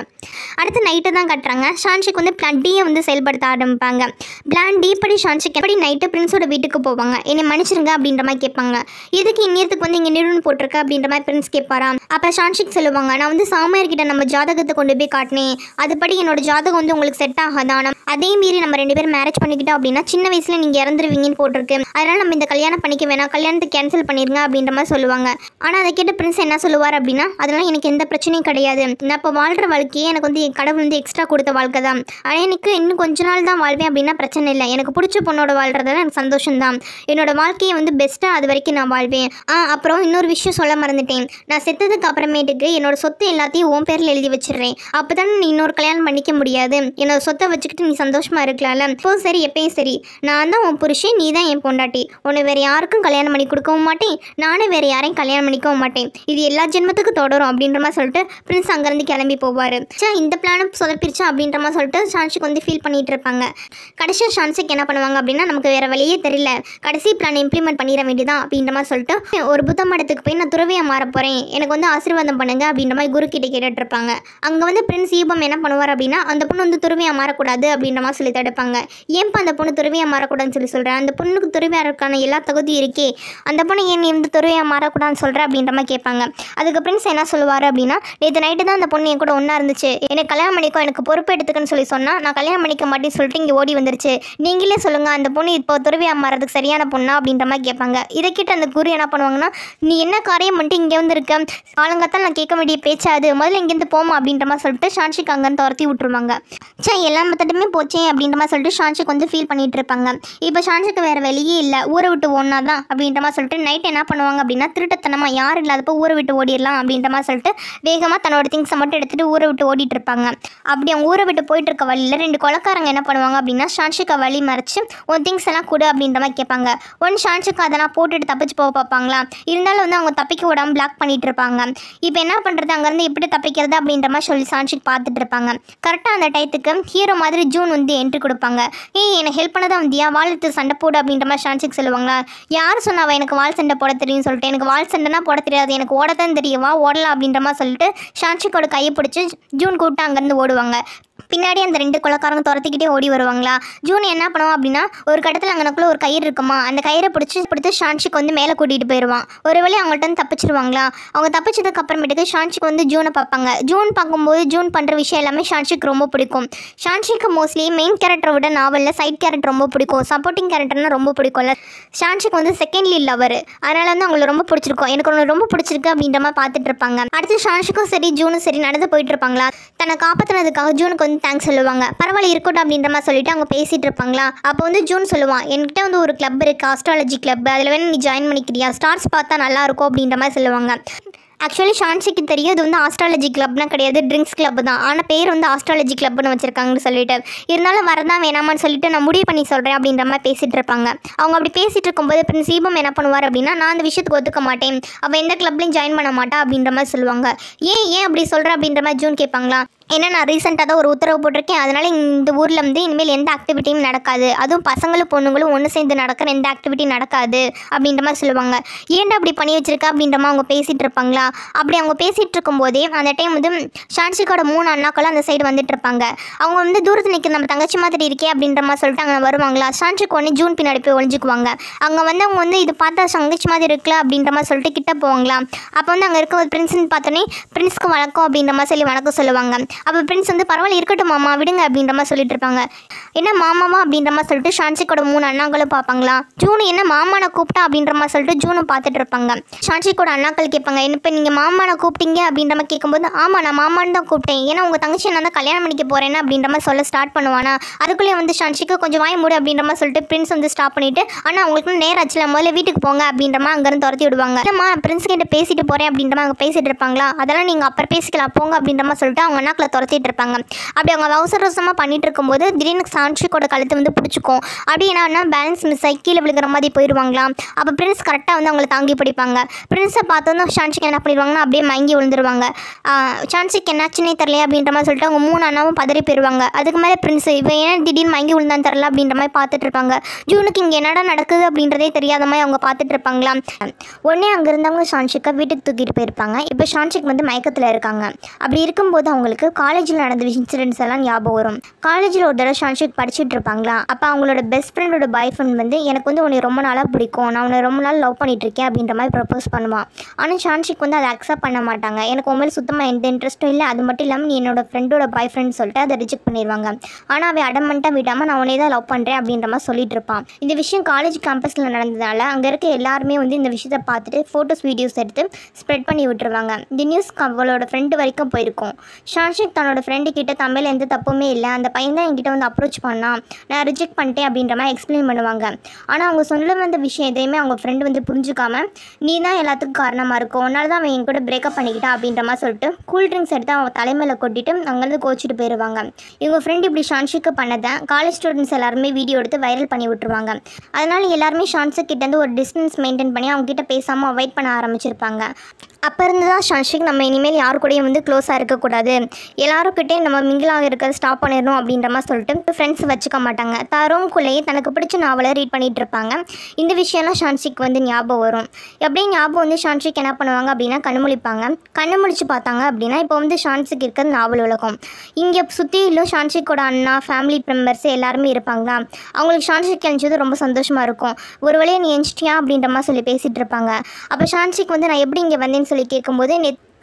அடுத்து நைட்டு தான் கட்டுறாங்க. ஷான்ஷிக் வந்து பிளான் டியை வந்து செயல்படுத்த ஆரம்பிப்பாங்க. பிளான் டி படி ஷான்ஷிக் எப்படி நைட்டு பிரின்ஸோட வீட்டுக்கு போவாங்க, என்னை மன்னிச்சிருங்க அப்படின்ற மாதிரி கேட்பாங்க. இதுக்கு இன்னத்துக்கு வந்து இங்கே நிறுவனம் போட்டிருக்க அப்படின்ற மாதிரி பிரின்ஸ் கேட்பாராம். அப்போ ஷான்ஷிக் சொல்லுவாங்க, நான் வந்து சாமியார்கிட்ட நம்ம ஜாதகத்தை கொண்டு போய் காட்டினேன், அதுபடி என்னோட ஜாதகம் வந்து உங்களுக்கு செட் ஆகாதான், அதே மீறி நம்ம 2 பேரும் மேரேஜ் பண்ணிக்கிட்டோம் அப்படின்னா சின்ன வயசுல நீங்கள் இறந்துருவீங்கன்னு போட்டிருக்கு, அதனால் நம்ம இந்த கல்யாணம் பண்ணிக்க வேணாம், கல்யாணத்தை கேன்சல் பண்ணிடுங்க அப்படின்ற மாதிரி சொல்லுவாங்க. ஆனால் அதை கேட்டு பிரின்ஸ் என்ன சொல்லுவார் அப்படின்னா, அதெல்லாம் எனக்கு எந்த பிரச்சனையும் கிடையாது, நான் இப்போ வாழ்கிற வாழ்க்கையே எனக்கு வந்து என் கடவுள் வந்து எக்ஸ்ட்ரா கொடுத்த வாழ்க்கை தான், ஆனால் எனக்கு இன்னும் கொஞ்ச நாள் தான் வாழ்வேன் அப்படின்னா பிரச்சனை இல்லை, எனக்கு பிடிச்ச பொண்ணோட வாழ்கிறதுல எனக்கு சந்தோஷம் தான், என்னோட வாழ்க்கையை வந்து பெஸ்ட்டாக அது வரைக்கும் நான் வாழ்வேன். அப்புறம் இன்னொரு விஷயம் சொல்ல மறந்துட்டேன், நான் செத்ததுக்கு அப்புறமேட்டுக்கு என்னோட சொத்து எல்லாத்தையும் உன் பேரில் எழுதி வச்சிடுறேன், அப்போ தானே நீ இன்னொரு கல்யாணம் பண்ணிக்க முடியாது, என்னோட சொத்தை வச்சுக்கிட்டு நீ சந்தோஷமாக இருக்கலாம்ல. இப்போ சரி, எப்பயும் சரி, நான் தான் உன் புருஷன், நீ தான் என் பொண்டாட்டி, உன்னை வேறு யாருக்கும் கல்யாணம் பண்ணி கொடுக்கவும் மாட்டேன், நானும் வேறு யாரையும் கல்யாணம் பண்ணிக்கவும் மாட்டேன், இது எல்லா ஜென்மத்துக்கு தொடரும் அப்படின்ற மாதிரி சொல்லிட்டு பிரின்ஸ் அங்கேருந்து கிளம்பி போவார். இந்த பிளானும் சொதப்பிருச்சா அப்படின்ற மாதிரி சொல்லிட்டு ஷான்ஷிக் வந்து ஃபீல் பண்ணிட்டு இருப்பாங்க. கடைசியாக ஷான்ஷிக் என்ன பண்ணுவாங்க அப்படின்னா, நமக்கு வேறு வழியே தெரியல, கடைசி பிளான் இம்ப்ளிமெண்ட் பண்ணிட வேண்டியதான் அப்படின்ற மாதிரி சொல்லிட்டு ஒரு புத்த மடத்துக்கு போய் நான் துறவியாக மாற போகிறேன், எனக்கு வந்து ஆசீர்வாதம் பண்ணுங்க அப்படின்ற மாதிரி குரு கிட்ட கேட்டுட்டு இருப்பாங்க. அங்கே வந்து பிரின்ஸ் ஈபம் என்ன பண்ணுவார் அப்படின்னா, அந்த பொண்ணு வந்து துறவியாக மாறக்கூடாது அப்படின்ற மாதிரி சொல்லி தடுப்பாங்க. ஏன்ப்பா அந்த பொண்ணு துறவியாக மாறக்கூடாதுன்னு சொல்லி சொல்கிறேன், அந்த பொண்ணுக்கு துறவியாருக்கான எல்லா தகுதியும் இருக்கே, அந்த பொண்ணு ஏன் நீ வந்து துறவியாக மாறக்கூடாதுன்னு சொல்கிற அப்படின்ற மாதிரி கேட்பாங்க. அதுக்கு பிரின்ஸ் என்ன சொல்லுவார் அப்படின்னா, நேற்று நைட்டு தான் அந்த பொண்ணு என் கூட ஒன்றா இருந்துச்சு, எனக்கு கல்யாணம் பண்ணிக்கோ, எனக்கு பொறுப்பு எடுத்துக்கன்னு சொல்லி சொன்னால் நான் கல்யாணம் பண்ணிக்க மாட்டேன்னு சொல்லிட்டு இங்கே ஓடி வந்துருச்சு, நீங்களே சொல்லுங்கள் அந்த பொண்ணு இப்போ துறவியாக மாறதுக்கு சரியான பொண்ணா அப்படின்ற மாதிரி கேட்பாங்க. இதை கிட்ட அந்த குரு என்ன பண்ணுவாங்கன்னா, நீ என்ன காரியம் பண்ணிட்டு இங்கே வந்து இருக்க, ஆளுங்கத்தான் நான் கேட்க வேண்டிய பேச்சா அது, முதல்ல இங்கேருந்து போமா அப்படின்ற மாதிரி சொல்லிட்டு ஷான்ஷிக் அங்கேருந்து துரத்தி விட்டுருவாங்க. எல்லா மெத்தடுமே போச்சே அப்படின்ற மாதிரி சொல்லிட்டு ஷான்ஷிக் வந்து ஃபீல் பண்ணிட்டு இருப்பாங்க. இப்போ ஷான்ஷிக்கு வேறு வெளியே இல்லை, ஊரை விட்டு ஓடினா தான் அப்படின்ற மாதிரி சொல்லிட்டு நைட் என்ன பண்ணுவாங்க அப்படின்னா, திருட்டத்தனமாக யார் இல்லாதப்போ ஊரை விட்டு ஓடிடலாம் அப்படின்ற மாதிரி சொல்லிட்டு வேகமாக தன்னோட திங்ஸை மட்டும் எடுத்துகிட்டு ஊரை விட்டு ஓடிட்டு இருப்பாங்க. அப்படி அவங்க ஊரை விட்டு போயிட்டு இருக்க வழியில் 2 கொலைக்காரங்க என்ன பண்ணுவாங்க அப்படின்னா, ஷான்ஷிக்கை வழி மறைச்சு உன் திங்ஸ் எல்லாம் கொடு அப்படின்ற மாதிரி கேட்பாங்க. ஷான்ஷிக்கு அதெல்லாம் போட்டுட்டு தப்பிச்சு போக பார்ப்பாங்களா, இருந்தாலும் வந்து அவங்க தப்பிக்க விடாமல் பிளாக் பண்ணிட்டு இருப்பாங்க. இப்போ என்ன பண்ணுறது, அங்கேருந்து எப்படி தப்பிக்கிறது அப்படின்ற மாதிரி சொல்லி ஷான்ஷிக் பார்த்துட்டு இருப்பாங்க. கரெக்டாக அந்த டயத்துக்கு ஹீரோ மாதிரி ஜூன் வந்து என்ட்ரி கொடுப்பாங்க. எனக்கு ஹெல்ப் பண்ணதான் வந்தியா, வாள் எடுத்து சண்டை போடு அப்படின்ற மாதிரி ஷான்ஷிக் சொல்லுவாங்களா. யார் சொன்னாவா எனக்கு வால் சண்டை போட தெரியும்னு சொல்லிட்டு, எனக்கு வால் சண்டைனா போட தெரியாது, எனக்கு ஓடத்தான் தெரியுவா, ஓடலாம் அப்படின்ற மாதிரி சொல்லிட்டு ஷான்ஷிக்கோட கையை பிடிச்சி ஜூன் கூப்பிட்டு அங்கேருந்து ஓடுவாங்க. பின்னாடி அந்த 2 கொலைக்காரங்க துரத்திக்கிட்டே ஓடி வருவாங்களா. ஜூன் என்ன பண்ணுவான் அப்படின்னா, ஒரு கட்டத்தில் அங்கனக்குள்ளே ஒரு கயிறு இருக்குமா, அந்த கயிறை பிடிச்சி ஷான்ஷிக் வந்து மேலே கூட்டிகிட்டு போயிடுவான். ஒரு வழி அவங்கள்ட்ட வந்து தப்பிச்சிருவாங்களா. அவங்க தப்பிச்சதுக்கு அப்புறமேட்டுக்கு ஷான்ஷிக் வந்து ஜூனை பார்ப்பாங்க. ஜூன் பார்க்கும்போது ஜூன் பண்ணுற விஷயம் எல்லாமே ஷான்ஷிக் ரொம்ப பிடிக்கும். ஷான்ஷிக்கு மோஸ்ட்லி மெயின் கேரக்டரை விட நாவலில் சைட் கேரக்டர் ரொம்ப பிடிக்கும், சப்போர்ட்டிங் கேரக்டர்னா ரொம்ப பிடிக்கும்ல. ஷான்ஷிக் வந்து செகண்ட் லீட் லவர், அதனால் வந்து அவங்களுக்கு ரொம்ப பிடிச்சிருக்கும், எனக்கு ஒன்று ரொம்ப பிடிச்சிருக்கு அப்படின்ற மாதிரி பார்த்துட்டு இருப்பாங்க. அடுத்து ஷான்ஷிக்கும் சரி ஜூனும் சரி நடந்து போயிட்டு இருப்பாங்களா. தன்னை காப்பாற்றினதுக்காக ஜூனுக்கு வந்து தேங்க்ஸ் சொல்லுவாங்க. பரவாயில்ல இருக்கட்டும் அப்படின்ற மாதிரி சொல்லிட்டு அவங்க பேசிட்டு இருப்பாங்களா. அப்போ வந்து ஜூன் சொல்லுவான், என்கிட்ட வந்து ஒரு கிளப் இருக்குது, ஆஸ்ட்ராலஜி கிளப், அதில் வேணும் நீ ஜாயின் பண்ணிக்கிறியா, ஸ்டார்ஸ் பார்த்தா நல்லா இருக்கும் அப்படின்ற மாதிரி சொல்லுவாங்க. ஆக்சுவலி ஷான்ஷிக்கு தெரியும் இது வந்து ஆஸ்ட்ராலஜி கிளப்னா கிடையாது, ட்ரிங்க்ஸ் கிளப் தான், ஆனால் பேர் வந்து ஆஸ்ட்ராலஜி கிளப்னு வச்சுருக்காங்கன்னு சொல்லிட்டு, இருந்தாலும் வரதான் வேணாமான்னு சொல்லிட்டு நான் முடிவு பண்ணி சொல்கிறேன் அப்படின்ற மாதிரி பேசிகிட்டு இருப்பாங்க. அவங்க அப்படி பேசிகிட்டு இருக்கும்போது பிரின்சிபம் என்ன பண்ணுவார் அப்படின்னா, நான் அந்த விஷயத்துக்கு ஒத்துக்க மாட்டேன், அவள் எந்த கிளப்லையும் ஜாயின் பண்ண மாட்டா அப்படின்ற மாதிரி சொல்லுவாங்க. ஏன் அப்படி சொல்கிறேன் அப்படின்ற மாதிரி ஜூன் கேட்பாங்களா. ஏன்னா நான் ரீசெண்டாக தான் ஒரு உத்தரவு போட்டிருக்கேன், அதனால் இந்த ஊரில் வந்து இனிமேல் எந்த ஆக்டிவிட்டியும் நடக்காது, அதுவும் பசங்களும் பொண்ணுங்களும் ஒன்று சேர்ந்து நடக்கிற எந்த ஆக்டிவிட்டி நடக்காது அப்படின்ற மாதிரி சொல்லுவாங்க. ஏன்டா அப்படி பண்ணி வச்சிருக்கா அப்படின்ற மாதிரி அவங்க பேசிகிட்டு இருப்பாங்களா. அப்படி அவங்க பேசிகிட்டு இருக்கும்போதே அந்த டைம் வந்து ஷான்ஷிக்கோட 3 அண்ணாக்களும் அந்த சைடு வந்துட்டு இருப்பாங்க. அவங்க வந்து தூரத்தில் நிற்கிற நம்ம தங்கச்சி மாதிரி இருக்கே அப்படின்ற மாதிரி சொல்லிட்டு அங்கே வருவாங்களா. ஷான்ஷிக் உடனே ஜூன் பின்னாடி போய் ஒழிஞ்சுக்குவாங்க. அங்கே வந்து அவங்க வந்து இது பார்த்தா தங்கச்சி மாதிரி இருக்குல்ல அப்படின்ற மாதிரி சொல்லிட்டு கிட்ட போவாங்களா. அப்போ வந்து அங்கே இருக்க ஒரு பிரின்ஸ்ன்னு பார்த்தோன்னே பிரின்ஸ்க்கு வணக்கம் அப்படின்ற மாதிரி சொல்லி வணக்கம் சொல்லுவாங்க. அப்போ பிரின்ஸ் வந்து பரவாயில்ல இருக்கட்டும் மாமா விடுங்க அப்படின்ற மாதிரி சொல்லிட்டு இருப்பாங்க. என்ன மாமாவா அப்படின்ற மாதிரி சொல்லிட்டு ஷான்ஷிக்கோட 3 அண்ணாக்களும் பார்ப்பாங்களா. ஜூனு என்ன மாமானை கூப்பிட்டா அப்படின்ற மாதிரி சொல்லிட்டு ஜூனும் பார்த்துட்டு இருப்பாங்க. ஷான்ஷிக்கோட அண்ணாக்கள் கேட்பாங்க, இப்போ நீங்கள் மாமானை கூப்பிட்டீங்க அப்படின்ற மாதிரி கேட்கும்போது, ஆமாம் நான் மாமான்னு தான் கூப்பிட்டேன், ஏன்னா உங்கள் தங்கச்சி நான் தான் கல்யாணம் பண்ணிக்க போகிறேன்னு அப்படின்ற மாதிரி சொல்ல ஸ்டார்ட் பண்ணுவானா. அதுக்குள்ளேயே வந்து ஷான்ஷிக்கு கொஞ்சம் வாய் மூடு அப்படின்ற மாதிரி சொல்லிட்டு பிரின்ஸ் வந்து ஸ்டாப் பண்ணிவிட்டு, ஆனால் அவங்களுக்கு நேரம் ஆச்சுல முதல்ல வீட்டுக்கு போங்க அப்படின்ற மாதிரி அங்கேருந்து துரத்தி விடுவாங்க. இல்லைம்மா பிரின்ஸ் கிட்ட பேசிட்டு போகிறேன் அப்படின்ற மாதிரி அங்கே பேசிட்டு இருப்பாங்களா. அதெல்லாம் நீங்கள் அப்புறம் பேசிக்கலாம் போங்க அப்படின்ற மாதிரி சொல்லிட்டு அவங்க அண்ணாக்களை அவங்கள துரத்திட்டு இருப்பாங்க. அப்படி அவங்க அவசர அவசரமாக பண்ணிட்டு இருக்கும்போது திடீர்னு சான்ஷிக்கோட கழுத்து வந்து பிடிச்சிக்கும். அப்படி என்னன்னா பேலன்ஸ் மிஸ் ஆகி கீழே விழுகிற மாதிரி போயிடுவாங்களாம். அப்போ பிரின்ஸ் கரெக்டாக வந்து அவங்கள தாங்கி பிடிப்பாங்க. பிரின்ஸை பார்த்தோன்னா சான்ஷிக் என்ன பண்ணிடுவாங்கன்னா அப்படியே மயங்கி விழுந்துருவாங்க. சான்ஷிக் என்னாச்சுன்னே தெரியல அப்படின்ற மாதிரி சொல்லிட்டு அவங்க 3 அண்ணாவும் பதறி போயிடுவாங்க. அதுக்கு மேலே பிரின்ஸ் இவன் ஏன் திடீர்னு மயங்கி விழுந்தான்னு தெரில அப்படின்ற மாதிரி பார்த்துட்டு இருப்பாங்க. ஜூனுக்கு இங்கே என்னடா நடக்குது அப்படின்றதே தெரியாத மாதிரி அவங்க பார்த்துட்டு இருப்பாங்களாம். உடனே அங்கே இருந்தவங்க சான்ஷிக்கை வீட்டுக்கு தூக்கிட்டு போயிருப்பாங்க. இப்போ சான்ஷிக் வந்து மயக்கத்தில் இருக்காங்க. அப்படி இருக்கும்போது அவங்களுக்கு காலேஜில் நடந்த இன்சிடென்ட்ஸ் எல்லாம் ஞாபகம் வரும். காலேஜில் ஒரு தடவை சான்ஷிக் படிச்சுட்டு இருப்பாங்களா, அப்போ அவங்களோட பெஸ்ட் ஃப்ரெண்டோட பாய் ஃப்ரெண்ட் வந்து எனக்கு வந்து உன்னை ரொம்ப நாளாக பிடிக்கும், நான் உன்னை ரொம்ப நாள் லவ் பண்ணிட்டு இருக்கேன் அப்படின்ற மாதிரி ப்ரப்போஸ் பண்ணுவான். ஆனால் சான்ஷிக் வந்து அதை அக்செப்ட் பண்ண மாட்டாங்க. எனக்கு உண்மையில சுத்தமாக எந்த இன்ட்ரெஸ்ட்டும் இல்லை, அது மட்டும் இல்லாமல் நீ என்னோட ஃப்ரெண்டோட பாய் ஃப்ரெண்ட் சொல்லிட்டு அதை ரிஜெக்ட் பண்ணிடுவாங்க. ஆனால் அவன் அடமெண்ட்டாக விடாமல் நான் உன்னை தான் லவ் பண்ணுறேன் அப்படின்ற மாதிரி சொல்லிட்டு இருப்பான். இந்த விஷயம் காலேஜ் கேம்பஸில் நடந்ததால் அங்கே இருக்க எல்லாருமே வந்து இந்த விஷயத்தை பார்த்துட்டு ஃபோட்டோஸ் வீடியோஸ் எடுத்து ஸ்ப்ரெட் பண்ணி விட்டுருவாங்க. இந்த நியூஸ் அவளோட ஃப்ரெண்டு வரைக்கும் போயிருக்கும். சான்ஷிக் தன்னோட ஃப்ரெண்டு கிட்ட தமிழ் எந்த தப்புமே இல்லை, அந்த பையன் தான் என்கிட்ட வந்து அப்ரோச் பண்ணான், நான் ரிஜெக்ட் பண்ணிட்டேன் அப்படின்ற மாதிரி எக்ஸ்பிளைன் பண்ணுவாங்க. ஆனால் அவங்க சொல்ல வந்த விஷயம் எதையுமே அவங்க ஃப்ரெண்டு வந்து புரிஞ்சுக்காம நீ தான் எல்லாத்துக்கும் காரணமாக இருக்கும், அதனால தான் அவன் என் கூட பிரேக்கப் பண்ணிக்கிட்டான் அப்படின்ற மாதிரி சொல்லிட்டு கூல் ட்ரிங்க்ஸ் எடுத்து அவங்க தலைமையில் கொட்டிட்டு அங்கேருந்து கோச்சிட்டு போயிடுவாங்க. இவங்க ஃப்ரெண்டு இப்படி சான்ஷிக்கு பண்ணதை காலேஜ் ஸ்டூடெண்ட்ஸ் எல்லாருமே வீடியோ எடுத்து வைரல் பண்ணி விட்டுருவாங்க. அதனால் எல்லாருமே சான்ஷிக் கிட்டேருந்து ஒரு டிஸ்டன்ஸ் மெயின்டைன் பண்ணி அவங்க கிட்ட பேசாமல் அவாய்ட் பண்ண ஆரம்பிச்சிருப்பாங்க. அப்போ இருந்து தான் சான்ஷிக் நம்ம இனிமேல் யாரு கூடயும் வந்து க்ளோஸாக இருக்கக்கூடாது, எல்லாருக்கிட்டே நம்ம மிங்கிளாக இருக்கிறத ஸ்டாப் பண்ணிடணும் அப்படின்ற மாதிரி சொல்லிட்டு ஃப்ரெண்ட்ஸ் வச்சுக்க மாட்டாங்க. ரூம்குள்ளேயே தனக்கு பிடிச்ச நாவலை ரீட் பண்ணிகிட்டு இருப்பாங்க. இந்த விஷயம்லாம் சான்ஷிக் வந்து ஞாபகம் வரும். எப்படியும் ஞாபகம் வந்து சான்ஷிக் என்ன பண்ணுவாங்க அப்படின்னா கண்ணு முழிப்பாங்க. கண்ணு முழிச்சு பார்த்தாங்க அப்படின்னா இப்போ வந்து சான்ஷிக் இருக்கிறது நாவல் உலகம். இங்கே சுற்றிலும் சான்ஷிக்கோட அண்ணா ஃபேமிலி மெம்பர்ஸ் எல்லாருமே இருப்பாங்களா, அவங்களுக்கு சான்ஷிக் எழுந்தது ரொம்ப சந்தோஷமாக இருக்கும். ஒரு வழியை நீ எழுந்துட்டியா அப்படின்ற மாதிரி சொல்லி பேசிகிட்டு இருப்பாங்க. அப்போ சான்ஷிக் வந்து நான் எப்படி இங்கே வந்தேன்னு சொல்லி கேட்கும்போது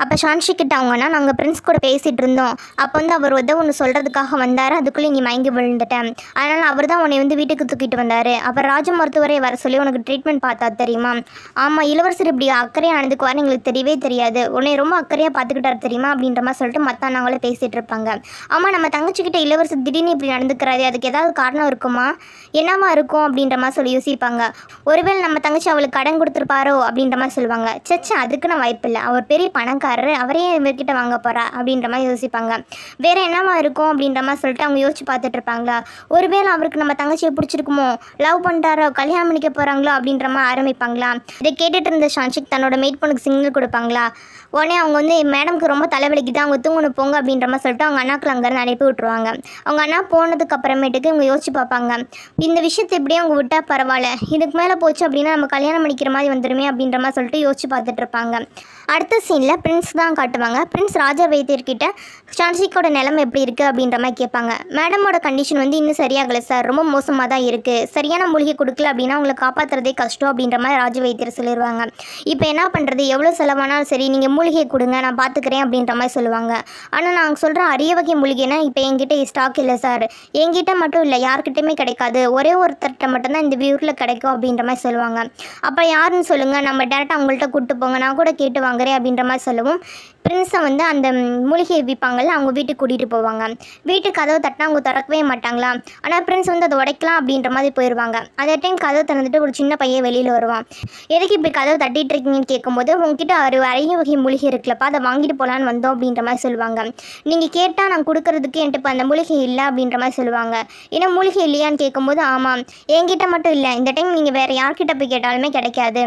அப்போ சான்ஷிக் கிட்ட அவங்கன்னா நாங்கள் ஃப்ரெண்ட்ஸ் கூட பேசிகிட்டு இருந்தோம், அப்போ வந்து அவர் வந்து ஒன்று சொல்கிறதுக்காக வந்தார், அதுக்குள்ளே நீ மயங்கி விழுந்துட்டேன், அதனால் அவர் தான் உன்னை வந்து வீட்டுக்கு தூக்கிட்டு வந்தார், அப்போ ராஜ மருத்துவரை வர சொல்லி உனக்கு ட்ரீட்மெண்ட் பார்த்தா தெரியுமா, ஆமாம் இளவரசர் இப்படி அக்கறையாக நடந்துக்குவார்னு எங்களுக்கு தெரியவே தெரியாது, உன்னை ரொம்ப அக்கறையாக பார்த்துக்கிட்டாரு தெரியுமா அப்படின்ற மாதிரி சொல்லிட்டு மற்ற நாங்களே பேசிகிட்டு இருப்பாங்க. ஆமாம் நம்ம தங்கச்சிக்கிட்ட இளவரசர் திடீர்னு இப்படி நடந்துக்கிறாரு, அதுக்கு ஏதாவது காரணம் இருக்குமா, என்னவா இருக்கும் அப்படின்ற மாதிரி சொல்லி யோசிப்பாங்க. ஒருவேளை நம்ம தங்கச்சி அவளுக்கு கடன் கொடுத்துருப்பாரோ அப்படின்ற மாதிரி சொல்லுவாங்க. சச்சா அதுக்கு நான் வாய்ப்பு இல்லை, அவர் பெரிய பணக்காரர், அவரே இவர்கிட்ட வாங்க போகிறா அப்படின்ற மாதிரி யோசிப்பாங்க. வேறு என்னவா இருக்கும் அப்படின்ற மாதிரி சொல்லிட்டு அவங்க யோசிச்சு பார்த்துட்டு இருப்பாங்களா. ஒருவேளை அவருக்கு நம்ம தங்கச்சியை பிடிச்சிருக்குமோ, லவ் பண்ணுறாரோ, கல்யாணம் பண்ணிக்க போகிறாங்களோ அப்படின்ற மாதிரி ஆரம்பிப்பாங்களா. இதை கேட்டுட்டு இருந்த சான்ஷிக் தன்னோட மேட் பொண்ணுக்கு சிக்னல் கொடுப்பாங்களா. உடனே அவங்க வந்து மேடம்க்கு ரொம்ப தலைவலிக்குது, அவங்க தூங்கணும் போங்க அப்படின்ற மாதிரி சொல்லிட்டு அவங்க அண்ணாக்கள் அங்கேருந்து அனுப்பி விட்ருவாங்க. அவங்க அண்ணா போனதுக்கு அப்புறமேட்டுக்கு இவங்க யோசிச்சு பார்ப்பாங்க, இந்த விஷயத்தை எப்படியே அவங்க விட்டால் பரவாயில்ல, இதுக்கு மேலே போச்சு அப்படின்னா நம்ம கல்யாணம் பண்ணிக்கிற மாதிரி வந்துடுமே அப்படின்ற மாதிரி சொல்லிட்டு யோசிச்சு பார்த்துட்டு இருப்பாங்க. அடுத்த சீனில் பிரின்ஸ் தான் காட்டுவாங்க. பிரின்ஸ் ராஜா வைத்தியர்கிட்ட சான்ஷிக்கோட நிலைமை எப்படி இருக்குது அப்படின்ற மாதிரி கேட்பாங்க. மேடமோட கண்டிஷன் வந்து இன்னும் சரியாகலை சார், ரொம்ப மோசமாக தான் இருக்குது, சரியான மூலிகை கொடுக்கல அப்படின்னா அவங்களை காப்பாற்றுறதே கஷ்டம் அப்படின்ற மாதிரி ராஜ வைத்தியர் சொல்லிடுவாங்க. இப்போ என்ன பண்ணுறது, எவ்வளோ செலவானாலும் சரி நீங்கள் மூலிகை கொடுங்க நான் பார்த்துக்கிறேன் அப்படின்ற மாதிரி சொல்லுவாங்க. ஆனால் நாங்கள் சொல்கிற அரிய வகை மூலிகைனா இப்போ என்கிட்ட ஸ்டாக் இல்லை சார், என்கிட்ட மட்டும் இல்லை யார்கிட்டையுமே கிடைக்காது, ஒரே ஒருத்தர்கிட்ட மட்டும்தான் இந்த ஊரில் கிடைக்கும் அப்படின்ற மாதிரி சொல்லுவாங்க. அப்போ யாருன்னு சொல்லுங்கள், நம்ம டேரெக்டாக அவங்கள்ட்ட கூப்பிட்டு போங்க, நான் கூட கேட்டு வாங்குறேன் அப்படின்ற மாதிரி சொல்லவும் பிரின்ஸை வந்து அந்த மூலிகை விற்பாங்கள்ல அவங்க வீட்டுக்கு கூட்டிகிட்டு போவாங்க. வீட்டுக்கு கதவை தட்டினா அவங்க திறக்கவே மாட்டாங்களா. ஆனால் பிரின்ஸ் வந்து அதை உடைக்கலாம் அப்படின்ற மாதிரி போயிடுவாங்க. அதே டைம் கதவை திறந்துட்டு ஒரு சின்ன பையன் வெளியில் வருவான். எதுக்கு இப்படி கதவை தட்டிட்டு இருக்கீங்கன்னு கேட்கும்போது உங்ககிட்ட ஒரு அரிய வகை மூலிகை இருக்குல்லப்பா, அதை வாங்கிட்டு போகலான்னு வந்தோம் அப்படின்ற மாதிரி சொல்லுவாங்க. நீங்கள் கேட்டால் நான் கொடுக்கறதுக்கு என்கிட்ட இப்போ அந்த மூலிகை இல்லை அப்படின்ற மாதிரி சொல்லுவாங்க. ஏன்னா மூலிகை இல்லையான்னு கேட்கும்போது ஆமாம் என்கிட்ட மட்டும் இல்லை, இந்த டைம் நீங்கள் வேறு யார்கிட்ட போய் கேட்டாலுமே கிடைக்காது,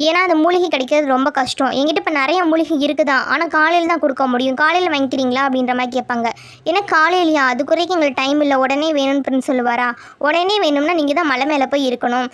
ஏன்னா அந்த மூலிகை கிடைக்கிறது ரொம்ப கஷ்டம், என்கிட்ட இப்போ நிறைய மூலிகை இருக்குதா, ஆனால் காலையில் தான் கொடுக்க முடியும், காலையில் வாங்கிக்கிறீங்களா அப்படின்ற மாதிரி கேட்பாங்க. ஏன்னா காலையிலையா, அது குறைக்கு எங்களுக்கு டைம் இல்லை, உடனே வேணும்னு சொல்லுவாரா. உடனே வேணும்னா நீங்கள் தான் மலை மேலே போய் இருக்கணும்,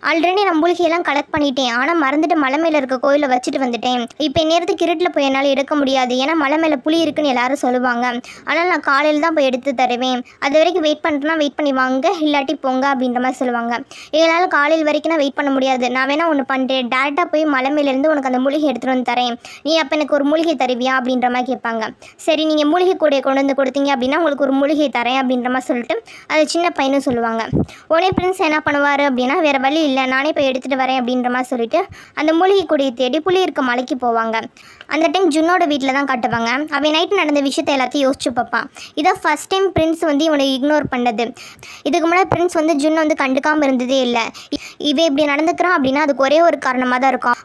ஆல்ரெடி நான் மூலிகையெல்லாம் கலெக்ட் பண்ணிட்டேன், ஆனால் மறந்துட்டு மலை மேலே இருக்க கோயிலில் வச்சுட்டு வந்துட்டேன், இப்போ நேரத்துக்கு இருட்டில் போய் என்னால் எடுக்க முடியாது, ஏன்னா மலை மேலே புளி இருக்குன்னு எல்லாரும் சொல்லுவாங்க, ஆனால் நான் காலையில் தான் போய் எடுத்து தருவேன், அது வரைக்கும் வெயிட் பண்ணுறேன்னா வெயிட் பண்ணி வாங்க, இல்லாட்டி போங்க அப்படின்ற மாதிரி சொல்லுவாங்க. எங்களால் காலையில் வரைக்கும் நான் வெயிட் பண்ண முடியாது, நான் வேணா ஒன்று பண்ணுறேன், டேரெக்டாக போய் மலை மேலேருந்து உனக்கு அந்த மூலிகை எடுத்துகிட்டு வந்து தரேன், நீ அப்போ எனக்கு ஒரு மூலிகை தருவியா அப்படின்ற மாதிரி கேட்பாங்க. சரி நீங்கள் மூலிகை கூடையை கொண்டு வந்து கொடுத்தீங்க அப்படின்னா உங்களுக்கு ஒரு மூலிகை தரேன் அப்படின்ற மாதிரி சொல்லிட்டு அது சின்ன பையனும் சொல்லுவாங்க. உடனே பிரின்ஸ் என்ன பண்ணுவார் அப்படின்னா வேறு வழி இல்லை நானே போய் எடுத்துகிட்டு வரேன் அப்படின்ற மாதிரி சொல்லிட்டு அந்த மூலிகை கூடையை தேடி புளி இருக்க மலைக்கு போவாங்க. அந்த டைம் ஜுன்னோட வீட்டில் தான் காட்டுவாங்க. அவன் நைட்டு நடந்த விஷயத்தை எல்லாத்தையும் யோசிச்சு பார்ப்பான். இதான் ஃபஸ்ட் டைம் பிரின்ஸ் வந்து இவனை இக்னோர் பண்ணது. இதுக்கு முன்னாடி பிரின்ஸ் வந்து ஜுன்னை வந்து கண்டுக்காமல் இருந்ததே இல்லை. இவன் இப்படி நடந்துக்கிறான் அப்படின்னா அதுக்கு ஒரே ஒரு காரணமாக தான் இருக்கும்.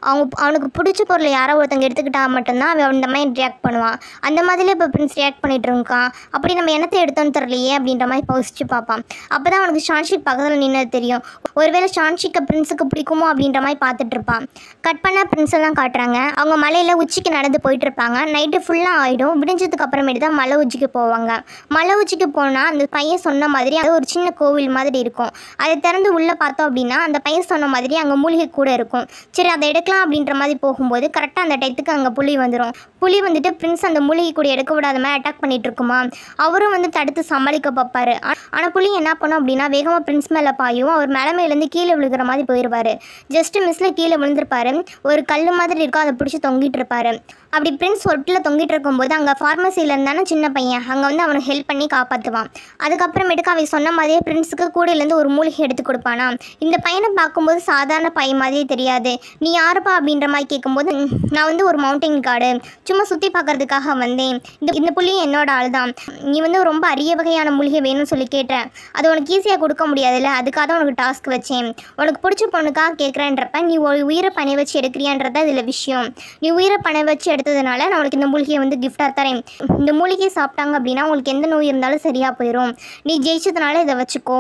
அவனுக்கு பிடிச்ச பொருளை யாரோ ஒருத்தங்க எடுத்துக்கிட்டா மட்டும்தான் அவன் அந்த மாதிரி ரியாக்ட் பண்ணுவான். அந்த மாதிரிலே இப்போ பிரின்ஸ் ரியாக்ட் பண்ணிட்டு இருக்கான். அப்படி நம்ம என்னத்தை எடுத்தோன்னு தெரியலையே அப்படின்ற மாதிரி யோசிச்சு பார்ப்பான். அப்போ தான் அவனுக்கு ஷான்ஷிக் பக்கத்தில் நின்று தெரியும். ஒருவேளை ஷான்ஷிக்கை பிரின்ஸுக்கு பிடிக்குமோ அப்படின்ற மாதிரி பார்த்துட்டு இருப்பான். கட் பண்ணால் பிரின்ஸை தான் காட்டுறாங்க. அவங்க மலையில் உச்சிக்கு நடந்து போயிட்டு இருப்பாங்க. நைட்டு ஃபுல்லாக ஆகிடும். விடிஞ்சதுக்கு அப்புறமேட்டு தான் மலை உச்சிக்கு போவாங்க. மலை உச்சிக்கு போனால் அந்த பையன் சொன்ன மாதிரி அது ஒரு சின்ன கோவில் மாதிரி இருக்கும். அதை திறந்து உள்ளே பார்த்தோம் அப்படின்னா அந்த பையன் சொன்ன மாதிரி அங்கே மூலிகை கூட இருக்கும். சரி அதை எடுக்கலாம் அப்படின்ற மாதிரி போகும்போது கரெக்டாக அந்த டயத்துக்கு அங்கே புலி வந்துடும். புலி வந்துட்டு பிரின்ஸ் அந்த மூலிகை கூட எடுக்க விடாத மாதிரி அட்டாக் பண்ணிட்டு இருக்குமா. அவரும் வந்து தடுத்து சமாளிக்க பார்ப்பாரு. ஆனால் புலி என்ன பண்ணும் அப்படின்னா வேகமாக பிரின்ஸ் மேலே பாயும். அவர் மேலேருந்து கீழே விழுகிற மாதிரி போயிடுவார். ஜஸ்ட் மிஸ்ஸில் கீழே விழுந்திருப்பாரு. ஒரு கல் மாதிரி இருக்கும், அதை பிடிச்சி தொங்கிட்டு இருப்பாரு. அப்படி பிரின்ஸ் ஒட்டில் தொங்கிட்டு இருக்கும்போது அங்கே ஃபார்மசியில் இருந்தானே சின்ன பையன் அங்கே வந்து அவனை ஹெல்ப் பண்ணி காப்பாற்றுவான். அதுக்கப்புறமேட்டுக்கு அவன் சொன்ன மாதிரியே பிரின்ஸுக்கு கூடையிலேருந்து ஒரு மூலிகை எடுத்து கொடுப்பானா. இந்த பையனை பார்க்கும்போது சாதாரண பையன் மாதிரியே தெரியாது. நீ யாருப்பா அப்படின்ற மாதிரி கேட்கும்போது நான் வந்து ஒரு மவுண்டைன் கார்டு சும்மா சுற்றி பார்க்கறதுக்காக வந்தேன். இந்த புள்ளி என்னோட ஆள் தான். நீ வந்து ரொம்ப அரிய வகையான மூலிகை வேணும்னு சொல்லி கேட்டேன். அது உனக்கு ஈஸியாக கொடுக்க முடியாதுல்ல, அதுக்காக தான் உனக்கு டாஸ்க் வச்சேன். உனக்கு பிடிச்ச பொண்ணுக்காக கேட்குறேன்றப்ப நீ உயிரை பணி வச்சு எடுக்கிறியான்றதா இதில் விஷயம். நீ உயிரை பணி வச்சு எடுத்ததுனால நான் உனக்கு இந்த மூலிகையை வந்து கிஃப்டாக தரேன். இந்த மூலிகையை சாப்பிட்டாங்க அப்படின்னா உங்களுக்கு எந்த நோய் இருந்தாலும் சரியாக போயிடும். நீ ஜெயிச்சதுனால இதை வச்சுக்கோ.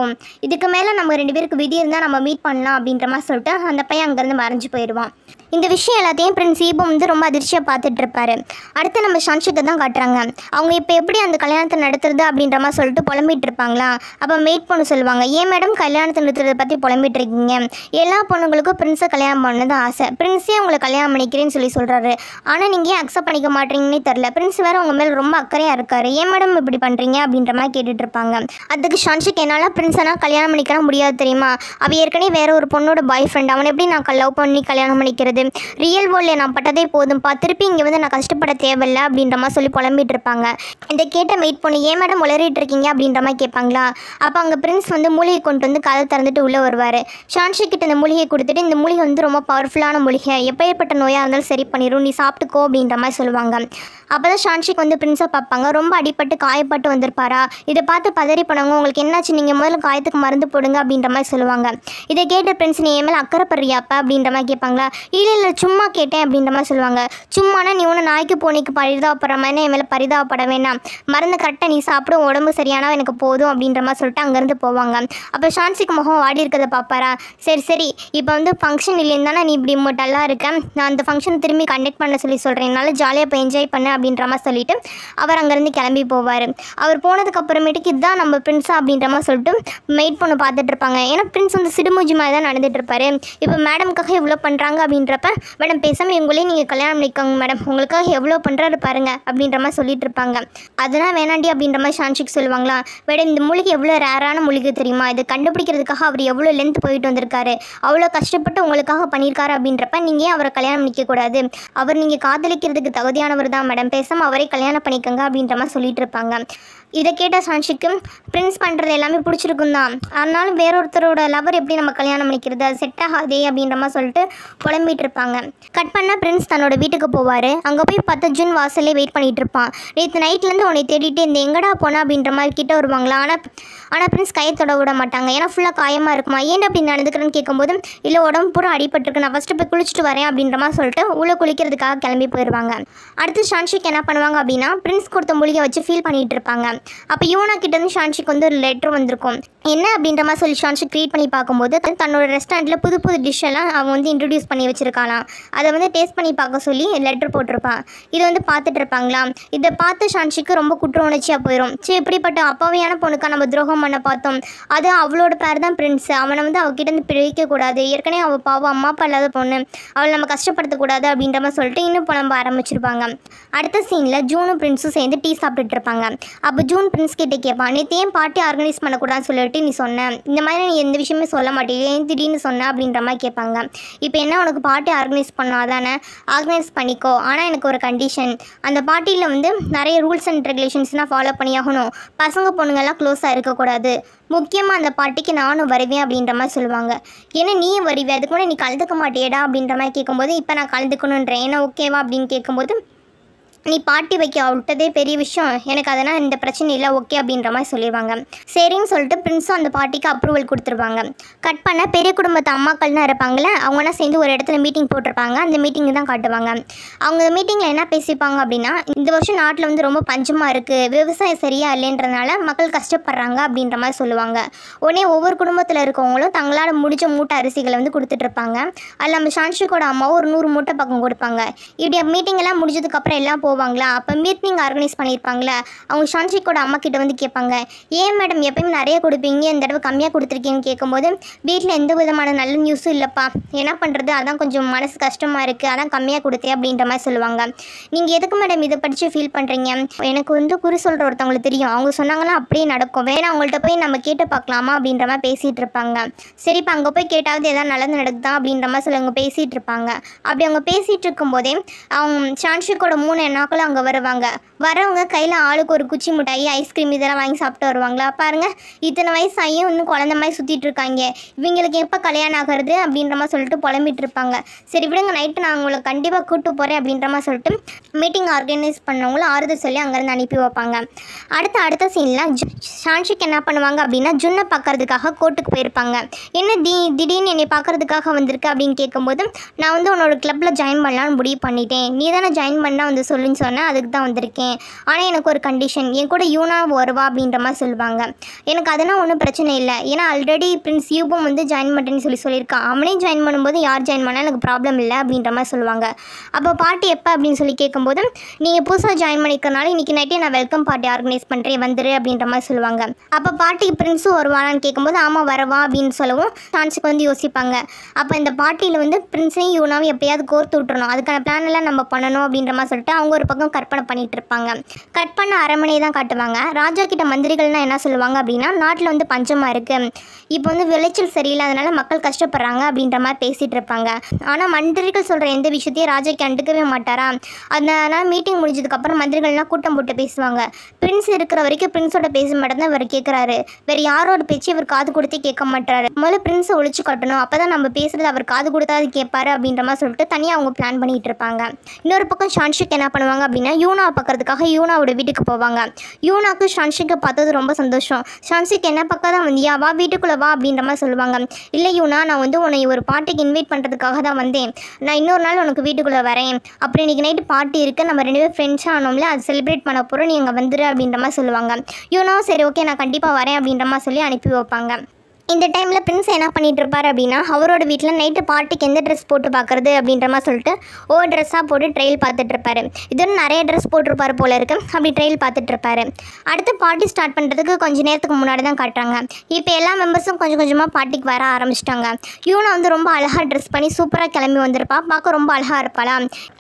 இதுக்கு மேலே நம்ம 2 பேருக்கு விதி இருந்தால் நம்ம மீட் பண்ணலாம் அப்படின்ற மாதிரி சொல்லிட்டு அந்த பையன் அங்கேருந்து மறைஞ்சு போயிடுவான். இந்த விஷயம் எல்லாத்தையும் பிரின்ஸ் ஈபம் வந்து ரொம்ப அதிர்ச்சியாக பார்த்துட்டு இருப்பாரு. அடுத்து நம்ம ஷான்ஷிக்கை தான் காட்டுறாங்க. அவங்க இப்போ எப்படி அந்த கல்யாணத்தை நடத்துறது அப்படின்ற மாதிரி சொல்லிட்டு புலம்பிட்டு இருப்பாங்களா. அப்போ மெய்ட் பொண்ணு சொல்லுவாங்க, ஏன் மேடம் கல்யாணத்தை நடத்துறதை பற்றி புலம்பிட்டு இருக்கீங்க? எல்லா பொண்ணுங்களுக்கும் பிரின்ஸை கல்யாணம் பண்ணது ஆசை. பிரின்ஸே உங்களை கல்யாணம் பண்ணிக்கிறேன்னு சொல்கிறாரு. ஆனால் நீங்கள் ஏன் அக்செப்ட் பண்ணிக்க மாட்டீங்கன்னே தெரில. பிரின்ஸ் வேறு உங்கள் மேலே ரொம்ப அக்கறையாக இருக்காரு. ஏன் மேடம் இப்படி பண்ணுறீங்க அப்படின்ற மாதிரி கேட்டுட்டு இருப்பாங்க. அதுக்கு ஷான்ஷிக் என்னால் பிரின்ஸனால் கல்யாணம் பண்ணிக்க முடியாது தெரியுமா? அவள் ஏற்கனவே வேற ஒரு பொண்ணோட பாய் ஃப்ரெண்ட். அவனை எப்படி நான் லவ் பண்ணி கல்யாணம் பண்ணிக்கிறது? ரியல் வேர்ல்டில் நான் பட்டதே போதும்ப்பா, திருப்பி இங்கே வந்து நான் கஷ்டப்பட தேவையில்லை அப்படின்ற மாதிரி சொல்லி புலம்பிட்டு இருப்பாங்க. இதை கேட்ட மெய்ட் பொண்ணு, ஏன் மேடம் உளறிட்டு இருக்கீங்க அப்படின்ற மாதிரி கேட்பாங்களா. அப்போ அங்கே பிரின்ஸ் வந்து மூலிகை கொண்டு வந்து கதை திறந்துட்டு உள்ளே வருவார். ஷான்ஷிக் கிட்ட இந்த மூலிகை கொடுத்துட்டு, இந்த மூலிகை வந்து ரொம்ப பவர்ஃபுல்லான மூலிகை, எப்பேற்பட்ட நோயாக இருந்தாலும் சரி பண்ணிடும், நீ சாப்பிட்டுக்கோ அப்படின்ற மாதிரி சொல்லுவாங்க. அப்போ தான் ஷான்ஷிக் வந்து பிரின்ஸை பார்ப்பாங்க. ரொம்ப அடிப்பட்டு காயப்பட்டு வந்திருப்பாரா. இதை பார்த்து பதறி போனவங்க, உங்களுக்கு என்னாச்சு, நீங்கள் முதல்ல காயத்துக்கு மருந்து போடுங்க அப்படின்ற மாதிரி சொல்லுவாங்க. இதை கேட்ட பிரின்ஸ், நீ என் மேலே அக்கறைப்படுறியாப்பா அப்படின்ற மாதிரி கேட்பாங்களா. இல்லை சும்மா கேட்டேன் அப்படின்ற மாதிரி சொல்லுவாங்க. சும்மானா நீ ஒன்று நாய்க்கு பூனைக்கு பரிதாபப்படுற மாதிரி என் மேலே பரிதாபப்பட வேணாம், மருந்து கரெக்டாக நீ சாப்பிடும், உடம்பு சரியானா எனக்கு போதும் அப்படின்ற மாதிரி சொல்லிட்டு அங்கேருந்து போவாங்க. அப்போ ஷான்ஷிக் முகம் வாடி இருக்கிறத பார்ப்பாரா. சரி இப்போ வந்து ஃபங்க்ஷன் இல்லைன்னு தானே நீ இப்படி டல்லாக இருக்கேன், நான் அந்த ஃபங்க்ஷன் திரும்பி கண்டக்ட் பண்ண சொல்கிறேன், என்னால் ஜாலியாக இப்போ என்ஜாய் பண்ண அப்படின்ற மாதிரி சொல்லிட்டு அவர் அங்கேருந்து கிளம்பி போவார். அவர் போனதுக்கு அப்புறமேட்டுக்கு இதுதான் நம்ம பிரின்ஸா அப்படின்ற மாதிரி சொல்லிட்டு மெய்ட் பொண்ணு பார்த்துட்டு இருப்பாங்க. ஏன்னா பிரின்ஸ் வந்து சிடுமூஞ்சி மாதிரி தான் நடந்துட்டு இருப்பாரு. இப்போ மேடம்காக இவ்வளோ பண்ணுறாங்க அப்படின்றப்ப, மேடம் பேசாமல் இவங்களே நீங்கள் கல்யாணம் பண்ணிக்கோங்க மேடம், உங்களுக்காக எவ்வளோ பண்ணுறாரு பாருங்க அப்படின்ற மாதிரி சொல்லிட்டு இருப்பாங்க. அதெல்லாம் வேணாண்டி அப்படின்ற மாதிரி ஷான்ஷிக் சொல்லுவாங்களா. மேடம் இந்த மூலிகை எவ்வளோ ரேரான மூலிகை தெரியுமா, இது கண்டுபிடிக்கிறதுக்காக அவர் எவ்வளோ லென்த் போயிட்டு வந்திருக்காரு, அவ்வளோ கஷ்டப்பட்டு உங்களுக்காக பண்ணியிருக்காரு அப்படின்றப்ப நீங்கள் அவரை கல்யாணம் பண்ணிக்கக்கூடாது, அவர் நீங்கள் காதலிக்கிறதுக்கு தகுதியானவர் தான் மேடம், பேசாமல் அவரே கல்யாணம் பண்ணிக்கோங்க அப்படின்ற மாதிரி சொல்லிட்டு இருப்பாங்க. இதை கேட்ட ஷான்ஷிக்கு பிரின்ஸ் பண்ணுறது எல்லாமே பிடிச்சிருக்கும் தான், ஆனாலும் வேறொருத்தரோட லவர் எப்படி நம்ம கல்யாணம் பண்ணிக்கிறது, அது செட் ஆகாதே அப்படின்ற மாதிரி சொல்லிட்டு புலம்பிட்டு இருப்பாங்க. கட் பண்ணால் பிரின்ஸ் தன்னோட வீட்டுக்கு போவார். அங்கே போய் பார்த்தா ஜூன் வாசல்லே வெயிட் பண்ணிகிட்டு இருப்பான். நேற்று நைட்லேருந்து உன்னை தேடிட்டு இந்த எங்கடா போனா அப்படின்ற மாதிரி கிட்ட வருவாங்களா. ஆனால் பிரின்ஸ் கையை தொட விட மாட்டாங்க. ஏன்னா ஃபுல்லாக காயமாக இருக்குமா. ஏன் அப்படி நடந்துக்கிறேன்னு கேட்கும்போது, இல்லை உடம்பு பூரா அடிபட்டுருக்கு, நான் ஃபஸ்ட்டு போய் குளிச்சுட்டு வரேன் அப்படின்ற மாதிரி சொல்லிட்டு உள்ளே குளிக்கிறதுக்காக கிளம்பி போயிடுவாங்க. அடுத்து ஷான்ஷிக் என்ன பண்ணுவாங்க அப்படின்னா, பிரின்ஸ் கொடுத்த மூலிகை வச்சு ஃபீல் பண்ணிகிட்டு இருப்பாங்க. அப்போ யூனா கிட்டேருந்து ஷான்ஷிக் வந்து ஒரு லெட்டர் வந்திருக்கும். என்ன அப்படின்ற மாதிரி சொல்லி ஷான்ஷிக் க்ரியேட் பண்ணி பார்க்கும்போது தன்னோட ரெஸ்டாரண்ட்டில் புது டிஷ்ஷெல்லாம் அவன் வந்து இன்ட்ரடியூஸ் பண்ணி வச்சுருக்காளாம். அதை வந்து டேஸ்ட் பண்ணி பார்க்க சொல்லி லெட்டர் போட்டிருப்பான். இதை வந்து பார்த்துட்டு இருப்பாங்களாம். இதை பார்த்து ஷான்ஷிக்கு ரொம்ப குற்ற உணர்ச்சியாக போயிடும். சரி இப்படிப்பட்ட அப்பாவியான பொண்ணுக்கா நம்ம துரோகம் பண்ண பார்த்தோம், அது அவளோட பேர் தான் பிரின்ஸ், அவனை வந்து அவகிட்டேருந்து பிரிக்கக்கூடாது, ஏற்கனவே அவள் பாவம் அம்மா அப்பா இல்லாத பொண்ணு, அவளை நம்ம கஷ்டப்படுத்தக்கூடாது அப்படின்ற மாதிரி சொல்லிட்டு இன்னும் புலம்ப ஆரம்பிச்சிருப்பாங்க. அடுத்த சீனில் ஜூனும் பிரின்ஸும் சேர்ந்து டீ சாப்பிட்டுட்டு இருப்பாங்க. அப்போ ஜூன் பிரின்ஸ் கிட்டே கேட்பான், நேற்று ஏன் பார்ட்டி ஆர்கனைஸ் பண்ணக்கூடாதுன்னு சொல்லிட்டு நீ சொன்ன, இந்த மாதிரி நீ எந்த விஷயமே சொல்ல மாட்டேங்க, ஏன் திடீர்னு சொன்ன அப்படின்ற மாதிரி கேட்பாங்க. இப்போ என்ன உனக்கு பார்ட்டி ஆர்கனைஸ் பண்ணாதானே, ஆர்கனைஸ் பண்ணிக்கோ, ஆனால் எனக்கு ஒரு கண்டிஷன், அந்த பார்ட்டியில் வந்து நிறைய ரூல்ஸ் அண்ட் ரெகுலேஷன்ஸ்னால் ஃபாலோ பண்ணியாகணும், பசங்க பொண்ணுங்கள்லாம் க்ளோஸாக இருக்கக்கூடாது, முக்கியமாக அந்த பார்ட்டிக்கு நானும் வருவேன் அப்படின்ற மாதிரி சொல்லுவாங்க. ஏன்னா நீயும் வருவேன், அதுக்கு முன்னாடி நீ கலந்துக்க மாட்டேடா அப்படின்ற மாதிரி கேட்கும்போது, இப்போ நான் கலந்துக்கணுன்றேன், ஏன்னா ஓகேவா அப்படின்னு கேட்கும்போது, நீ பார்ட்டி வைக்க விட்டதே பெரிய விஷயம், எனக்கு அதனால் இந்த பிரச்சனை இல்லை ஓகே அப்படின்ற மாதிரி சொல்லிடுவாங்க. சரின்னு சொல்லிட்டு பிரின்ஸும் அந்த பார்ட்டிக்கு அப்ரூவல் கொடுத்துருவாங்க. கட் பண்ண பெரிய குடும்பத்து அம்மாக்கள்லாம் இருப்பாங்களே, அவங்கன்னா சேர்ந்து ஒரு இடத்துல மீட்டிங் போட்டிருப்பாங்க. அந்த மீட்டிங் தான் காட்டுவாங்க. அவங்க மீட்டிங்கில் என்ன பேசிப்பாங்க அப்படின்னா, இந்த வருஷம் நாட்டில் வந்து ரொம்ப பஞ்சமாக இருக்குது, விவசாயம் சரியாக இல்லைன்றதுனால மக்கள் கஷ்டப்படுறாங்க அப்படின்ற மாதிரி சொல்லுவாங்க. உடனே ஒவ்வொரு குடும்பத்தில் இருக்கவங்களும் தங்களால் முடிஞ்ச மூட்டை அரிசிகளை வந்து கொடுத்துட்ருப்பாங்க. அதில் நம்ம ஷான்ஷிக்கோட அம்மாவும் ஒரு 100 மூட்டை பக்கம் கொடுப்பாங்க. இப்படி மீட்டிங் எல்லாம் முடிஞ்சதுக்கப்புறம் எல்லாம் போவாங்களா, அப்போ மீட்டிங் ஆர்கனைஸ் பண்ணியிருப்பாங்களே, அவங்க ஷான்ஷிக்கோட அம்மா கிட்ட வந்து கேட்பாங்க, ஏன் மேடம் எப்பயுமே நிறைய கொடுப்பீங்க, இந்த தடவை கம்மியாக கொடுத்துருக்கீங்கன்னு கேட்கும்போது, வீட்டில் எந்த விதமான நல்ல நியூஸும் இல்லைப்பா, என்ன பண்ணுறது, அதான் கொஞ்சம் மனசு கஷ்டமாக இருக்குது, அதான் கம்மியாக கொடுத்தேன் அப்படின்ற மாதிரி சொல்லுவாங்க. நீங்கள் எதுக்கு மேடம் இதை படித்து ஃபீல் பண்ணுறீங்க, எனக்கு வந்து குறி சொல்கிற ஒருத்தவங்களுக்கு தெரியும், அவங்க சொன்னாங்கன்னா அப்படியே நடக்கும், வேணா அவங்கள்ட்ட போய் நம்ம கேட்டு பார்க்கலாமா அப்படின்ற மாதிரி பேசிகிட்டு இருப்பாங்க. சரிப்பா அங்கே போய் கேட்டாவது எதாவது நல்லது நடக்குதா அப்படின்ற மாதிரி சொல்லி அவங்க பேசிகிட்டு இருப்பாங்க. அப்படி அவங்க பேசிகிட்டு இருக்கும்போதே அவங்க ஷான்ஷிக்கோட 3 அண்ணாக்களும் அங்கே வருவாங்க. வரவங்க கையில் ஆளுக்கு ஒரு குச்சி மிட்டாய், ஐஸ்கிரீம் இதெல்லாம் வாங்கி சாப்பிட்டு வருவாங்களா. பாருங்கள், இத்தனை வயசாகியும் இன்னும் குழந்த மாதிரி சுற்றிட்டு இருக்காங்க, இவங்களுக்கு எப்போ கல்யாணம் ஆகிறது அப்படின்ற மாதிரி சொல்லிட்டு புலம்பிட்டு இருப்பாங்க. சரி விடுங்க, நைட்டு நான் உங்களை கண்டிப்பாக கூப்பிட்டு போகிறேன் அப்படின்ற மாதிரி சொல்லிட்டு மீட்டிங் ஆர்கனைஸ் பண்ணவங்களும் ஆறுதல் சொல்லி அங்கேருந்து அனுப்பி வைப்பாங்க. அடுத்த சீனில் ஷான்ஷிக் என்ன பண்ணுவாங்க அப்படின்னா, ஜுன்னை பார்க்கறதுக்காக கோர்ட்டுக்கு போயிருப்பாங்க. என்ன திடீர்னு என்னை பார்க்கறதுக்காக வந்திருக்கு அப்படின்னு கேட்கும்போது, நான் வந்து உன்னோட கிளப்பில் ஜாயின் பண்ணலான்னு முடிவு பண்ணிட்டேன், நீ தானே ஜாயின் பண்ணால் வந்து சொல்லுன்னு சொன்னேன், அதுக்கு தான் வந்திருக்கேன். ஆனால் எனக்கு ஒரு கண்டிஷன், என் கூட யூனா வருவா அப்படின்ற மாதிரி சொல்லுவாங்க. எனக்கு அதனால் ஒன்றும் பிரச்சனை இல்லை, ஏன்னா ஆல்ரெடி பிரின்ஸ் யூபம் வந்து ஜாயின் பண்ணுறேன்னு சொல்லியிருக்கான், அவனே ஜாயின் பண்ணும்போது யார் ஜாயின் பண்ணால் எனக்கு ப்ராப்ளம் இல்லை அப்படின்ற மாதிரி சொல்லுவாங்க. அப்போ பார்ட்டி எப்போ அப்படின்னு சொல்லி கேட்கும்போது, நீங்கள் புதுசாக ஜாயின் பண்ணிக்கிறனால இன்றைக்கி நைட்டே நான் வெல்கம் பார்ட்டி ஆர்கனைஸ் பண்ணுறேன், வந்துரு அப்படின்ற மாதிரி சொல்லுவாங்க. அப்போ பார்ட்டிக்கு பிரின்ஸும் வருவானான்னு கேட்கும்போது, ஆமாம் வரவா அப்படின்னு சொல்லவும் ஷான்ஷிக் வந்து யோசிப்பாங்க. அப்போ இந்த பார்ட்டியில் வந்து பிரின்ஸையும் யூனாவும் எப்படியாவது கோர்த்து விட்டுறணும், அதுக்கான பிளான் எல்லாம் நம்ம பண்ணணும் அப்படின்ற மாதிரி சொல்லிட்டு அவங்க ஒரு பக்கம் கற்பனை பண்ணிட்டு இருப்பாங்க. கட் பண்ண அரண்மனை தான் காட்டுவாங்க. ராஜா கிட்ட மந்திரிகள்னால் என்ன சொல்லுவாங்க அப்படின்னா, நாட்டில் வந்து பஞ்சமாக இருக்குது, இப்போ வந்து விளைச்சல் சரியில்லாதனால மக்கள் கஷ்டப்படுறாங்க அப்படின்ற மாதிரி பேசிகிட்டு இருப்பாங்க. ஆனால் மந்திரிகள் சொல்கிற எந்த விஷயத்தையும் ராஜா கண்டுக்கவே மாட்டாரா. அதனால் மீட்டிங் முடிஞ்சதுக்கப்புறம் மந்திரிகள்லாம் கூட்டம் போட்டு பேசுவாங்க. பிரின்ஸ் இருக்கிற வரைக்கும் பிரின்ஸோட பேச மாட்டேன் இவர் கேட்குறாரு, வேறு யாரோட பேச்சு இவர் காது கொடுத்தே கேட்க மாட்டாரு, முதல்ல பிரின்ஸை ஒழிச்சு கட்டணும், அப்போ தான் நம்ம பேசுகிறது அவர் காது கொடுத்தா அது கேட்பாரு அப்படின்ற மாதிரி சொல்லிட்டு தனியாக அவங்க பிளான் பண்ணிகிட்டு இருப்பாங்க. இன்னொரு பக்கம் ஷான்ஷிக் என்ன பண்ணுவாங்க அப்படின்னா, யூனா பார்க்கறதுக்காக யூனாவோட வீட்டுக்கு போவாங்க. யூனாக்கு ஷான்ஷிக்கை பார்த்தது ரொம்ப சந்தோஷம். ஷான்ஷிக் என்ன பக்கம் தான் வந்தியா, வா வீட்டுக்குள்ளே வா அப்படின்ற மாதிரி சொல்லுவாங்க. இல்லை யூனா, நான் வந்து உன்னை ஒரு பார்ட்டிக்கு இன்வைட் பண்ணுறதுக்காக தான் வந்தேன், நான் இன்னொரு நாள் உனக்கு வீட்டுக்குள்ளே வரேன், அப்புறம் இன்றைக்கி நைட்டு பார்ட்டி இருக்குது, நம்ம 2 பேரும் ஃப்ரெண்ட்ஸாக ஆனோம்ல, அது செலிப்ரேட் பண்ண போகிறோம், நீ அங்கே வந்துடு அப்படின்ற மாதிரி சொல்லுவாங்க. யூனாவும் சரி ஓகே நான் கண்டிப்பாக வரேன் அப்படின்ற மாதிரி சொல்லி அனுப்பி வைப்பாங்க. இந்த டைமில் பிரின்ஸ் என்ன பண்ணிகிட்டு இருப்பார் அப்படின்னா, அவரோட வீட்டில் நைட்டு பார்ட்டிக்கு எந்த ட்ரெஸ் போட்டு பார்க்குறது அப்படின்ற மாதிரி சொல்லிட்டு ஒவ்வொரு ட்ரெஸ்ஸாக போட்டு ட்ரெயில் பார்த்துட்ருப்பாரு. இது நிறைய ட்ரெஸ் போட்டிருப்பார் போல இருக்குது, அப்படி ட்ரெயில் பார்த்துட்ருப்பாரு. அடுத்து பார்ட்டி ஸ்டார்ட் பண்ணுறதுக்கு கொஞ்சம் நேரத்துக்கு முன்னாடி தான் காட்டுறாங்க. இப்போ எல்லா மெம்பர்ஸும் கொஞ்சம் கொஞ்சமாக பார்ட்டிக்கு வர ஆரம்பிச்சிட்டாங்க. யூனா வந்து ரொம்ப அழகாக ட்ரெஸ் பண்ணி சூப்பராக கிளம்பி வந்திருப்பா, பார்க்க ரொம்ப அழகாக இருப்பாளா.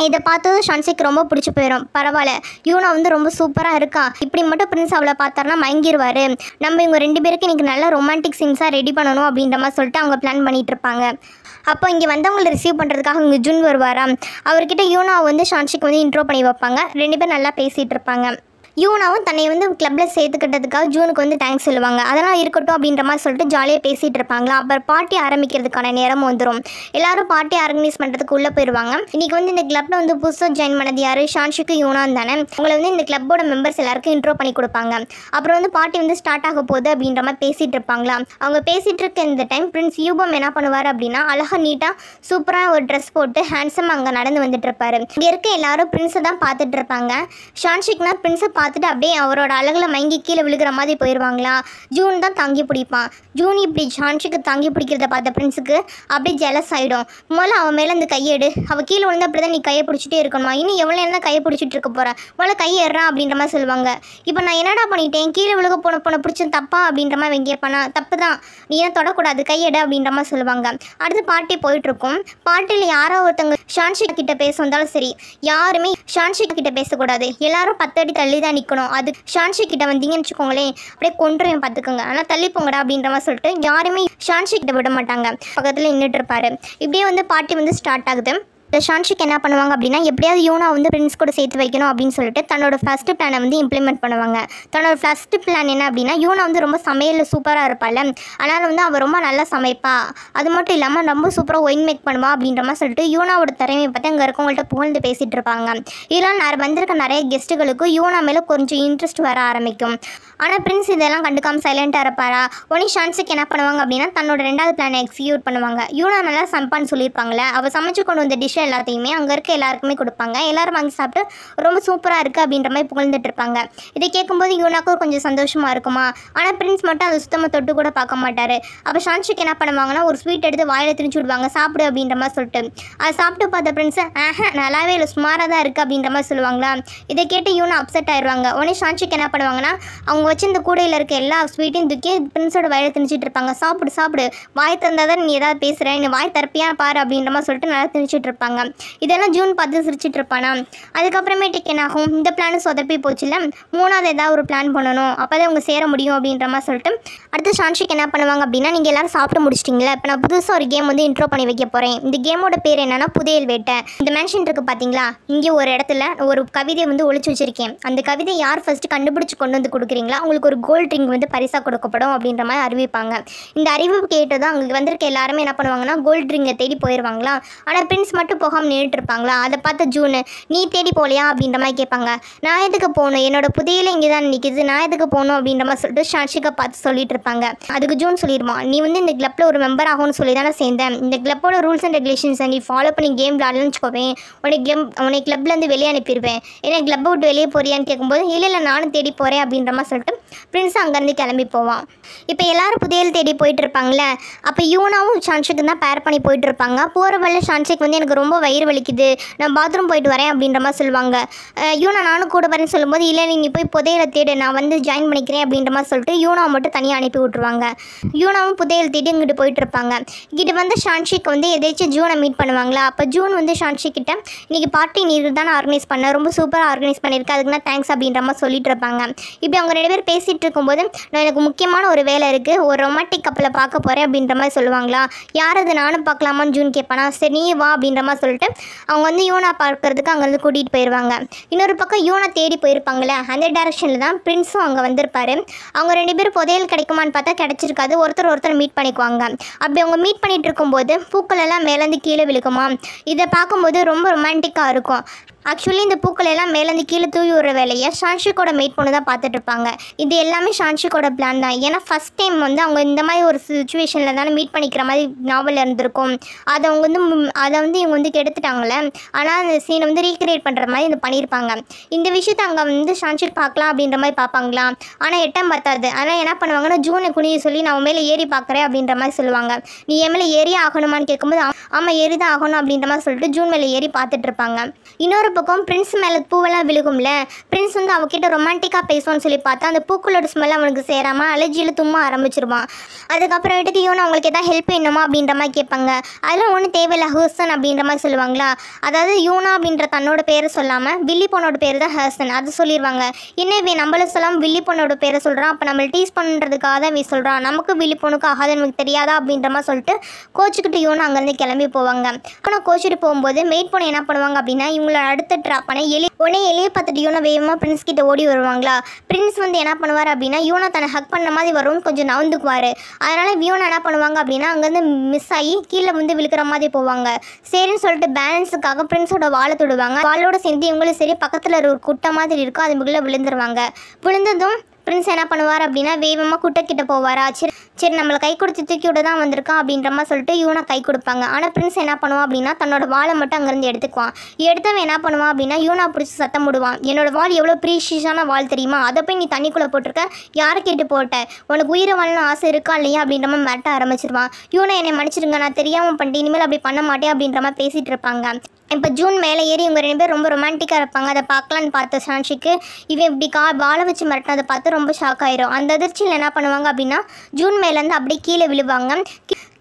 இதை பார்த்தது ஷான்ஷிக்கு ரொம்ப பிடிச்சி போயிடும். பரவாயில்ல, யூனா வந்து ரொம்ப சூப்பராக இருக்கா, இப்படி மட்டும் பிரின்ஸ் அவளை பார்த்தாருன்னா மயங்கிடுவார், நம்ம இவங்க 2 பேருக்கு இன்றைக்கி நல்ல ரொமான்டிக் சீன்ஸாக ரெடி பண்ணணும் அப்படின்ற மாதிரி சொல்லிட்டு அவங்க பிளான் பண்ணிட்டு இருப்பாங்க. அப்போ இங்கே வந்தவங்களை ரிசீவ் பண்ணுறதுக்காக இங்கே ஜுன் வருவாராம். அவர்கிட்ட யூனா வந்து ஷான்ஷிக்கு வந்து இன்ட்ரோ பண்ணி வைப்பாங்க. 2 பேர் நல்லா பேசிகிட்டு இருப்பாங்க. யூனாவும் தன்னை வந்து கிளப்பில் சேர்த்துக்கிட்டதுக்காக ஜூனுக்கு வந்து தேங்க்ஸ் சொல்லுவாங்க. அதெல்லாம் இருக்கட்டும் அப்படின்ற மாதிரி சொல்லிட்டு ஜாலியாக பேசிகிட்டு இருப்பாங்களா. அப்புறம் பார்ட்டி ஆரம்பிக்கிறதுக்கான நேரம் வந்துடும். எல்லோரும் பார்ட்டி ஆர்கனைஸ் பண்ணுறதுக்கு உள்ளே போயிடுவாங்க. இன்றைக்கி வந்து இந்த கிளப்பில் வந்து புதுசாக ஜாயின் பண்ணது யார், ஷான்ஷிக்கு யூனா தானே, உங்களை வந்து இந்த கிளப்போட மெம்பர்ஸ் எல்லாருக்கும் இன்ட்ரோ பண்ணி கொடுப்பாங்க. அப்புறம் வந்து பார்ட்டி வந்து ஸ்டார்ட் ஆக போகுது அப்படின்ற மாதிரி பேசிகிட்டு இருப்பாங்களா. அவங்க பேசிகிட்டு இருக்க இந்த டைம் பிரின்ஸ் யூபம் என்ன பண்ணுவார் அப்படின்னா, அழகாக நீட்டாக சூப்பராக ஒரு ட்ரெஸ் போட்டு ஹேண்ட்ஸமாக அங்கே நடந்து வந்துட்டு இருப்பாரு. இங்கே இருக்க எல்லாரும் பிரின்ஸை தான் பார்த்துட்டு இருப்பாங்க. ஷான்ஷிக்னா பிரின்ஸை பார்த்துட்டு அப்படியே அவரோட அழகில் மயங்கி கீழே விழுகிற மாதிரி போயிடுவாங்களா. ஜூன் தான் தாங்கி பிடிப்பான். ஜூன் இப்படி ஷான்ஷிக்கு தாங்கி பிடிக்கிறத பார்த்த பிரின்ஸுக்கு அப்படியே ஜெலஸ் ஆகிடும். முதல்ல அவன் மேலே இந்த கையெடு, அவள் கீழே விழுந்து அப்படி தான் நீ கையை பிடிச்சிட்டே இருக்கணுமா, இன்னும் எவ்வளோ நேரம் கையை பிடிச்சிட்டு இருக்க போகிறேன், முதல்ல கையேறான் அப்படின்ற மாதிரி சொல்லுவாங்க. இப்போ நான் என்னடா பண்ணிட்டேன், கீழே விழுக போன பிடிச்சது தப்பா அப்படின்ற மாதிரி வெங்கியப்பானா, தப்பு தான், நீ ஏன் தொடக்கூடாது, கையெடு அப்படின்ற மாதிரி சொல்லுவாங்க. அடுத்து பார்ட்டி போயிட்டுருக்கும். பார்ட்டியில் யாரோ ஒருத்தவங்க ஷான்ஷிக் கிட்ட பேச வந்தாலும் சரி, யாருமே ஷான்ஷிக் கிட்ட பேசக்கூடாது, எல்லாரும் 10 அடி தள்ளி தான் நிற்கணும். அது ஷான்ஷிக் கிட்ட வந்தீங்கன்னு வச்சுக்கோங்களேன், அப்படியே கொன்றுவேன் பார்த்துக்கோங்க, ஆனால் தள்ளி போங்கடா அப்படின்ற மாதிரி சொல்லிட்டு யாருமே ஷான்ஷிக் கிட்ட விட மாட்டாங்க. பக்கத்தில் நின்றுட்டு இருப்பாரு. இப்படியே வந்து பார்ட்டி வந்து ஸ்டார்ட் ஆகுது. ஷான்ஷிக் என்ன பண்ணுவாங்க அப்படின்னா எப்படியாவது யூனா வந்து பிரின்ஸ் கூட சேர்த்து வைக்கணும் அப்படின்னு சொல்லிட்டு தன்னோட ஃபஸ்ட்டு பிளானை வந்து இம்ப்ளிமெண்ட் பண்ணுவாங்க. தன்னோட ஃபஸ்ட்டு பிளான் என்ன அப்படின்னா யூனா வந்து ரொம்ப சமையல் சூப்பராக இருப்பாள், அதனால் வந்து அவள் ரொம்ப நல்லா சமைப்பா, அது மட்டும் இல்லாமல் ரொம்ப சூப்பராக ஒயின் மேக் பண்ணுவா அப்படின்ற மாதிரி சொல்லிட்டு யூனாவோட திறமையை பற்றி அங்கே இருக்கவங்கள்ட்ட புகழ்ந்து பேசிகிட்டு இருப்பாங்க. இதெல்லாம் வந்திருக்க நிறைய கெஸ்ட்டுகளுக்கு யூனா மேலே கொஞ்சம் இன்ட்ரெஸ்ட் வர ஆரம்பிக்கும். ஆனால் பிரின்ஸ் இதெல்லாம் கண்டுக்காமல் சைலண்ட்டாக இருப்பாரா. உடனே ஷான்ஷிக் என்ன பண்ணுவாங்க அப்படின்னா தன்னோட 2வது பிளானை எக்ஸிக்யூட் பண்ணுவாங்க. யூனா நல்லா சமைப்பான்னு சொல்லியிருப்பாங்களே, அவள் சமைச்சு கொண்டு வந்த டிஷ் எல்லாத்தையுமே அங்கே இருக்க எல்லாருக்குமே கொடுப்பாங்க. எல்லாரும் வாங்கி சாப்பிட்டு ரொம்ப சூப்பராக இருக்குது அப்படின்ற மாதிரி புகழ்ந்துட்டு இருப்பாங்க. இதை கேட்கும்போது யூனாக்கும் கொஞ்சம் சந்தோஷமாக இருக்குமா. ஆனால் பிரின்ஸ் மட்டும் அதை சுத்தமாக தொட்டு கூட பார்க்க மாட்டார். அப்போ ஷான்ஷிக் என்ன பண்ணுவாங்கன்னா ஒரு ஸ்வீட் எடுத்து வாயில் திணிச்சு விடுவாங்க, சாப்பிடு அப்படின்ற மாதிரி சொல்லிட்டு. அதை சாப்பிட்டு பார்த்த பிரின்ஸ் நல்லாவே இல்லை, சுமாராக தான் இருக்குது அப்படின்ற மாதிரி சொல்லுவாங்களா. இதை கேட்டு யூனா அப்செட் ஆயிடுவாங்க. உடனே ஷான்ஷிக் என்ன பண்ணுவாங்கன்னா அவங்க வச்சு இந்த கூடையில் இருக்க எல்லா ஸ்வீட்டையும் தூக்கி பிரின்ஸோட வாயில் திணிச்சிட்டு இருப்பாங்க. சாப்பிடு சாப்பிடு, வாய் திறந்தால் தான் நீ ஏதாவது பேசுகிறேன், நீ வாய் தரப்பியா பாரு அப்படின்ற மாதிரி சொல்லிட்டு நல்லா திணிச்சிட்டு இருப்பாங்க. இதெல்லாம் ஜூன் பார்த்து சிரிச்சிட்டு இருப்பானா. அதுக்கப்புறமேட்டுக்கு என்ன ஆகும், இந்த பிளான் சொதப்பி போச்சுல, 3வது ஏதாவது ஒரு பிளான் பண்ணணும், அப்போ தான் அவங்க சேர முடியும் அப்படின்ற மாதிரி சொல்லிட்டு அடுத்து ஷான்ஷிக் என்ன பண்ணுவாங்க அப்படின்னா நீங்கள் எல்லாரும் சாப்பிட்டு முடிச்சிட்டிங்களா, இப்போ நான் புதுசாக ஒரு கேம் வந்து இன்ட்ரோ பண்ணி வைக்க போகிறேன். இந்த கேமோட பேர் என்னன்னா புதையல் வேட்டை. இந்த மேன்ஷன் இருக்குது பார்த்தீங்களா, இங்கே ஒரு இடத்துல ஒரு கவிதையை வந்து ஒழிச்சு வச்சிருக்கேன். அந்த கவிதை யார் ஃபஸ்ட்டு கண்டுபிடிச்சி கொண்டு வந்து கொடுக்குறீங்களா உங்களுக்கு ஒரு கோல்ட் ரிங் வந்து பரிசாக கொடுக்கப்படும் அப்படின்ற மாதிரி அறிவிப்பாங்க. இந்த அறிவிப்பு கேட்டதும் அங்கே வந்திருக்க எல்லாருமே என்ன பண்ணுவாங்கன்னா கோல்ட் ரிங்கை தேடி போயிடுவாங்களா. ஆனால் பிரின்ஸ் மட்டும் போகாமல் நின்றுட்டு இருப்பாங்களா. அதை பார்த்து ஜூன் நீ தேடி போகலையா அப்படின்ற மாதிரி கேட்பாங்க. நான் எதுக்கு போகணும், என்னோட புதையல இங்கே தான் நிற்கிது, நான் எதுக்கு போகணும் அப்படின்ற மாதிரி சொல்லிட்டு ஷான்ஷிக்கை பார்த்து சொல்லிட்டு இருப்பாங்க. அதுக்கு ஜூன் சொல்லிடுவான், நீ வந்து இந்த கிளப்பில் ஒரு மெம்பர் ஆகும்னு சொல்லி தானே சேர்ந்தேன், இந்த கிளப்போட ரூல்ஸ் அண்ட் ரெகுலேஷன்ஸை நீ ஃபாலோ பண்ணி கேம் விளாடலன்னு வச்சுக்கோவேன், உன்னை கிளப்லேருந்து வெளியே அனுப்பிடுவேன், ஏன்னா கிளப்பை விட்டு வெளியே போறியான்னு கேட்கும்போது இல்லை நானும் தேடி போகிறேன் அப்படின்ற மாதிரி சொல்லிட்டு பிரின்ஸ் அங்கேருந்து கிளம்பி போவான். இப்போ எல்லாரும் புதையல் தேடி போயிட்டு இருப்பாங்களே, அப்போ யூனாவும் ஷான்ஷிக்கும் தான் பேர் பண்ணி போயிட்டு இருப்பாங்க. போகிற வழியில ஷான்ஷிக் வந்து எனக்கு ரொம்ப வயிறு வலிக்குது, நான் பாத்ரூம் போயிட்டு வரேன் அப்படின்ற மாதிரி சொல்லுவாங்க. யூனா நானும் கூட வரேன்னு சொல்லும்போது இல்லை நீ போய் புதையலை தேடு, நான் வந்து ஜாயின் பண்ணிக்கிறேன் அப்படின்ற மாதிரி சொல்லிட்டு யூனாவை மட்டும் தனியாக அனுப்பி விட்ருவாங்க. யூனாவும் புதையல் தேடி இங்கிட்டு போயிட்டு இருப்பாங்க. இங்கிட்டு வந்து ஷான்ஷிக் வந்து எதாச்சும் ஜூனை மீட் பண்ணுவாங்களா. அப்போ ஜூன் வந்து ஷான்ஷிக் கிட்ட இன்றைக்கி பார்ட்டி நீ தான் ஆர்கனைஸ் பண்ண, ரொம்ப சூப்பராக ஆர்கனைஸ் பண்ணியிருக்கேன், அதுக்குன்னா தேங்க்ஸ் அப்படின்ற மாதிரி சொல்லிட்டு இருப்பாங்க. இப்படி அவங்க 2 பேர் பேசிகிட்டு இருக்கும்போது எனக்கு முக்கியமான ஒரு வேலை இருக்குது, ஒரு ரொமான்டிக் கப்பலை பார்க்க போகிறேன் அப்படின்ற மாதிரி சொல்லுவாங்களா. யார் அது நானும் பார்க்கலாமான்னு ஜூன் கேட்பானா. சரி நீ வா அப்படின்ற மாதிரி சொல்லிட்டு அவங்க வந்து யூனா பார்க்கறதுக்கு அங்கேருந்து கூட்டிகிட்டு போயிடுவாங்க. இன்னொரு பக்கம் யூனா தேடி போயிருப்பாங்களே, அந்த டேரக்ஷனில் தான் பிரின்ஸும் அங்கே வந்திருப்பார். அவங்க 2 பேரும் புதையல் கிடைக்குமான்னு பார்த்தா கிடச்சிருக்காது. ஒருத்தர் மீட் பண்ணிக்குவாங்க. அப்படி அவங்க மீட் பண்ணிகிட்டு இருக்கும்போது பூக்கள் எல்லாம் மேலேருந்து கீழே விழுக்குமா. இதை பார்க்கும்போது ரொம்ப ரொமான்டிக்காக இருக்கும். ஆக்சுவலி இந்த பூக்கள் எல்லாம் மேலேருந்து கீழே தூவி விடுற வேலையை ஷான்ஷிக்கோட மேட் பொண்ணு தான் பார்த்துட்டு இருப்பாங்க. இது எல்லாமே ஷான்ஷிக்கோட பிளான் தான். ஏன்னா ஃபஸ்ட் டைம் வந்து அவங்க இந்த மாதிரி ஒரு சுச்சுவேஷனில் தானே மீட் பண்ணிக்கிற மாதிரி நாவல் இருந்திருக்கும். அதை வந்து இவங்க வந்து கெடுத்துட்டாங்களே. ஆனால் அந்த சீனை வந்து ரீக்ரியேட் பண்ணுற மாதிரி இது பண்ணியிருப்பாங்க. இந்த விஷயத்தை அங்கே வந்து ஷான்ஷிக் பார்க்கலாம் அப்படின்ற மாதிரி பார்ப்பாங்களா. ஆனால் எட்டம் பார்த்தாது. ஆனால் என்ன பண்ணுவாங்கன்னா ஜூனை குனிய சொல்லி நான் உன் மேலே ஏறி பார்க்குறேன் அப்படின்ற மாதிரி சொல்லுவாங்க. நீ என் மேலே ஏறியே ஆகணுமான்னு கேட்கும்போது ஆமாம் ஏறி தான் ஆகணும் அப்படின்ற மாதிரி சொல்லிட்டு ஜூன் மேலே ஏறி பார்த்துட்டு இருப்பாங்க. இன்னொரு பக்கம் பிரின்ஸ் மேலே பூவெல்லாம் விழுகும்ல. பிரின்ஸ் வந்து அவகிட்ட ரொமான்டிக்காக பேசுவான்னு சொல்லி பார்த்தா அந்த பூக்களோட ஸ்மெல் அவனுக்கு சேராமல் அலர்ஜியில் தும்மா ஆரம்பிச்சிருவான். அதுக்கப்புறமேட்டுக்கு யூனா அவங்களுக்கு எதாவது ஹெல்ப் வேணுமா அப்படின்ற மாதிரி கேட்பாங்க. அதெல்லாம் ஒன்றும் தேவையில்லை ஹர்சன் அப்படின்ற மாதிரி சொல்லுவாங்களா. அதாவது யூனா அப்படின்ற தன்னோட பேரை சொல்லாமல் வில்லி பொண்ணோட பேர் தான் ஹர்சன் அது சொல்லிடுவாங்க. என்ன நம்மள சொல்லாமல் வில்லி பொண்ணோட பேரை சொல்கிறான், அப்போ நம்மளை டீஸ் பண்ணுறதுக்காக தான் சொல்கிறான், நமக்கு வில்லி பொண்ணுக்கு ஆகாது நமக்கு தெரியாதா அப்படின்ற மாதிரி சொல்லிட்டு கோச்சுக்கிட்டு யூனா அங்கேருந்து கிளம்பி போவாங்க. ஆனால் கோச்சிட்டு போகும்போது மெய்ட் பொண்ணு என்ன பண்ணுவாங்க அப்படின்னா இவங்களோட அடுத்த ட்ராப் பண்ண எலியை பார்த்துட்டு யூனா வேகமாக பிரின்ஸ் கிட்ட ஓடி வருவாங்களா. பிரின்ஸ் வந்து என்ன பண்ணுவார் அப்படின்னா யூனா தன்னை ஹக் பண்ண மாதிரி வரும்னு கொஞ்சம் நவுந்துக்குவார். அதனால் யூனா என்ன பண்ணுவாங்க அப்படின்னா அங்கேருந்து மிஸ் ஆகி கீழே வந்து விழுக்கிற மாதிரி போவாங்க. சரின்னு சொல்லிட்டு பேலன்ஸுக்காக பிரின்ஸோட வாழை தொடுவாங்க. வாழோட சேர்ந்து இவங்களும் சரி பக்கத்தில் ஒரு குட்டை மாதிரி இருக்கும், அது மிகுல விழுந்துருவாங்க. விழுந்ததும் பிரின்ஸ் என்ன பண்ணுவார் அப்படின்னா வேகமாக குட்டைக்கிட்ட போவாரா. சரி நம்மளை கை கொடுத்து தூக்கி விட தான் வந்திருக்கான் அப்படின்ற மாதிரி சொல்லிட்டு யூனா கை கொடுப்பாங்க. ஆனால் பிரின்ஸ் என்ன பண்ணுவான் அப்படின்னா தன்னோட வாழை மட்டும் அங்கேருந்து எடுத்துக்குவான். எடுத்தவன் என்ன பண்ணுவான் அப்படின்னா யூனா பிடிச்சி சத்தம் போடுவான். என்னோட வால் எவ்வளோ ப்ரீஷியஸான வால் தெரியுமா, அதை போய் நீ தண்ணிக்குள்ளே போட்டிருக்க, யாரை கேட்டு போட்ட, உனக்கு உயிரை வாழணும் ஆசை இருக்கா இல்லையா அப்படின்ற மாதிரி மிரட்ட ஆரம்பிச்சிருவான். யூனா என்னை மன்னிச்சிருங்க, நான் தெரியாமல் பண்ணிட்டு இனிமேல் அப்படி பண்ண மாட்டேன் அப்படின்ற மாதிரி பேசிகிட்டு இருப்பாங்க. இப்போ ஜூன் மேலே ஏறி இவங்க 2 பேர் ரொம்ப ரொமான்டிக்காக இருப்பாங்க. அதை பார்க்கலான்னு பார்த்த ஷான்ஷிக்கு இவன் இப்படி வாழை வச்சு மிரட்டினதை பார்த்து ரொம்ப ஷாக் ஆயிரும். அந்த அதிர்ச்சியில் என்ன பண்ணுவாங்க அப்படின்னா ஜூன் மேலேருந்து அப்படியே கீழே விழுவாங்க.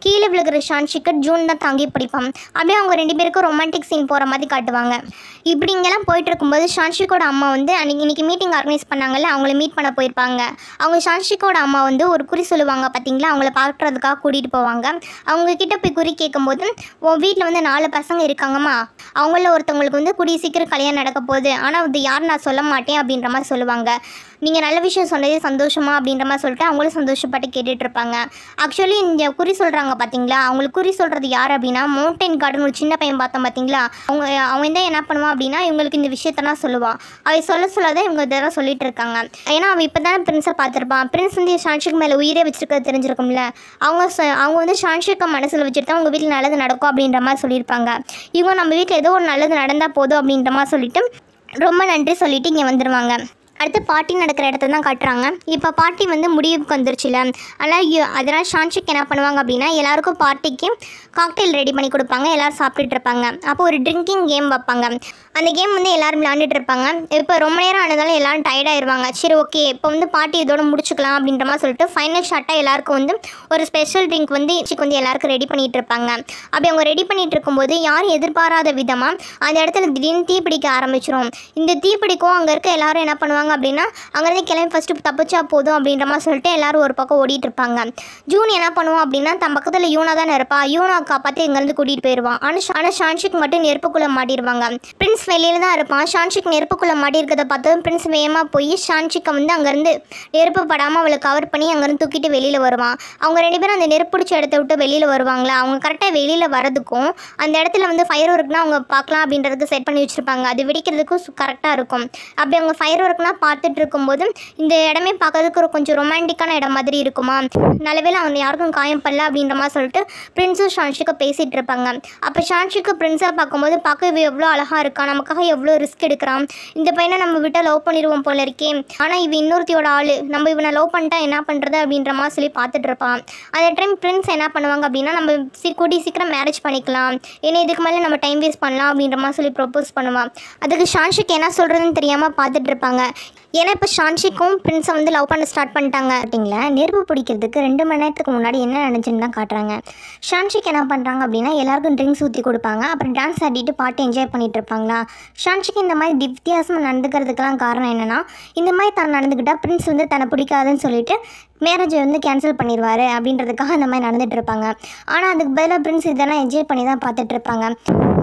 கீழே விழுகிற ஷான்ஷிக்கு ஜூன் தான் தாங்கி பிடிப்பான். அப்படியே அவங்க 2 பேருக்கும் ரொமான்டிக் சீன் போகிற மாதிரி காட்டுவாங்க. இப்படி இங்கெல்லாம் போயிட்டு இருக்கும்போது ஷான்ஷிக்கோட அம்மா வந்து இன்னைக்கு மீட்டிங் ஆர்கனைஸ் பண்ணாங்கல்ல, அவங்கள மீட் பண்ண போயிருப்பாங்க. அவங்க ஷான்ஷிக்கோட அம்மா வந்து ஒரு குறி சொல்லுவாங்க பார்த்தீங்களா, அவங்கள பார்க்குறதுக்காக கூட்டிகிட்டு போவாங்க. அவங்கக்கிட்ட போய் குறி கேட்கும்போது, உன் வீட்டில் வந்து 4 பசங்க இருக்காங்கம்மா, அவங்கள ஒருத்தவங்களுக்கு வந்து கூடிய சீக்கிரம் கல்யாணம் நடக்க போகுது, ஆனால் அது யார் நான் சொல்ல மாட்டேன் அப்படின்ற மாதிரி சொல்லுவாங்க. நீங்கள் நல்ல விஷயம் சொன்னதே சந்தோஷமா அப்படின்ற மாதிரி சொல்லிட்டு அவங்களும் சந்தோஷப்பட்டு கேட்டுட்டு இருப்பாங்க. ஆக்சுவலி இந்த குறி சொல்கிறாங்க பார்த்தீங்களா, அவங்களுக்கு குறி சொல்கிறது யார் அப்படின்னா மவுண்டைன் கார்டன் ஒரு சின்ன பையன் பார்த்தோம் பார்த்தீங்களா, அவன் தான் என்ன பண்ணுவான் அப்படின்னா இவங்களுக்கு இந்த விஷயத்தான் சொல்லுவாள். அவ சொல்லாதான் இவங்க இதெல்லாம் சொல்லிட்டு இருக்காங்க. ஏன்னா அவன் இப்போ தானே பிரின்ஸை பார்த்துருப்பான். பிரின்ஸ் வந்து ஷான்ஷிக் மேலே உயிரே வச்சிருக்கிறது தெரிஞ்சிருக்கும்ல. அவங்க வந்து ஷான்ஷிக்கை மனசில் வச்சுட்டு தான் உங்கள் வீட்டில் நல்லது நடக்கும் அப்படின்ற மாதிரி சொல்லியிருப்பாங்க. இவங்க நம்ம வீட்டில் ஏதோ ஒரு நல்லது நடந்தால் போதும் அப்படின்ற மாதிரி சொல்லிட்டு ரொம்ப நன்றி சொல்லிட்டு இங்கே வந்துடுவாங்க. அடுத்து பார்ட்டி நடக்கிற இடத்த தான் காட்டுறாங்க. இப்போ பார்ட்டி வந்து முடிவுக்கு வந்துருச்சுல, அதனால் ஷான்ஷிக் என்ன பண்ணுவாங்க அப்படின்னா எல்லாருக்கும் பார்ட்டிக்கு காக்டெயில் ரெடி பண்ணி கொடுப்பாங்க. எல்லோரும் சாப்பிட்டுட்டு இருப்பாங்க. அப்போ ஒரு ட்ரிங்கிங் கேம் வைப்பாங்க. அந்த கேம் வந்து எல்லோரும் விளையாண்டுட்டு இருப்பாங்க. இப்போ ரொம்ப நேரம் ஆனதாலும் எல்லோரும் டயர்டாயிருவாங்க. சரி ஓகே, இப்போ வந்து பார்ட்டி இதோட முடிச்சுக்கலாம் அப்படின்ற மாதிரி சொல்லிட்டு ஃபைனல் ஷாட்டாக எல்லாருக்கும் வந்து ஒரு ஸ்பெஷல் ட்ரிங்க் வந்து எல்லாருக்கும் ரெடி பண்ணிகிட்டு இருப்பாங்க. அப்படி அவங்க ரெடி பண்ணிகிட்டு இருக்கும்போது யாரும் எதிர்பாராத விதமாக அந்த இடத்துல திடீர்னு தீ பிடிக்க ஆரம்பிச்சிடும். இந்த தீ பிடிக்கும் அங்கே இருக்க எல்லோரும் என்ன பண்ணுவாங்க அப்படின்னா அங்கேருந்து கிளம்பி ஃபஸ்ட்டு தப்பிச்சா போதும் அப்படின்ற மாதிரி சொல்லிட்டு எல்லோரும் ஒரு பக்கம் ஓடிட்டு இருப்பாங்க. ஜூன் என்ன பண்ணுவான் அப்படின்னா தன் பக்கத்தில் யூனா தானே இருப்பா, யூனா காப்பாற்றி இங்கேருந்து கூட்டிகிட்டு போயிடுவான். ஆனால் ஷான்ஷிக் மட்டும் நெருப்புக்குள்ளே மாட்டிடுவாங்க. பிரின்ஸ் வெளியில் தான் இருப்பான். ஷான்ஷிக் நெருப்புக்குள்ளே மாட்டியிருக்கிறத பார்த்து பிரின்ஸ் வேகமாக போய் ஷான்ஷிக்கை வந்து அங்கேருந்து நெருப்பு படாமல் அவளை கவர் பண்ணி அங்கேருந்து தூக்கிட்டு வெளியில் வருவான். அவங்க 2 பேரும் அந்த நெருப்பு பிடிச்ச இடத்த விட்டு வெளியில் வருவாங்களா, அவங்க கரெக்டாக வெளியில் வரதுக்கும் அந்த இடத்துல வந்து ஃபயர் ஒர்க்னா அவங்க பார்க்கலாம் அப்படின்றதுக்கு செட் பண்ணி வச்சுருப்பாங்க. அது வெடிக்கிறதுக்கும் கரெக்டாக இருக்கும். அப்படி அவங்க ஃபயர் ஒர்க்னா பார்த்துட்டு இருக்கும்போது இந்த இடமே பார்க்கறதுக்கு ஒரு கொஞ்சம் ரொமான்டிக்கான இடம் மாதிரி இருக்குமா, நல்லவேளை அவன் யாருக்கும் காயம் பண்ணல அப்படின்ற மாதிரி சொல்லிட்டு பிரின்ஸும் ஷான்ஷிக்கை பேசிகிட்டு இருப்பாங்க. அப்போ ஷான்ஷிக்கு பிரின்ஸாக பார்க்கும்போது பார்க்க எவ்வளோ அழகாக இருக்கா, நமக்காக எவ்வளோ ரிஸ்க் எடுக்கிறான், இந்த பையனை நம்ம விட்டால் லவ் பண்ணிடுவோம் போல இருக்கே, ஆனால் இவன் இன்னொருத்தியோட ஆள், நம்ம இவனை லவ் பண்ணிட்டா என்ன பண்ணுறது அப்படின்ற மாதிரி சொல்லி பார்த்துட்டு இருப்பான். அந்த டைம் பிரின்ஸ் என்ன பண்ணுவாங்க அப்படின்னா நம்ம கூடி சீக்கிரம் மேரேஜ் பண்ணிக்கலாம், ஏன்னா இதுக்கு மேலே நம்ம டைம் வேஸ்ட் பண்ணலாம் அப்படின்ற மாதிரி சொல்லி ப்ரொப்போஸ் பண்ணுவான். அதுக்கு ஷான்ஷிக் என்ன சொல்கிறதுன்னு தெரியாமல் பார்த்துட்டு இருப்பாங்க. ஏன்னா இப்போ ஷான்ஷிக்கும் பிரின்ஸை வந்து லவ் பண்ண ஸ்டார்ட் பண்ணிட்டாங்க. அப்படிங்களா, நெருப்பு பிடிக்கிறதுக்கு 2 மணி நேரத்துக்கு முன்னாடி என்ன நினச்சுன்னு தான் காட்டுறாங்க. ஷான்ஷிக் என்ன பண்ணுறாங்க அப்படின்னா எல்லாருக்கும் ட்ரிங்க்ஸ் ஊற்றி கொடுப்பாங்க. அப்புறம் டான்ஸ் ஆடிட்டு பாட்டு என்ஜாய் பண்ணிட்டு இருப்பாங்களா. ஷான்ஷிக் இந்த மாதிரி வித்தியாசமாக நடந்துக்கிறதுக்கெல்லாம் காரணம் என்னென்னா இந்த மாதிரி தான் நடந்துக்கிட்டால் பிரின்ஸ் வந்து தன்னை பிடிக்காதுன்னு சொல்லிட்டு மேரேஜை வந்து கேன்சல் பண்ணிடுவார் அப்படின்றதுக்காக இந்த மாதிரி நடந்துகிட்டு இருப்பாங்க. ஆனால் அதுக்கு பதிலாக பிரின்ஸ் இதெல்லாம் என்ஜாய் பண்ணி தான் பார்த்துட்டு இருப்பாங்க.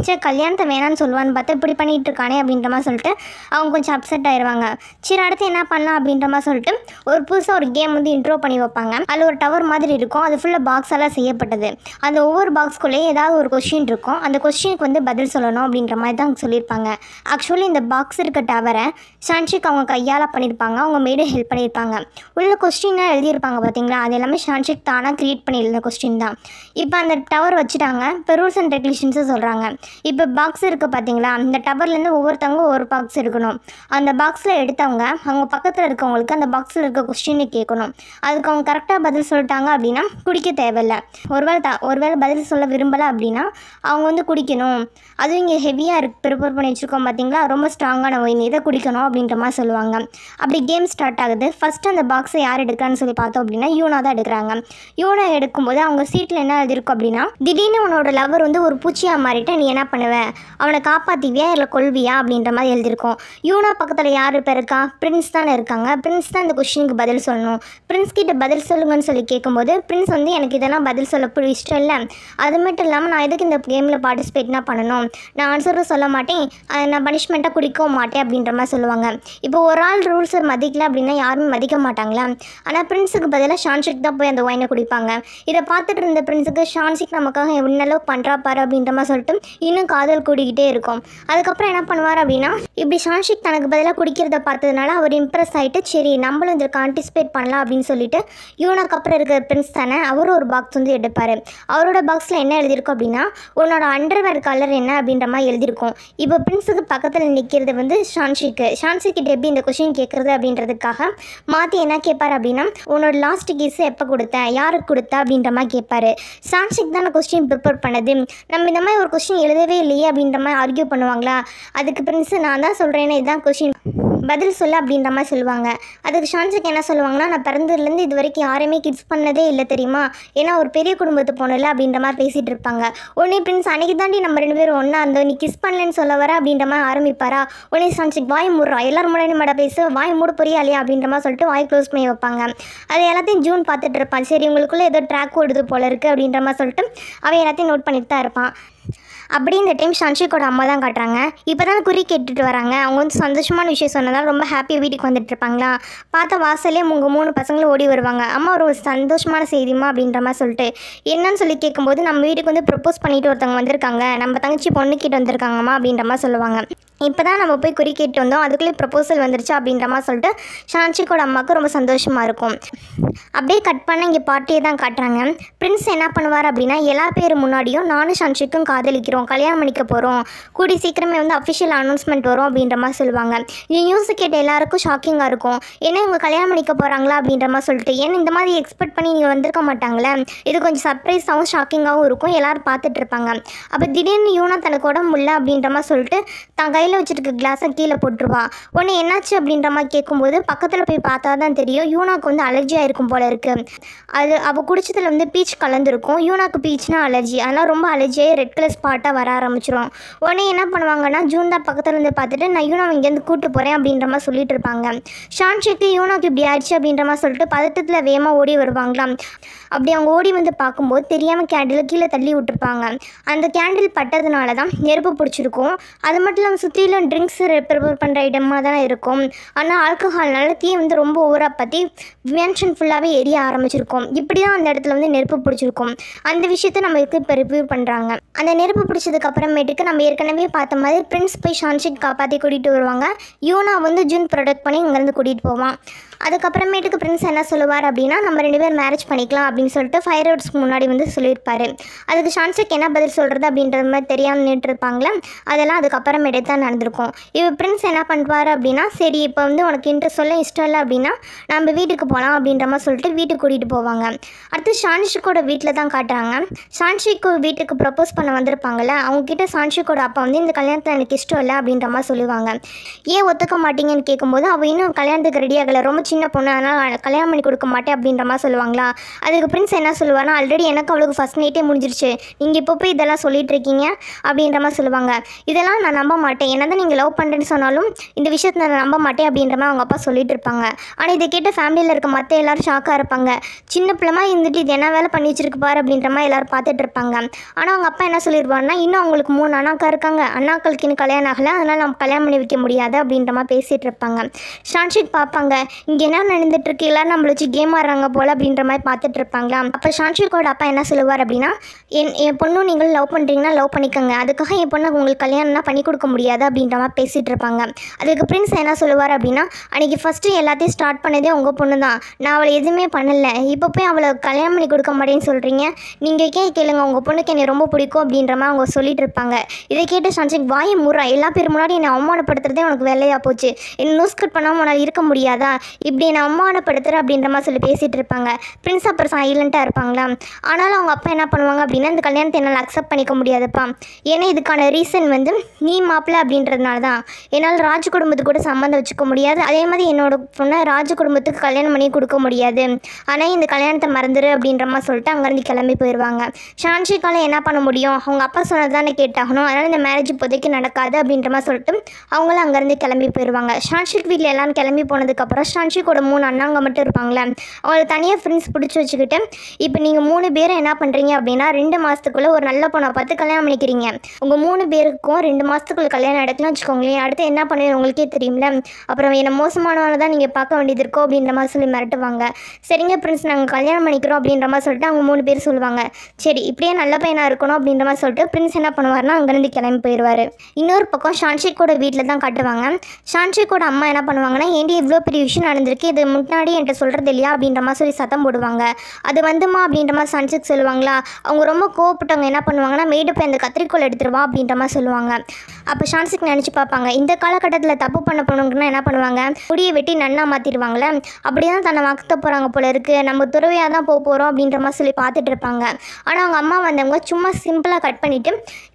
சரி கல்யாணத்தை வேணான்னு சொல்லுவான்னு பார்த்தா இப்படி பண்ணிகிட்டு இருக்கானே அப்படின்ற மாதிரி சொல்லிட்டு அவங்க கொஞ்சம் அப்செட் ஆயிடுவாங்க. சரி அடுத்து என்ன பண்ணலாம் அப்படின்ற மாதிரி சொல்லிட்டு ஒரு புதுசாக ஒரு கேம் வந்து இன்ட்ரோ பண்ணி வைப்பாங்க. அதில் ஒரு டவர் மாதிரி இருக்கும், அது ஃபுல்லாக பாக்ஸால் செய்யப்பட்டது. அந்த ஒவ்வொரு பாக்ஸ்குள்ளேயே ஏதாவது ஒரு கொஸ்டின் இருக்கும், அந்த கொஸ்டினுக்கு வந்து பதில் சொல்லணும் அப்படின்ற மாதிரி தான் சொல்லியிருப்பாங்க. ஆக்சுவலி இந்த பாக்ஸ் இருக்க டவரை ஷான்ஷிக் அவங்க கையால் பண்ணியிருப்பாங்க, அவங்க மேடு ஹெல்ப் பண்ணியிருப்பாங்க. உள்ள கொஸ்டினாக எழுதியிருப்பாங்க பார்த்தீங்களா, அது எல்லாமே ஷான்ஷிக் தானாக க்ரியேட் பண்ணியிருந்த கொஸ்டின் தான். இப்போ அந்த டவர் வச்சுட்டாங்க. இப்போ ரூல்ஸ் அண்ட் ரெகுலேஷன்ஸை சொல்கிறாங்க. இப்போ பாக்ஸ் இருக்குது பார்த்தீங்களா, அந்த டவர்லேருந்து ஒவ்வொருத்தவங்க ஒவ்வொரு பாக்ஸ் இருக்கணும். அந்த பாக்ஸில் எடுத்தவங்க அவங்க பக்கத்தில் இருக்கவங்களுக்கு அந்த பாக்ஸில் இருக்க கொஸ்டினை கேட்கணும். அதுக்கு அவங்க கரெக்டாக பதில் சொல்லிட்டாங்க அப்படின்னா குடிக்க தேவையில்லை. ஒருவேளை பதில் சொல்ல விரும்பலை அப்படின்னா அவங்க வந்து குடிக்கணும். அதுவும் இங்கே ஹெவியாக ப்ரிப்பேர் பண்ணி வச்சுருக்கோம் பார்த்தீங்களா, ரொம்ப ஸ்ட்ராங்கான ஒயின், இதை குடிக்கணும் அப்படின்ற மாதிரி சொல்லுவாங்க. அப்படி கேம் ஸ்டார்ட் ஆகுது. ஃபஸ்ட்டு அந்த பாக்ஸை யார் எடுக்கிறான்னு சொல்லி பார்த்தோம் அப்படின்னா யூனா தான் எடுக்கிறாங்க. யூனா எடுக்கும்போது அவங்க சீட்டில் என்ன எழுதிருக்கும் அப்படின்னா திடீர்னு உன்னோட லவர் வந்து ஒரு பூச்சியாக மாறிட்டு நீ என்ன பண்ணுவேன், அவனை காப்பாற்றிவியா இல்லை கொள்வியா அப்படின்ற மாதிரி எழுதியிருக்கும். யூனா பக்கத்தில் யார் இப்போ இருக்கா, பிரின்ஸ் தானே இருக்காங்க. பிரின்ஸ் தான் இந்த கொஸ்டினுக்கு பதில் சொல்லணும். பிரின்ஸ் கிட்ட பதில் சொல்லுங்கன்னு சொல்லி கேட்கும்போது பிரின்ஸ் வந்து எனக்கு இதெல்லாம் பதில் சொல்ல இஷ்டம் இல்லை, அது மட்டும் இல்லாமல் நான் எதுக்கு இந்த கேமில் பார்ட்டிசிபேட்னா பண்ணணும், நான் ஆன்சரும் சொல்ல மாட்டேன், நான் பனிஷ்மெண்ட்டாக குடிக்கவும் மாட்டேன் அப்படின்ற மாதிரி சொல்லுவாங்க. இப்போ ஒரு ஆள் ரூல்ஸை மதிக்கல அப்படின்னா யாருமே மதிக்க மாட்டாங்களா. ஆனால் பிரின்ஸுக்கு பதிலாக ஷான்ஷிக் தான் போய் அந்த ஒயினை குடிப்பாங்க. இதை பார்த்துட்டு இருந்த பிரின்ஸுக்கு ஷான்ஷிக் நமக்காக என்னளவு பண்ணுறா பாரு அப்படின்ற மாதிரி சொல்லிட்டு இன்னும் காதல் கூடிக்கிட்டே இருக்கும். அதுக்கப்புறம் என்ன பண்ணுவார் அப்படின்னா இப்படி ஷான்ஷிக் தனக்கு பதிலாக குடிக்கிறத பார்த்ததுனால அவர் இம்ப்ரெஸ் ஆகிட்டு சரி நம்மளும் இதில் பார்ட்டிசிபேட் பண்ணலாம் அப்படின்னு சொல்லிட்டு யூனாக்கு அப்புறம் இருக்கிற பிரின்ஸ் தானே அவரும் ஒரு பாக்ஸ் வந்து எடுப்பார். அவரோட பாக்ஸில் என்ன எழுதியிருக்கும் அப்படின்னா உன்னோட அண்டர்வேர் கலர் என்ன அப்படின்ற மாதிரி எழுதியிருக்கும். இப்போ பிரின்ஸுக்கு பக்கத்தில் நிற்கிறது வந்து ஷான்ஷிக்கிட்ட எப்படி இந்த கொஸ்டின் கேட்குறது அப்படின்றதுக்காக மாற்றி என்ன கேட்பார் அப்படின்னா உன்னோட லாஸ்ட் கிஸ் எப்போ கொடுத்த, யாருக்கு கொடுத்த அப்படின்ற மாதிரி கேட்பாரு. ஷான்ஷிக் தான் கொஸ்டின் ப்ரிப்பேர் பண்ணது, நம்ம இந்த மாதிரி ஒரு கொஸ்டின் எழுதவே இல்லையே அப்படின்ற மாதிரி ஆர்கியூ பண்ணுவாங்களா. அதுக்கு பிரின்ஸ் நான் தான் சொல்கிறேன்னு இதுதான் கொஸ்டின், பதில் சொல்ல அப்படின்ற மாதிரி சொல்லுவாங்க. அதுக்கு ஷான்ஷிக் என்ன சொல்லுவாங்கன்னா, நான் பிறந்ததுலேருந்து இது வரைக்கும் யாரையுமே கிஸ் பண்ணதே இல்லை தெரியுமா, ஏன்னா ஒரு பெரிய குடும்பத்து போனல அப்படின்ற மாதிரி பேசிகிட்டு இருப்பாங்க. உடனே பிரின்ஸ் அன்றைக்கி தாண்டி நம்ம 2 பேரும் ஒன்றா இருந்தோம், நீ கிஸ் பண்ணலன்னு சொல்ல வர அப்படின்ற மாதிரி ஆரம்பிப்பாரா. உடனே ஷான்ஷிக் வாய் மூடுறா, எல்லோரும் முன்னாடி மேடம் பேச வாய் மூட புரியா இல்லையா அப்படின்ற மாதிரி சொல்லிட்டு வாய் க்ளோஸ் பண்ணி வைப்பாங்க. அது எல்லாத்தையும் ஜூன் பார்த்துட்டு இருப்பான். சரி உங்களுக்குள்ளே ஏதோ ட்ராக் ஓடுது போல இருக்குது அப்படின்ற மாதிரி சொல்லிட்டு அவன் எல்லாத்தையும் நோட் பண்ணிட்டு தான் இருப்பான். அப்படி இந்த டைம் ஷான்ஷிக்கோட அம்மா தான் காட்டுறாங்க. இப்போ தான் குறி கேட்டுட்டு வராங்க. அவங்க வந்து சந்தோஷமான விஷயம் சொன்னதால் ரொம்ப ஹாப்பியாக வீட்டுக்கு வந்துட்டு இருப்பாங்களா. பார்த்தா வாசலே உங்கள் 3 பசங்களும் ஓடி வருவாங்க. அம்மா ஒரு சந்தோஷமான செய்திமா அப்படின்ற மாதிரி சொல்லிட்டு என்னன்னு சொல்லி கேட்கும்போது, நம்ம வீட்டுக்கு வந்து ப்ரப்போஸ் பண்ணிட்டு ஒருத்தவங்க வந்திருக்காங்க, நம்ம தங்கச்சி பொண்ணு கிட்ட வந்திருக்காங்கம்மா அப்படின்ற மாதிரி சொல்லுவாங்க. இப்போ தான் நம்ம போய் குறி கேட்டு வந்தோம், அதுக்குள்ளே ப்ரப்போசல் வந்துருச்சு அப்படின்ற மாதிரி சொல்லிட்டு ஷான்ஷிக்கோட அம்மாவுக்கு ரொம்ப சந்தோஷமாக இருக்கும். அப்படியே கட் பண்ண இங்கே பார்ட்டியை தான் காட்டுறாங்க. பிரின்ஸ் என்ன பண்ணுவார் அப்படின்னா, எல்லா பேர் முன்னாடியும் நானும் ஷான்ஷிக்கும் காதலிக்கிறோம், கல்யாணம் பண்ணிக்க போகிறோம், கூடி சீக்கிரமே வந்து அஃபிஷியல் அனௌன்ஸ்மெண்ட் வரும் அப்படின்ற மாதிரி சொல்லுவாங்க. இந்த நியூஸு கேட்ட எல்லாருக்கும் ஷாக்கிங்காக இருக்கும். ஏன்னா இவங்க கல்யாணம் பண்ணிக்க போகிறாங்களா அப்படின்ற மாதிரி சொல்லிட்டு, ஏன்னா இந்த மாதிரி எக்ஸ்பெக்ட் பண்ணி நீங்கள் வந்திருக்க மாட்டாங்களே. இது கொஞ்சம் சர்ப்ரைஸாகவும் ஷாக்கிங்காகவும் இருக்கும், எல்லோரும் பார்த்துட்டு இருப்பாங்க. அப்போ திடீர்னு யூனா தனக்கு உடம்பு இல்லை அப்படின்ற மாதிரி சொல்லிட்டு தன் கையில் வச்சுருக்க கிளாஸை கீழே போட்டுருவா. உடனே என்னாச்சு அப்படின்ற மாதிரி கேட்கும்போது பக்கத்தில் போய் பார்த்தா தான் தெரியும், யூனாக்கு வந்து அலர்ஜி ஆகிருக்கும் போல இருக்குது. அது அவள் குடிச்சதில் வந்து பீச் கலந்துருக்கும். யூனாக்கு பீச்னா அலர்ஜி, அதனால் ரொம்ப அலர்ஜியாகி ரெட் கலர் ஸ்பாட்டாக வர ஆரம்பிச்சிடும். உடனே என்ன பண்ணுவாங்கன்னா, ஜூன் தான் பக்கத்தில் இருந்து பார்த்துட்டு நான் யூனாவை இங்கேருந்து கூப்பிட்டு போகிறேன் அப்படின்ற மாதிரி சொல்லிட்டு இருப்பாங்க. ஷான்ஷிக்கு யூனாக்கு இப்படி ஆயிடுச்சு அப்படின்ற மாதிரி சொல்லிட்டு பதட்டத்தில் வேகமாக ஓடி வருவாங்களாம். அப்படி அவங்க ஓடி வந்து பார்க்கும்போது தெரியாமல் கேண்டில் கீழே தள்ளி விட்டுருப்பாங்க. அந்த கேண்டில் பட்டதுனால தான் நெருப்பு பிடிச்சிருக்கும். அது மட்டும் இல்லாமல் சுற்றிலும் ட்ரிங்க்ஸ் ப்ரிப்பேர் பண்ணுற இடமாக தான் இருக்கும். ஆனால் ஆல்கஹால்னால தீ வந்து ரொம்ப ஓவராக பற்றி மேன்ஷன் ஃபுல்லாகவே எரிய ஆரம்பிச்சிருக்கும். இப்படி தான் அந்த இடத்துல வந்து நெருப்பு பிடிச்சிருக்கும். அந்த விஷயத்தை நம்ம இப்போ ரிவ்யூ பண்ணுறாங்க. அந்த நெருப்பு பிடிச்சதுக்கு அப்புறமேட்டுக்கு நம்ம ஏற்கனவே பார்த்த மாதிரி பிரின்ஸ் போய் ஷான்ஷிக் காப்பாற்றி கூட்டிகிட்டு வருவாங்க. யூனா வந்து ஜூன் ப்ரொடக்ட் பண்ணி இங்கேருந்து கூட்டிகிட்டு போவான். அதுக்கப்புறமேட்டுக்கு பிரின்ஸ் என்ன சொல்லுவார் அப்படின்னா, நம்ம 2 பேர் மேரேஜ் பண்ணிக்கலாம் அப்படின்னு சொல்லிட்டு ஃபயர் அவுட்ஸ்க்கு முன்னாடி வந்து சொல்லியிருப்பார். அதுக்கு ஷான்ஷிக் என்ன பதில் சொல்கிறது அப்படின்ற மாதிரி தெரியாமல் நின்றுருப்பாங்களே, அதெல்லாம் அதுக்கப்புறமேட்டு தான் நடந்திருக்கும். இப்போ பிரின்ஸ் என்ன பண்ணுவார் அப்படின்னா, சரி இப்போ வந்து உனக்கு இன்ட்ரெஸ்ட் சொல்ல இஷ்டம் இல்லை அப்படின்னா நம்ம வீட்டுக்கு போகலாம் அப்படின்ற மாதிரி சொல்லிட்டு வீட்டுக்கு கூட்டிகிட்டு போவாங்க. அடுத்து ஷான்ஷிக்கோட வீட்டில் தான் காட்டுறாங்க. ஷான்ஷிக் வீட்டுக்கு ப்ரப்போஸ் பண்ண வந்திருப்பாங்கள்ல, அவங்ககிட்ட ஷான்ஷிக்கோட அப்பா வந்து இந்த கல்யாணத்தில் எனக்கு இஷ்டம் இல்லை அப்படின்ற மாதிரி சொல்லுவாங்க. ஏன் ஒத்துக்க மாட்டீங்கன்னு கேட்கும்போது, அவள் இன்னும் கல்யாணத்துக்கு ரெடி ஆகலை, ரொம்ப சின்ன பொண்ணு, அதனால் கல்யாணம் பண்ணி கொடுக்க மாட்டேன் அப்படின்ற மாதிரி சொல்லுவாங்களா. அதுக்கு பிரின்ஸ் என்ன சொல்லுவார்னா, ஆல்ரெடி எனக்கு அவளுக்கு ஃபஸ்ட் நைட்டே முடிஞ்சிருச்சு, நீங்கள் இப்போ போய் இதெல்லாம் சொல்லிட்டு இருக்கீங்க அப்படின்ற மாதிரி சொல்லுவாங்க. இதெல்லாம் நான் நம்ப மாட்டேன், என்ன தான் நீங்கள் லவ் பண்ணுறேன்னு சொன்னாலும் இந்த விஷயத்தை நான் நம்ப மாட்டேன் அப்படின்ற மாதிரி அவங்க அப்பா சொல்லிட்டு இருப்பாங்க. ஆனால் இதை கேட்ட ஃபேமிலியில் இருக்க மற்ற எல்லோரும் ஷாக்காக இருப்பாங்க. சின்ன பிள்ளைமா இருந்துட்டு இது என்ன வேலை பண்ணி வச்சிருக்கு பாரு அப்படின்ற மாதிரி எல்லோரும் பார்த்துட்டு இருப்பாங்க. ஆனால் அவங்க அப்பா என்ன சொல்லிடுவாருன்னா, இன்னும் அவங்களுக்கு 3 அண்ணாக்கா இருக்காங்க, அண்ணாக்களுக்கு இன்னும் கல்யாணம் ஆகலை, அதனால் நம்ம கல்யாணம் பண்ணி வைக்க முடியாது அப்படின்ற மாதிரி பேசிகிட்டு இருப்பாங்க. ஷான்ஷிக் பார்ப்பாங்க, இங்கே என்ன நடந்துட்டுருக்கு, எல்லோரும் நம்மள வச்சு கேம் ஆடுறாங்க போல் அப்படின்ற மாதிரி பார்த்துட்டு இருப்பாங்களா. அப்போ ஷான்ஷிக்கோட அப்பா என்ன சொல்லுவார் அப்படின்னா, என் பொண்ணும் நீங்கள் லவ் பண்ணுறீங்கன்னா லவ் பண்ணிக்கோங்க, அதுக்காக என் பொண்ணு உங்களுக்கு கல்யாணம்னா பண்ணி கொடுக்க முடியாது அப்படின்ற மாதிரி பேசிகிட்டு இருப்பாங்க. அதுக்கு பிரின்ஸ் என்ன சொல்லுவார் அப்படின்னா, அன்றைக்கி ஃபஸ்ட்டு எல்லாத்தையும் ஸ்டார்ட் பண்ணதே உங்கள் பொண்ணு தான், நான் அவளை எதுவுமே பண்ணலை, இப்போ போய் அவளை கல்யாணம் பண்ணி கொடுக்க மாட்டேன்னு சொல்கிறீங்க, நீங்கள் கேளுங்க, உங்கள் பொண்ணுக்கு என்னை ரொம்ப பிடிக்கும் அப்படின்ற மாதிரி அவங்க சொல்லிட்டு இருப்பாங்க. இதை கேட்டு ஷான்ஷிக் வாயை மூடுறா, எல்லா பேர் முன்னாடி என்னை அவமானப்படுத்துறதே உனக்கு வேலையாக போச்சு, என்ன நியூஸ் கட் பண்ணாமல் உன்னால் இருக்க முடியாதா, இப்படி என்னை அவமானப்படுத்துகிற அப்படின்ற மாதிரி சொல்லி பேசிகிட்டு இருப்பாங்க. பிரின்ஸ் அப்புறம் சைலண்ட்டாக இருப்பாங்களா. ஆனாலும் அவங்க அப்பா என்ன பண்ணுவாங்க அப்படின்னா, இந்த கல்யாணத்தை என்னால் அக்செப்ட் பண்ணிக்க முடியாதுப்பா, ஏன்னா இதுக்கான ரீசன் வந்து நீ மாப்பிள்ளை அப்படின்றதுனால தான், என்னால் ராஜ் குடும்பத்துக்கு கூட சம்மந்தம் வச்சுக்க முடியாது, அதே மாதிரி என்னோட பொண்ணை ராஜ் குடும்பத்துக்கு கல்யாணம் பண்ணி கொடுக்க முடியாது, ஆனால் இந்த கல்யாணத்தை மறந்துடு அப்படின்ற மாதிரி சொல்லிட்டு அங்கேருந்து கிளம்பி போயிடுவாங்க. ஷான்ஷிக்கால என்ன பண்ண முடியும், அவங்க அப்பா சொன்னது தானே கேட்டாகணும், அதனால் இந்த மேரேஜ் இப்போதைக்கு நடக்காது அப்படின்ற மாதிரி சொல்லிட்டு அவங்களும் அங்கேருந்து கிளம்பி போயிடுவாங்க. ஷான்ஷிக் வீட்டில் எல்லாம் கிளம்பி போனதுக்கப்புறம் ஷான்ஷிக்கோட 3 அண்ணாங்க மட்டும் இருப்பாங்களே, அவங்களை தனியாக ஃப்ரெண்ட்ஸ் பிடிச்சி வச்சுக்கிட்டு, இப்போ நீங்கள் 3 பேரும் என்ன பண்ணுறீங்க அப்படின்னா, 2 மாதத்துக்குள்ளே ஒரு நல்ல பொண்ணை பார்த்து கல்யாணம் பண்ணிக்கிறீங்க, உங்கள் 3 பேருக்கும் 2 மாதத்துக்குள்ளே கல்யாணம் நடக்குன்னு வச்சுக்கோங்களேன், அடுத்து என்ன பண்ணுவீங்க உங்களுக்கே தெரியும்ல, அப்புறம் என்ன மோசமானவனை தான் நீங்கள் பார்க்க வேண்டியது இருக்கோ அப்படின்ற மாதிரி சொல்லி மிரட்டுவாங்க. சரிங்க ஃப்ரெண்ட்ஸ், நாங்கள் கல்யாணம் பண்ணிக்கிறோம் அப்படின்ற மாதிரி சொல்லிட்டு அவங்க 3 பேர் சொல்லுவாங்க. சரி இப்படியே நல்ல பையனாக இருக்கணும் அப்படின்ற மாதிரி சொல்லிட்டு பிரின்ஸ் என்ன பண்ணுவார்னா அங்கேருந்து கிளம்பி போயிடுவார். இன்னொரு பக்கம் ஷான்ஷிக்கோட வீட்டில் தான் காட்டுவாங்க. ஷான்ஷிக்கோட அம்மா என்ன பண்ணுவாங்கன்னா, ஏண்டி இவ்வளோ பெரிய விஷயம் நடந்திருக்கு, இது முன்னாடி என்கிட்ட சொல்கிறது இல்லையா அப்படின்ற மாதிரி சொல்லி சத்தம் போடுவாங்க. அது வந்துமா அப்படின்ற மாதிரி ஷான்சிக்கு சொல்லுவாங்களா. அவங்க ரொம்ப கோவப்பட்டவங்க என்ன பண்ணுவாங்கன்னா, மேடு போய் அந்த கத்திரிக்கோள் எடுத்துருவா அப்படின்ற மாதிரி சொல்லுவாங்க. அப்போ ஷான்சிக்கு நினச்சி பார்ப்பாங்க, இந்த காலகட்டத்தில் தப்பு பண்ண போனவங்கன்னா என்ன பண்ணுவாங்க, முடியை வெட்டி நன்னா மாற்றிடுவாங்களே, அப்படி தான் தன்னை மாற்ற போகிறாங்க போல இருக்குது, நம்ம துறவியாக தான் போக போகிறோம் அப்படின்ற மாதிரி சொல்லி பார்த்துட்டு இருப்பாங்க. ஆனால் அவங்க அம்மா வந்தவங்க சும்மா சிம்பிளாக கட் பண்ணிவிட்டு,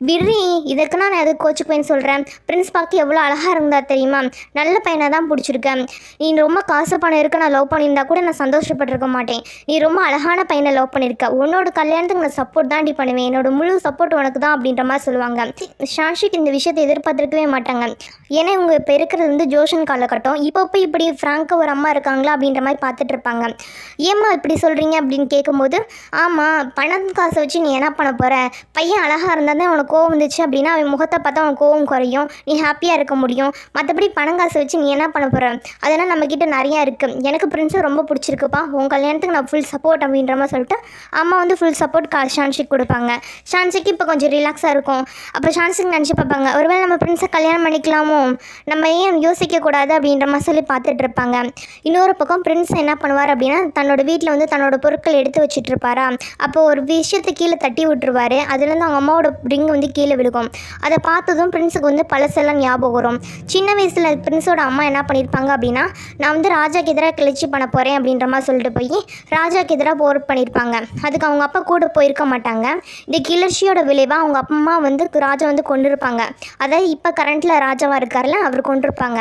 விரி இதுக்கு நான் எதுக்கு கோச்சுக்குவேன்னு சொல்கிறேன், பிரின்ஸ் பார்க்க எவ்வளோ அழகாக இருந்தா தெரியுமா, நல்ல பையனை தான் பிடிச்சிருக்கேன், நீ ரொம்ப காசு பணம் இருக்க நான் லவ் பண்ணியிருந்தா கூட நான் சந்தோஷப்பட்டிருக்க மாட்டேன், நீ ரொம்ப அழகான பையனை லவ் பண்ணியிருக்க, உன்னோட கல்யாணத்துக்கு நான் சப்போர்ட் தாண்டி பண்ணுவேன், என்னோட முழு சப்போர்ட் உனக்கு தான் அப்படின்ற மாதிரி சொல்லுவாங்க. ஷான்ஷிக் இந்த விஷயத்தை எதிர்பார்த்துருக்கவே மாட்டாங்க. ஏன்னா இவங்க இப்போ இருக்கிறது வந்து ஜோஷன் காலகட்டம், இப்போ போய் இப்படி ஃப்ராங்காக ஒரு அம்மா இருக்காங்களா அப்படின்ற மாதிரி பார்த்துட்டு இருப்பாங்க. ஏம்மா இப்படி சொல்கிறீங்க அப்படின்னு கேட்கும்போது, ஆமாம் பணம் காசை வச்சு நீ என்ன பண்ண போகிற, பையன் அழகாக இருந்தால் தான் உனக்கு கோவம் வந்துச்சு அப்படின்னா அவன் முகத்தை பார்த்தா அவன் கோவம் குறையும், நீ ஹாப்பியாக இருக்க முடியும், மற்றபடி பணம் காசை வச்சு நீ என்ன பண்ண போகிற, அதெல்லாம் நம்மக்கிட்ட நிறையா இருக்குது, எனக்கு பிரின்ஸை ரொம்ப பிடிச்சிருக்குப்பா, உன் கல்யாணத்துக்கு நான் ஃபுல் சப்போர்ட் அப்படின்ற மாதிரி சொல்லிட்டு அம்மா வந்து ஃபுல் சப்போர்ட் ஷான்ஷிக்கு கொடுப்பாங்க. ஷான்ஷிக்கு இப்போ கொஞ்சம் ரிலாக்ஸாக இருக்கும். அப்போ ஷான்ஷிக்கு நினச்சி பார்ப்பாங்க, ஒருவேளை நம்ம பிரின்ஸை கல்யாணம் பண்ணிக்கலாமோ, நம்ம ஏன் யோசிக்கக்கூடாது அப்படின்ற மாதிரி சொல்லி பார்த்துட்டு இருப்பாங்க. இன்னொரு பக்கம் பிரின்ஸ் என்ன பண்ணுவார் அப்படின்னா, தன்னோட வீட்டில் வந்து தன்னோட பொருட்கள் எடுத்து வச்சுட்டு இருப்பாரா, அப்போ ஒரு விஷயத்தை கீழே தட்டி விட்டுருவார், அதுலேருந்து அவங்க அம்மாவோட ரிங் வந்து கீழே விழுகும். அதை பார்த்ததும் பிரின்ஸுக்கு வந்து பழசெல்லாம் ஞாபகம் வரும். சின்ன வயசில் பிரின்ஸோட அம்மா என்ன பண்ணியிருப்பாங்க அப்படின்னா, நான் வந்து ராஜாக்கு எதிராக கிளர்ச்சி பண்ண போகிறேன் அப்படின்ற மாதிரி சொல்லிட்டு போய் ராஜாக்கு எதிராக போர் பண்ணியிருப்பாங்க. அதுக்கு அவங்க அப்பா கூட போயிருக்க மாட்டாங்க. இந்த கிளர்ச்சியோட விளைவாக அவங்க அம்மா வந்து ராஜா வந்து கொண்டிருப்பாங்க. அதாவது இப்போ கரண்ட்டில் ராஜாவாக இருக்கார்ல அவர் கொண்டிருப்பாங்க.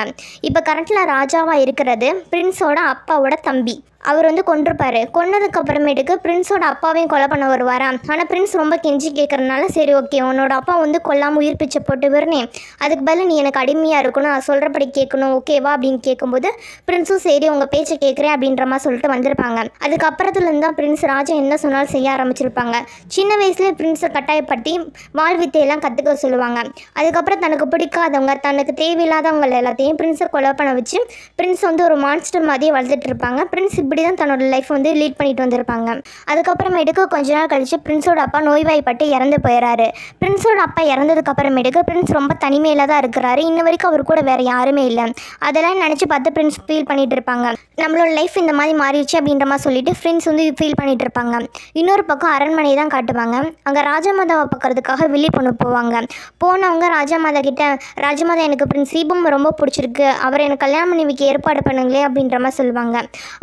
இப்போ கரண்ட்டில் ராஜாவாக இருக்கிறது பிரின்ஸோட அப்பாவோட தம்பி. அவர் வந்து கொண்டிருப்பார். கொன்னதுக்கு அப்புறமேட்டுக்கு பிரின்ஸோட அப்பாவையும் கொலை பண்ண வருவாரா. ஆனால் பிரின்ஸ் ரொம்ப கெஞ்சி கேட்குறதுனால, சரி ஓகே உன்னோட அப்பா வந்து கொல்லாமல் உயிர் பிச்சை போட்டு விருனேன், அதுக்கு பதில் நீ எனக்கு அடிமையாக இருக்கணும், நான் சொல்கிறபடி கேட்கணும், ஓகேவா அப்படின்னு கேட்கும்போது பிரின்ஸும் சரி உங்கள் பேச்சை கேட்குறேன் அப்படின்ற மாதிரி சொல்லிட்டு வந்திருப்பாங்க. அதுக்கப்புறத்துலேருந்து தான் பிரின்ஸ் ராஜா என்ன சொன்னாலும் செய்ய ஆரம்பிச்சிருப்பாங்க. சின்ன வயசுலேயே பிரின்ஸை கட்டாயப்படுத்தி வாழ்வித்தையெல்லாம் கற்றுக்க சொல்லுவாங்க. அதுக்கப்புறம் தனக்கு பிடிக்காதவங்க தனக்கு தேவையில்லாதவங்க எல்லாத்தையும் பிரின்ஸை கொலை பண்ண வச்சு பிரின்ஸ் வந்து ஒரு மான்ஸ்டர் மாதிரியே வளர்த்துட்டு இருப்பாங்க. பிரின்ஸ் இப்படி தான் தன்னோட லைஃப் வந்து லீட் பண்ணிட்டு வந்திருப்பாங்க. அதுக்கப்புறமேட்டுக்கு கொஞ்ச நாள் கழிச்சு பிரின்ஸோட அப்பா நோய்வாய்ப்பட்டு இறந்து போயிடறாரு. பிரின்ஸோட அப்பா இறந்ததுக்கு அப்புறமேட்டுக்கு பிரின்ஸ் ரொம்ப தனிமையில் தான் இருக்கிறாரு. இன்ன வரைக்கும் அவர் கூட வேறு யாருமே இல்லை. அதெல்லாம் நினச்சி பார்த்து பிரின்ஸ் ஃபீல் பண்ணிட்டு இருப்பாங்க. நம்மளோட லைஃப் இந்த மாதிரி மாறிடுச்சு அப்படின்ற மாதிரி சொல்லிட்டு ஃப்ரெண்ட்ஸ் வந்து ஃபீல் பண்ணிட்டு இருப்பாங்க. இன்னொரு பக்கம் அரண்மனை தான் காட்டுவாங்க. அங்கே ராஜமாதாவை பார்க்கறதுக்காக வெளியே பொண்ணு போவாங்க. போனவங்க ராஜமாதா கிட்ட, ராஜமாதா எனக்கு பிரின்ஸ் தீபம் ரொம்ப பிடிச்சிருக்கு, அவர் எனக்கு கல்யாணம் பண்ணி வைக்க ஏற்பாடு பண்ணுங்களே அப்படின்ற மாதிரி சொல்லுவாங்க.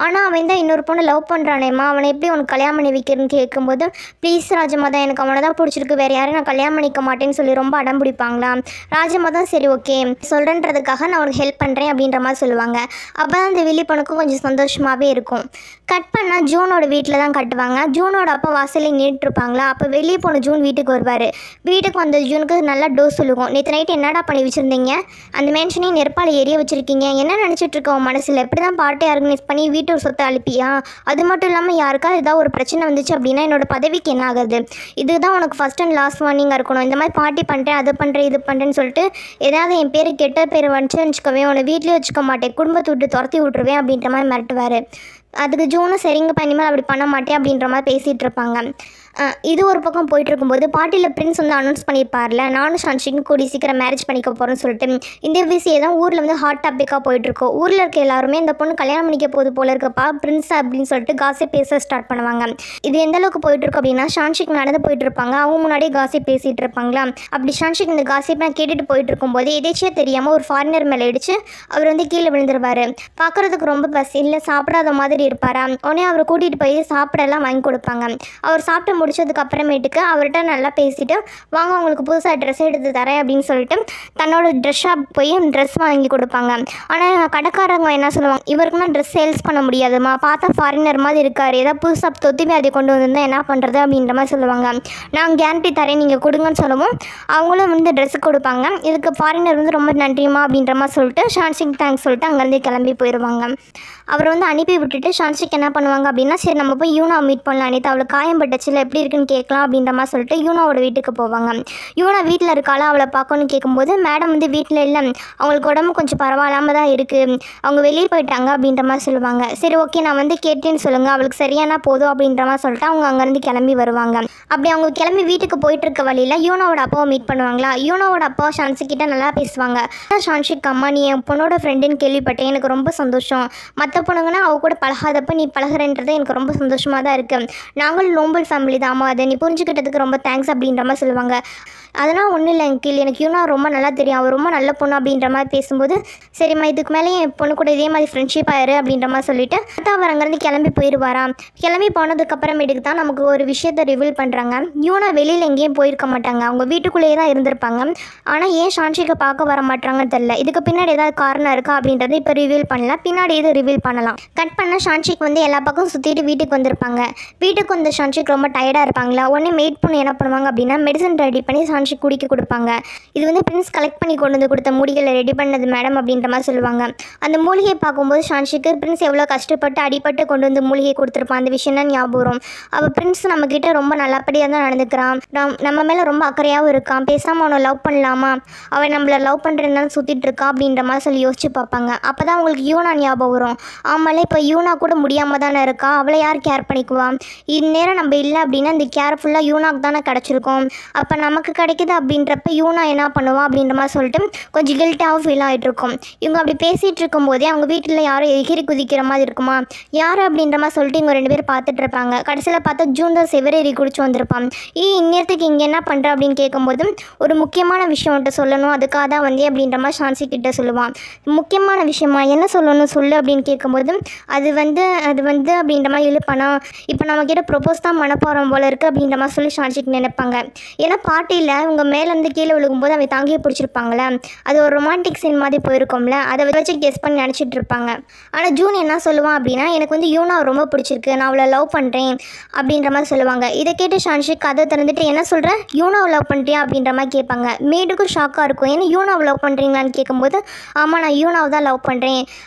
ஆனால் அவன் தான் இன்னொரு பொண்ணு லவ் பண்ணுறானேம்மா, அவனை எப்படி உனக்கு கல்யாணம் பண்ணி வைக்கிறேன்னு கேட்கும்போது, ப்ளீஸ் ராஜமாதா எனக்கு அவனை தான் பிடிச்சிருக்கு, வேறு யாரும் நான் கல்யாணம் பண்ணிக்க மாட்டேன்னு சொல்லி ரொம்ப அடம் பிடிப்பாங்களா. ராஜமாதா சரி ஓகே சொல்கிறேன்றதுக்காக நான் உனக்கு ஹெல்ப் பண்ணுறேன் அப்படின்ற மாதிரி சொல்லுவாங்க. அப்போ தான் அந்த வெளி பொண்ணுக்கும் கொஞ்சம் சந்தோஷமாகவே இருக்கும். கட் பண்ணால் ஜூனோட வீட்டில் தான் கட்டுவாங்க. ஜூனோட அப்பா வாசலில் நின்றுட்டுருப்பாங்களா. அப்போ வெளியே போன ஜூன் வீட்டுக்கு வருவார். வீட்டுக்கு வந்த ஜூனுக்கு நல்லா டோஸ் சொல்லுவோம். நேற்று நைட்டு என்னடா பண்ணி வச்சுருந்தீங்க, அந்த மேன்ஷனையும் நெருப்பால் எரிய வச்சுருக்கீங்க, என்ன நினச்சிட்டு இருக்கோம் மனசில், இப்படி தான் பார்ட்டி ஆர்கனைஸ் பண்ணி வீட்டு சொத்தை அழிப்பியா, அது மட்டும் இல்லாமல் யாருக்காவது ஏதாவது ஒரு பிரச்சனை வந்துச்சு அப்படின்னா என்னோட பதவிக்கு என்ன ஆகுது, இதுதான் உனக்கு ஃபஸ்ட் அண்ட் லாஸ்ட் வார்னிங்காக இருக்கணும், இந்த மாதிரி பார்ட்டி பண்ணுறேன் அது பண்ணுறேன் இது பண்ணுறேன்னு சொல்லிட்டு ஏதாவது என் பேர் கெட்ட பேர் வந்துச்சுன்னு வச்சுக்கவே உன்னை வீட்லேயே வச்சுக்க மாட்டேன், குடும்பத்தை விட்டு துரத்தி விட்ருவேன் அப்படின்ற மாதிரி மிரட்டுவார். அதுக்கு ஜூனும் சரிங்க பண்ணிமல் அப்படி பண்ண மாட்டேன் அப்படின்ற மாதிரி பேசிகிட்டு இருப்பாங்க. இது ஒரு பக்கம் போயிட்டு இருக்கும்போது பாட்டியில் பிரின்ஸ் வந்து அனௌன்ஸ் பண்ணியிருப்பார்ல, நானும் ஷான்ஷிக்கும் கூடி சீக்கிரம் மேரேஜ் பண்ணிக்க போகிறேன்னு சொல்லிட்டு இந்த விஷயம் தான் ஊரில் வந்து ஹாட் டாப்பிக்காக போயிட்டுருக்கோம். ஊரில் இருக்க எல்லாருமே இந்த பொண்ணு கல்யாணம் பண்ணிக்க போது போல இருக்கப்பா பிரின்ஸ் அப்படின்னு சொல்லிட்டு காசிப் பேச ஸ்டார்ட் பண்ணுவாங்க. இது எந்த அளவுக்கு போயிட்டுருக்கு அப்படின்னா, ஷான்ஷிக் நடந்து போயிட்டு இருப்பாங்க, அவங்க முன்னாடியே காசிப் பேசிகிட்டு இருப்பாங்களா. அப்படி ஷான்ஷிக் இந்த காசிப்லாம் கேட்டுட்டு போயிட்டு இருக்கும்போது எதேச்சியாக தெரியாமல் ஒரு ஃபாரினர் மேலே இடிச்சு அவர் வந்து கீழே விழுந்துருவார். பார்க்குறதுக்கு ரொம்ப பஸ் இல்லை சாப்பிடாத மாதிரி இருப்பாரா. உடனே அவரை கூட்டிகிட்டு போய் சாப்பிடலாம் வாங்கி கொடுப்பாங்க. அவர் சாப்பிட்டு முடிச்சதுக்கு அப்புறமேட்டுக்கு அவர்கிட்ட நல்லா பேசிட்டு, வாங்க உங்களுக்கு புதுசாக ட்ரெஸ் எடுத்து தரேன் அப்படின்னு சொல்லிட்டு தன்னோட ட்ரெஸ் ஷாப் போய் ட்ரெஸ் வாங்கி கொடுப்பாங்க. ஆனால் கடைக்காரங்க என்ன சொல்லுவாங்க, இவருக்குன்னா ட்ரெஸ் சேல்ஸ் பண்ண முடியாதுமா, பார்த்தா ஃபாரினர் மாதிரி இருக்கார், ஏதாவது புதுசாக தொத்திமே அதை கொண்டு வந்திருந்தால் என்ன பண்ணுறது அப்படின்ற மாதிரி சொல்லுவாங்க. நான் கேரண்டி தரேன் நீங்கள் கொடுங்கன்னு சொல்லவும் அவங்களும் வந்து ட்ரெஸ்ஸு கொடுப்பாங்க. இதுக்கு ஃபாரினர் வந்து ரொம்ப நன்றிமா அப்படின்ற மாதிரி சொல்லிட்டு ஷான்ஷிக் தேங்க்ஸ் சொல்லிட்டு அங்கேருந்து கிளம்பி போயிடுவாங்க. அவர் வந்து அனுப்பி விட்டுட்டு ஷான்ஷிக் என்ன பண்ணுவாங்க அப்படின்னா, சரி நம்ம போய் யூனா மீட் பண்ணலாம், நேற்று அவளுக்கு காயம் பட்டுச்சுல எப்படி இருக்குன்னு கேட்கலாம் அப்படின்ற மாதிரி சொல்லிட்டு யூனாவோட வீட்டுக்கு போவாங்க. யூனா வீட்டில் இருக்காளா அவளை பார்க்கணும்னு கேட்கும்போது மேடம் வந்து வீட்டில் இல்லை, அவங்களுக்கு உடம்பு கொஞ்சம் பரவாயில்லாமல் தான் இருக்குது, அவங்க வெளியே போயிட்டாங்க அப்படின்ற மாதிரி சொல்லுவாங்க. சரி ஓகே நான் வந்து கேட்டேன்னு சொல்லுங்கள், அவளுக்கு சரியானா போதும் அப்படின்ற மாதிரி சொல்லிட்டு அவங்க அங்கேருந்து கிளம்பி வருவாங்க. அப்படி அவங்க கிளம்பி வீட்டுக்கு போயிட்டு இருக்க வழியில் யூனாவோட அப்பாவை மீட் பண்ணுவாங்களா. யூனாவோட அப்பா ஷான்சி கிட்ட நல்லா பேசுவாங்க. ஷான்ஷிக் அம்மா நீ என் பொண்ணோட ஃப்ரெண்டுன்னு கேள்விப்பட்டேன், எனக்கு ரொம்ப சந்தோஷம். மற்ற பொண்ணுங்கன்னா அவ கூட பழகாதப்ப நீ பழகிறன்றது எனக்கு ரொம்ப சந்தோஷமாக தான் இருக்குது. நாங்களும் நோம்பல் ஃபேமிலி தான் அம்மா, அதை நீ புரிஞ்சுக்கிட்டதுக்கு ரொம்ப தேங்க்ஸ் அப்படின்ற மாதிரி சொல்லுவாங்க. அதெல்லாம் ஒன்றும் இல்லை அங்கிள், எனக்கு யூனா ரொம்ப நல்லா தெரியும், அவள் ரொம்ப நல்ல பொண்ணு அப்படின்ற மாதிரி பேசும்போது சரிம்மா இதுக்கு மேலே என் பொண்ணு கூட இதே மாதிரி ஃப்ரெண்ட்ஷிப் ஆயிரு அப்படின்ற மாதிரி சொல்லிட்டு அவர் அங்கேருந்து கிளம்பி போயிடுவாராம். கிளம்பி போனதுக்கப்புறமேட்டுக்கு தான் நமக்கு ஒரு விஷயத்தை ரிவீல் பண்ணுறாங்க. யூனா வெளியில் எங்கேயும் போயிருக்க மாட்டாங்க, அவங்க வீட்டுக்குள்ளேயே தான் இருந்திருப்பாங்க. ஆனால் ஏன் ஷான்ஷிக்கை பார்க்க வர மாட்டாங்கன்னு தெரியல. இதுக்கு பின்னாடி ஏதாவது காரணம் இருக்கா அப்படின்றத இப்போ ரிவீல் பண்ணல, பின்னாடி இது ரிவீல் பண்ணலாம். கட் பண்ண ஷான்ஷிக் வந்து எல்லா பக்கம் சுற்றிட்டு வீட்டுக்கு வந்திருப்பாங்க. வீட்டுக்கு வந்த ஷான்ஷிக் ரொம்ப டயர்டாக இருப்பாங்களா. உடனே மெய்ட் பொண்ணு என்ன பண்ணுவாங்க அப்படின்னா மெடிசன் ரெடி பண்ணி ஷான்ஷிக் குடிக்க கொடுப்பாங்க. இது வந்து பிரின்ஸ் கலெக்ட் பண்ணி கொண்டு வந்து கொடுத்த மூலிகைகளை ரெடி பண்ணது மேடம் அப்படின்ற மாதிரி சொல்லுவாங்க. அந்த மூலிகையை பார்க்கும்போது ஷான்ஷிக்கு பிரின்ஸ் எவ்வளோ கஷ்டப்பட்டு அடிபட்டு கொண்டு வந்து மூலிகை கொடுத்துருப்பான், அந்த விஷயம் தான் ஞாபகம் வரும். அவள் பிரின்ஸ் நம்மக்கிட்ட ரொம்ப நல்லபடியாக தான் நடந்துக்கிறான், நம்ம மேலே ரொம்ப அக்கறையாகவும் இருக்கான், பேசாமல் அவனை லவ் பண்ணலாமா, அவன் நம்மளை லவ் பண்ணுறதுனால சுற்றிட்டு இருக்கா அப்படின்ற மாதிரி சொல்லி யோசிச்சு பார்ப்பாங்க. அப்போ தான் அவங்களுக்கு யூனா ஞாபகம் வரும். ஆமாம் இப்போ யூனா கூட முடியாமல் தானே இருக்கா, அவளை யார் கேர் பண்ணிக்குவான், இந்நேரம் நம்ம இல்லை அப்படின்னா இந்த கேர் ஃபுல்லாக யூனாக்கு தானே கிடச்சிருக்கோம், அப்போ நமக்கு கிடைக்குது அப்படின்றப்ப யூனா என்ன பண்ணுவா அப்படின்ற மாதிரி சொல்லிட்டு கொஞ்சம் கில்ட்டாகவும் ஃபீல் ஆகிட்டு இருக்கும். இவங்க அப்படி பேசிகிட்டு இருக்கும்போதே அவங்க வீட்டில் யாரும் எகிரி குதிக்கிற மாதிரி இருக்குமா, யார் அப்படின்ற மாதிரி சொல்லிட்டு இவங்க 2 பேர் பார்த்துட்டு இருப்பாங்க. கடைசியில் பார்த்தா ஜூன் தான் செவரேறி குடிச்சு வந்திருப்பான். இந்நேரத்துக்கு இங்கே என்ன பண்ணுற அப்படின்னு கேட்கும்போது ஒரு முக்கியமான விஷயம் வந்துட்டு சொல்லணும், அதுக்காக தான் வந்தே அப்படின்ற மாதிரி ஷான்சி கிட்ட சொல்லுவான். முக்கியமான விஷயமா, என்ன சொல்லணும் சொல்லு அப்படின்னு கேட்கும்போது அது வந்து அப்படின்ற மாதிரி இழுப்பானா, இப்போ நம்மக்கிட்ட ப்ரொப்போஸ் தான் மனப்பாறம் போல இருக்குது அப்படின்ற மாதிரி சொல்லி ஷான்சிக்கு நினைப்பாங்க. ஏன்னா பார்ட்டியில் இவங்க மேலேருந்து கீழே விழுகும்போது அவன் தாங்கியே பிடிச்சிருப்பாங்களே, அது ஒரு ரொமான்டிக் சீன் மாதிரி போயிருக்கோம்ல, அதை வச்சு கெஸ் பண்ணி நினச்சிட்டு இருப்பாங்க. ஆனால் ஜூன் என்ன சொல்லுவான் அப்படின்னா எனக்கு வந்து யூனா ரொம்ப பிடிச்சிருக்கு, நான் அவளை லவ் பண்ணுறேன் அப்படின்ற மாதிரி சொல்லுவாங்க. இதை கேட்டு ஷான்ஷிக் கதை திறந்துட்டு என்ன சொல்கிறேன், யூனாவை லவ் பண்ணுறியா அப்படின்ற மாதிரி கேட்பாங்க. மேடுக்கும் ஷாக்காக இருக்கும், ஏன்னா யூனாவை லவ் பண்ணுறீங்களான்னு கேட்கும்போது ஆமாம் நான் யூனாவை தான் லவ் பண்ணுறேன்,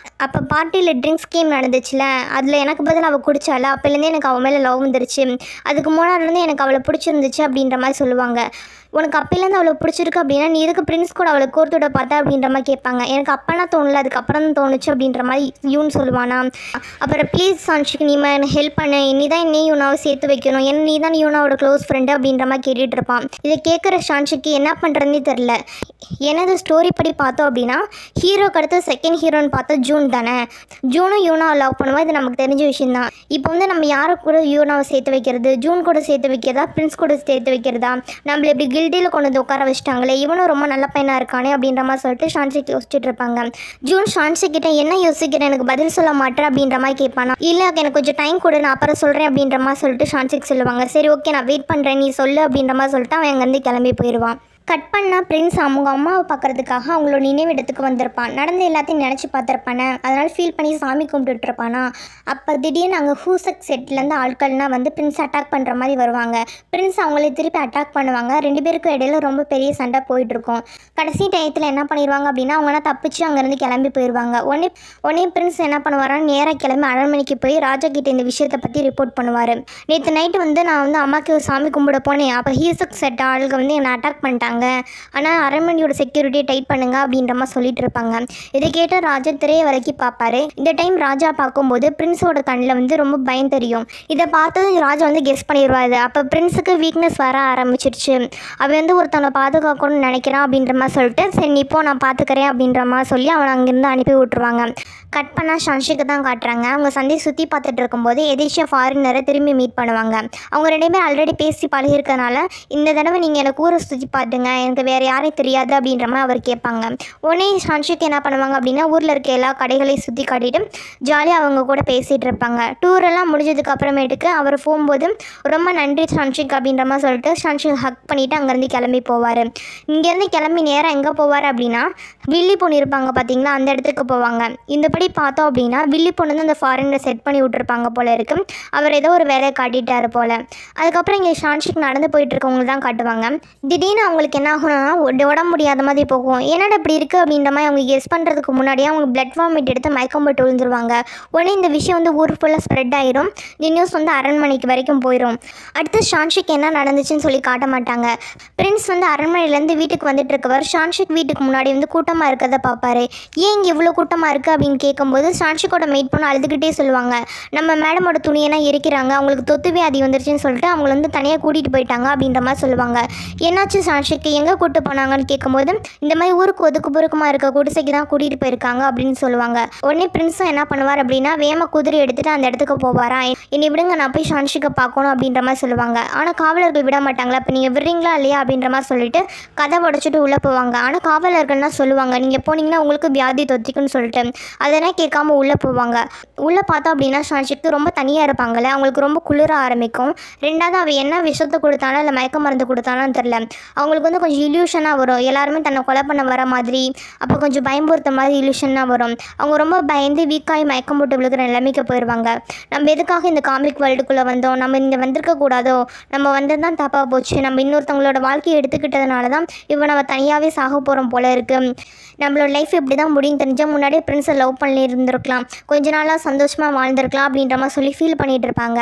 அப்போ பார்ட்டியில் ட்ரிங்க்ஸ் கேம் நடந்துச்சுல அதில் எனக்கு பதில் அவள் குடிச்சால, அப்போலேருந்தே எனக்கு அவள் மேலே லவ் வந்துருச்சு, அதுக்கு முன்னாடிலேருந்து எனக்கு அவளை பிடிச்சிருந்துச்சு அப்படின்ற மாதிரி சொல்லுவாங்க. உனக்கு அப்போலேருந்து அவளை பிடிச்சிருக்கு அப்படின்னா நீ இதுக்கு பிரின்ஸ் கூட அவளை கோர்த்துவிட பார்த்தா அப்படின்ற மாதிரி கேட்பாங்க. எனக்கு அப்போனா தோணலை, அதுக்கப்புறம் தான் தோணுச்சு அப்படின்ற மாதிரி யூன் சொல்லுவானா. அப்புறம் ப்ளீஸ் ஷான்ஷிக்கு நீ எனக்கு ஹெல்ப் பண்ணு, நீ தான் என்னையும் யூனாவை சேர்த்து வைக்கணும், ஏன்னா நீ தான் யூனாவோட க்ளோஸ் ஃப்ரெண்டு அப்படின்ற மாதிரி கேட்டுட்டு இருப்பான். இதை கேட்குற ஷான்ஷிக்கு என்ன பண்ணுறதுனே தெரில. எனது ஸ்டோரி படி பார்த்தோம் அப்படின்னா ஹீரோக்கு அடுத்து செகண்ட் ஹீரோன்னு பார்த்தா ஜூன் தானே, ஜூனும் யூனாவை லவ் பண்ணுவா, இது நமக்கு தெரிஞ்ச விஷயம் தான். இப்போ வந்து நம்ம யாரை கூட யூனாவை சேர்த்து வைக்கிறது, ஜூன் கூட சேர்த்து வைக்கிறதா, பிரின்ஸ் கூட சேர்த்து வைக்கிறதா, நம்மள எப்படி கில்டியில் கொண்டு வந்து உட்கார வச்சிட்டாங்களே, இவனும் ரொம்ப நல்ல பையனாக இருக்கானே அப்படின்ற மாதிரி சொல்லிட்டு ஷான்ஷிக் யோசிச்சுட்டு இருப்பாங்க. ஜூன் ஷான்ஷிக் கிட்ட என்ன யோசிக்கிறேன், எனக்கு பதில் சொல்ல மாட்டேன் அப்படின்ற மாதிரி கேட்பானா. இல்லை எனக்கு கொஞ்சம் டைம் கொடு, நான் அப்புறம் சொல்கிறேன் அப்படின்ற மாதிரி சொல்லிட்டு ஷான்ஷிக் சொல்லுவாங்க. சரி ஓகே நான் வெயிட் பண்ணுறேன், நீ சொல்லு அப்படின்ற மாதிரி சொல்லிட்டு அவன் அங்கேருந்து கிளம்பி போயிடுவான். கட் பண்ணால் பிரின்ஸ் அவங்க அம்மாவை பார்க்குறதுக்காக அவங்களோட நினைவிடத்துக்கு வந்திருப்பான். நடந்த எல்லாத்தையும் நினச்சி பார்த்துருப்பானே, அதனால் ஃபீல் பண்ணி சாமி கும்பிட்டுருப்பானா. அப்போ திடீர்னு அங்கே ஹூசக் செட்லேருந்து ஆட்கள்னால் வந்து பிரின்ஸ் அட்டாக் பண்ணுற மாதிரி வருவாங்க. பிரின்ஸ் அவங்களே திருப்பி அட்டாக் பண்ணுவாங்க. 2 பேருக்கும் இடையில ரொம்ப பெரிய சண்டை போயிட்டுருக்கும். கடைசி டயத்தில் என்ன பண்ணிடுவாங்க அப்படின்னா அவங்கன்னா தப்பிச்சு அங்கேருந்து கிளம்பி போயிடுவாங்க. உடனே பிரின்ஸ் என்ன பண்ணுவாரான்னு நேராக கிளம்பி அரண்மனைக்கு போய் ராஜா கிட்ட இந்த விஷயத்தை பற்றி ரிப்போர்ட் பண்ணுவார். நேற்று நைட்டு வந்து நான் வந்து அம்மாவுக்கு ஒரு சாமி கும்பிட போனேன், அப்போ ஹூசக் செட் ஆளுங்க வந்து என்னை அட்டாக் பண்ணிட்டாங்க, ஆனால் அரண்மனையோட செக்யூரிட்டியை டைட் பண்ணுங்க அப்படின்ற மாதிரி சொல்லிட்டு இருப்பாங்க. இதை கேட்ட ராஜா திரையை வரைக்கும் பார்ப்பாரு. இந்த டைம் ராஜா பார்க்கும்போது பிரின்ஸோட கண்ணில் வந்து ரொம்ப பயம் தெரியும். இதை பார்த்தது ராஜா வந்து கெஸ் பண்ணிடுவாரு. அப்போ பிரின்ஸுக்கு வீக்னஸ் வர ஆரம்பிச்சிருச்சு. அவன் வந்து ஒருத்தவனை பாதுகாக்கணும்னு நினைக்கிறான் அப்படின்ற மாதிரி சொல்லிட்டு சரி நீ இப்போ நான் பார்த்துக்கிறேன் அப்படின்ற மாதிரி சொல்லி அவனை அங்கேருந்து அனுப்பி விட்டுருவாங்க. கட் பண்ணால் ஷான்ஷிக்கு தான் காட்டுறாங்க. அவங்க சந்தையை சுற்றி பார்த்துட்டு இருக்கும்போது எதிர்ச்சியாக ஃபாரினரை திரும்பி மீட் பண்ணுவாங்க. அவங்க 2 பேரும் ஆல்ரெடி பேசி பழகிருக்கனால இந்த தடவை நீங்கள் எனக்கு ஊரை சுற்றி பார்த்துங்க, எனக்கு வேறு யாரையும் தெரியாது அப்படின்ற மாதிரி அவர் கேட்பாங்க. உடனே ஷான்ஷிக் என்ன பண்ணுவாங்க அப்படின்னா ஊரில் இருக்க எல்லா கடைகளையும் சுற்றி காட்டிட்டு ஜாலியாக அவங்க கூட பேசிகிட்டு இருப்பாங்க. டூரெல்லாம் முடிஞ்சதுக்கு அப்புறமேட்டுக்கு அவர் போகும்போது ரொம்ப நன்றி ஷான்ஷிக் அப்படின்ற மாதிரி சொல்லிட்டு ஷான்ஷிக் ஹக் பண்ணிவிட்டு அங்கேருந்து கிளம்பி போவார். இங்கேருந்து கிளம்பி நேராக எங்கே போவார் அப்படின்னா வில்லி பொண்ணு இருப்பாங்க பார்த்தீங்களா, அந்த இடத்துக்கு போவாங்க. இந்தபடி பார்த்தோம் அப்படின்னா வில்லி பொண்ணு வந்து அந்த ஃபாரினை செட் பண்ணி விட்டுருப்பாங்க போல இருக்கு. அவர் ஏதோ ஒரு வேலையை காட்டிட்டாரு போல். அதுக்கப்புறம் இங்கே ஷான்ஷிக் நடந்து போயிட்டு இருக்கவங்க தான் காட்டுவாங்க. திடீர்னு அவங்களுக்கு அவங்களுக்கு என்ன ஆகும்னா உடம்பு முடியாத மாதிரி போகும். என்னடா இப்படி இருக்குது அப்படின்ற மாதிரி அவங்க கெஸ் பண்ணுறதுக்கு முன்னாடியே அவங்க பிளட் வாமிட் எடுத்து மயக்கம் போட்டு விழுந்துருவாங்க. உடனே இந்த விஷயம் வந்து ஊர் ஃபுல்லாக ஸ்ப்ரெட் ஆயிரும். இந்த நியூஸ் வந்து அரண்மனைக்கு வரைக்கும் போயிடும். அடுத்து ஷான்ஷிக்கு என்ன நடந்துச்சுன்னு சொல்லி காட்ட மாட்டாங்க. பிரின்ஸ் வந்து அரண்மனையிலேருந்து வீட்டுக்கு வந்துட்டு இருக்கவர் ஷான்ஷிக் வீட்டுக்கு முன்னாடி வந்து கூட்டமாக இருக்கிறத பார்ப்பாரு. ஏன் இங்கே இவ்வளோ கூட்டமாக இருக்குது அப்படின்னு கேட்கும்போது ஷான்ஷிக்கோட மெய்ட் பொண்ணு அழுதுகிட்டே சொல்லுவாங்க, நம்ம மேடமோட துணியெல்லாம் எரிக்கிறாங்க, அவங்களுக்கு தொத்து வியாதி வந்துருச்சுன்னு சொல்லிட்டு அவங்கள வந்து தனியாக கூட்டிகிட்டு போயிட்டாங்க அப்படின்ற மாதிரி சொல்லுவாங்க. என்னாச்சு ஷான்ஷிக்கு, எங்கே கூப்பிட்டு போனாங்கன்னு கேட்கும்போது இந்த மாதிரி ஊருக்கு ஒதுக்கு பொறுக்கமாக இருக்க குடிசைக்கு தான் கூட்டிகிட்டு போயிருக்காங்க அப்படின்னு சொல்லுவாங்க. உடனே பிரின்ஸும் என்ன பண்ணுவார் அப்படின்னா வேம குதிரை எடுத்துகிட்டு அந்த இடத்துக்கு போவாரா, என்னை விடுங்க நான் போய் ஷான்ஷிக்கை பார்க்கணும் அப்படின்ற மாதிரி சொல்லுவாங்க. ஆனால் காவலர்கள் விட மாட்டாங்களா, இப்போ நீங்கள் விடுறீங்களா இல்லையா அப்படின்ற மாதிரி சொல்லிட்டு கதை உடச்சிட்டு உள்ளே போவாங்க. ஆனால் காவலர்கள்லாம் சொல்லுவாங்க நீங்கள் போனீங்கன்னா உங்களுக்கு வியாதி தொத்திக்குன்னு சொல்லிட்டு அதெல்லாம் கேட்காம உள்ளே போவாங்க. உள்ளே பார்த்தோம் அப்படின்னா ஷான்ஷிக்கு ரொம்ப தனியாக இருப்பாங்களே, அவங்களுக்கு ரொம்ப குளிர ஆரம்பிக்கும். ரெண்டாவது அவள் என்ன விஷத்தை கொடுத்தாலும் இல்லை மயக்க மருந்து கொடுத்தாலும் தெரில, அவங்களுக்கு வந்து கொஞ்சம் இல்யூஷனாக வரும். எல்லாருமே தன்னை கொலை பண்ண வர மாதிரி, அப்போ கொஞ்சம் பயம்புறுத்த மாதிரி இல்யூஷனாக வரும். அவங்க ரொம்ப பயந்து வீக்காகி மயக்கம் போட்டு விழுகிற நிலைமைக்கு போயிடுவாங்க. நம்ம எதுக்காக இந்த காமிக் வேர்ல்டுக்குள்ளே வந்தோம், நம்ம இங்கே வந்திருக்க கூடாதோ, நம்ம வந்தது தான் தப்பாக போச்சு, நம்ம இன்னொருத்தவங்களோட வாழ்க்கையை எடுத்துக்கிட்டதுனால தான் இப்போ நம்ம தனியாகவே சாக போகிறோம் போல இருக்குது, நம்மளோட லைஃப் இப்படி தான் முடியும் தெரிஞ்சால் முன்னாடியே பிரின்ஸை லவ் பண்ணி இருந்திருக்கலாம், கொஞ்ச நாளாக சந்தோஷமாக வாழ்ந்திருக்கலாம் அப்படின்ற மாதிரி சொல்லி ஃபீல் பண்ணிகிட்டு இருப்பாங்க.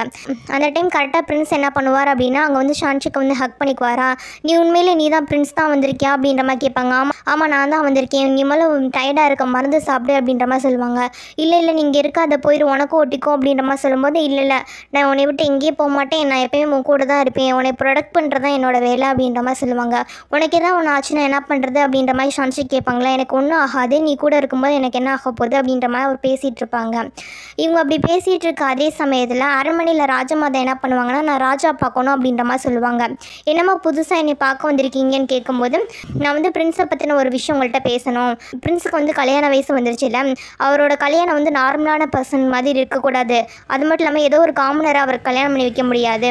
அந்த டைம் கரெக்டாக பிரின்ஸ் என்ன பண்ணுவார் அப்படின்னா அங்கே வந்து ஷான்ஷிக்கு வந்து ஹக் பண்ணிக்குவாரா, நீ உண்மையிலே நீ தான் பிரின்ஸ் தான் வந்திருக்கியா அப்படின்ற மாதிரி கேட்பாங்க. ஆமாம் நான் தான் வந்திருக்கேன், நீ மேலே டயர்டாக இருக்க மருந்து சாப்பிடு அப்படின்ற மாதிரி சொல்லுவாங்க. இல்லை நீங்கள் இருக்காத போயிடு உனக்கும் ஒட்டிக்கும் அப்படின்ற மாதிரி சொல்லும்போது இல்லை நான் உன்னை விட்டு எங்கேயே போக மாட்டேன், நான் எப்போயும் உன் கூட தான் இருப்பேன், உன்னை ப்ரொடக்ட் பண்ணுறது தான் என்னோட வேலை அப்படின்ற மாதிரி சொல்லுவாங்க. உனக்கு எதாவது ஒன்று ஆச்சுன்னா என்ன பண்ணுறது அப்படின்ற மாதிரி ஷான்ஷிக் கேட்பாங்களா, எனக்கு ஒன்றும் ஆகாது, நீ கூட இருக்கும்போது எனக்கு என்ன ஆக போகுது அப்படின்ற மாதிரி அவர் பேசிகிட்டு இருப்பாங்க. இவங்க அப்படி பேசிகிட்டு இருக்க அதே சமயத்தில் அரண்மனையில் ராஜமாதா என்ன பண்ணுவாங்கன்னா நான் ராஜா பார்க்கணும் அப்படின்ற மாதிரி சொல்லுவாங்க. என்னம்மா புதுசாக என்னை பார்க்க வந்திருக்கீங்கன்னு கேட்கும்போது நான் வந்து பிரின்ஸை பற்றின ஒரு விஷயம் உங்கள்கிட்ட பேசணும், பிரின்ஸுக்கு வந்து கல்யாண வயசு வந்துருச்சு இல்லை, அவரோட கல்யாணம் வந்து நார்மலான பர்சன் மாதிரி இருக்கக்கூடாது, அது மட்டும் இல்லாமல் ஏதோ ஒரு காமனராக அவர் கல்யாணம் பண்ணி வைக்க முடியாது,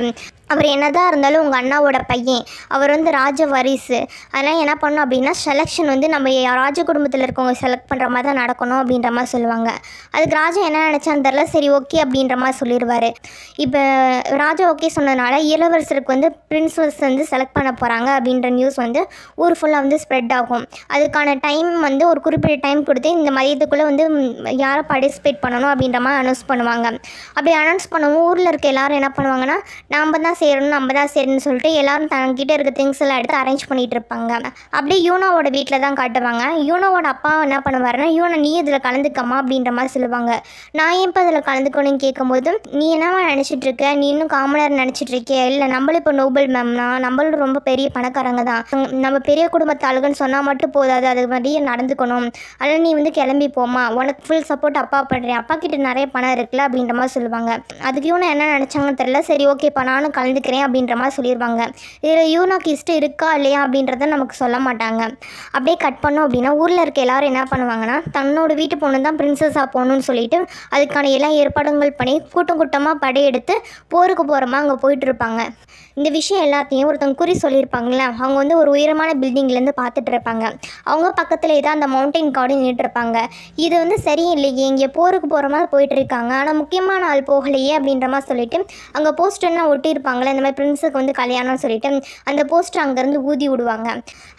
அவர் என்னதான் இருந்தாலும் உங்கள் அண்ணாவோட பையன், அவர் வந்து ராஜ வாரிசு, அதனால் என்ன பண்ணணும் அப்படின்னா செலெக்ஷன் வந்து நம்ம ராஜ குடும்பத்தில் இருக்கவங்க செலக்ட் பண்ணுற மாதிரி தான் நடக்கணும் அப்படின்ற மாதிரி சொல்லுவாங்க. அதுக்கு ராஜா என்ன நினச்சான்னு தெரில, சரி ஓகே அப்படின்ற மாதிரி சொல்லிடுவார். இப்போ ராஜா ஓகே சொன்னதுனால இளவரசருக்கு வந்து பிரின்சஸ் வந்து செலக்ட் பண்ண போகிறாங்க அப்படின்ற நியூஸ் வந்து ஊர் ஃபுல்லாக வந்து ஸ்ப்ரெட் ஆகும். அதுக்கான டைம் வந்து ஒரு குறிப்பிட்ட டைம் கொடுத்து இந்த மதியத்துக்குள்ளே வந்து யாரை பார்ட்டிசிபேட் பண்ணணும் அப்படின்ற மாதிரி அனௌன்ஸ் பண்ணுவாங்க. அப்படி அனௌன்ஸ் பண்ணவும் ஊரில் இருக்க எல்லோரும் என்ன பண்ணுவாங்கன்னா நம்ம தான் சேரணும் நம்ம தான் சேரணும்னு சொல்லிட்டு எல்லோரும் தங்கிட்ட இருக்க திங்ஸ் எல்லாம் எடுத்து அரேஞ்ச் பண்ணிகிட்டு இருப்பாங்க. அப்படியே யூனோவோட வீட்டில் தான் காட்டுவாங்க. யூனோவோட அப்பா என்ன பண்ணுவாருன்னா யூனோ நீ இதில் கலந்துக்கமா அப்படின்ற மாதிரி சொல்லுவாங்க. நான் ஏன் இப்போ இதில் கலந்துக்கணும்னு கேட்கும்போது நீ என்னவா நினச்சிட்டு இருக்க, நீ இன்னும் காமனர் நினச்சிட்டு இருக்கியா, இல்லை நம்மளும் இப்போ நோபல் மேம்னா நம்மளும் ரொம்ப பெரிய பணக்காரங்க தான், நம்ம பெரிய குடும்பத்து ஆளுகன்னு சொன்னால் மட்டும் போதாது, அது மாதிரியே நடந்துக்கணும், அதனால் நீ வந்து கிளம்பி போமா, உனக்கு ஃபுல் சப்போர்ட் அப்பா பண்ணுறேன், அப்பா கிட்ட நிறைய பணம் இருக்குல்ல அப்படின்ற மாதிரி சொல்லுவாங்க. அதுக்கு யூனோ என்ன நினச்சாங்கன்னு தெரியல, சரி ஓகேப்பா நானும் கலந்துக்கிறேன் அப்படின்ற மாதிரி சொல்லிடுவாங்க. இதில் யூனோக்கு இஷ்டம் இருக்கா இல்லையா அப்படின்றத நமக்கு சொல்ல மாட்டாங்க. அப்படியே கட் பண்ணோம் அப்படின்னா ஊரில் இருக்க எல்லாரும் என்ன பண்ணுவாங்கன்னா தன்னோட வீட்டு பொண்ணு தான் பிரின்சஸாக போகணுன்னு சொல்லிட்டு அதுக்கான எல்லா ஏற்பாடுகள் பண்ணி கூட்டம் கூட்டமாக படையெடுத்து போருக்கு போகிறமா அங்கே போயிட்டு இருப்பாங்க. இந்த விஷயம் எல்லாத்தையும் ஒருத்தவங்க குறி சொல்லியிருப்பாங்களே, அவங்க வந்து ஒரு உயரமான பில்டிங்லேருந்து பார்த்துட்டு இருப்பாங்க. அவங்க பக்கத்தில் ஏதோ அந்த மவுண்டைன் கார்டு நின்றுருப்பாங்க. இது வந்து சரியில்லையே, இங்கே போருக்கு போகிற மாதிரி போயிட்டுருக்காங்க, ஆனால் முக்கியமான ஆள் போகலையே அப்படின்ற மாதிரி சொல்லிட்டு அங்கே போஸ்டர்லாம் ஒட்டியிருப்பாங்களே, இந்த மாதிரி பிரின்ஸுக்கு வந்து கல்யாணம்னு சொல்லிட்டு அந்த போஸ்டர் அங்கேருந்து ஊதி விடுவாங்க.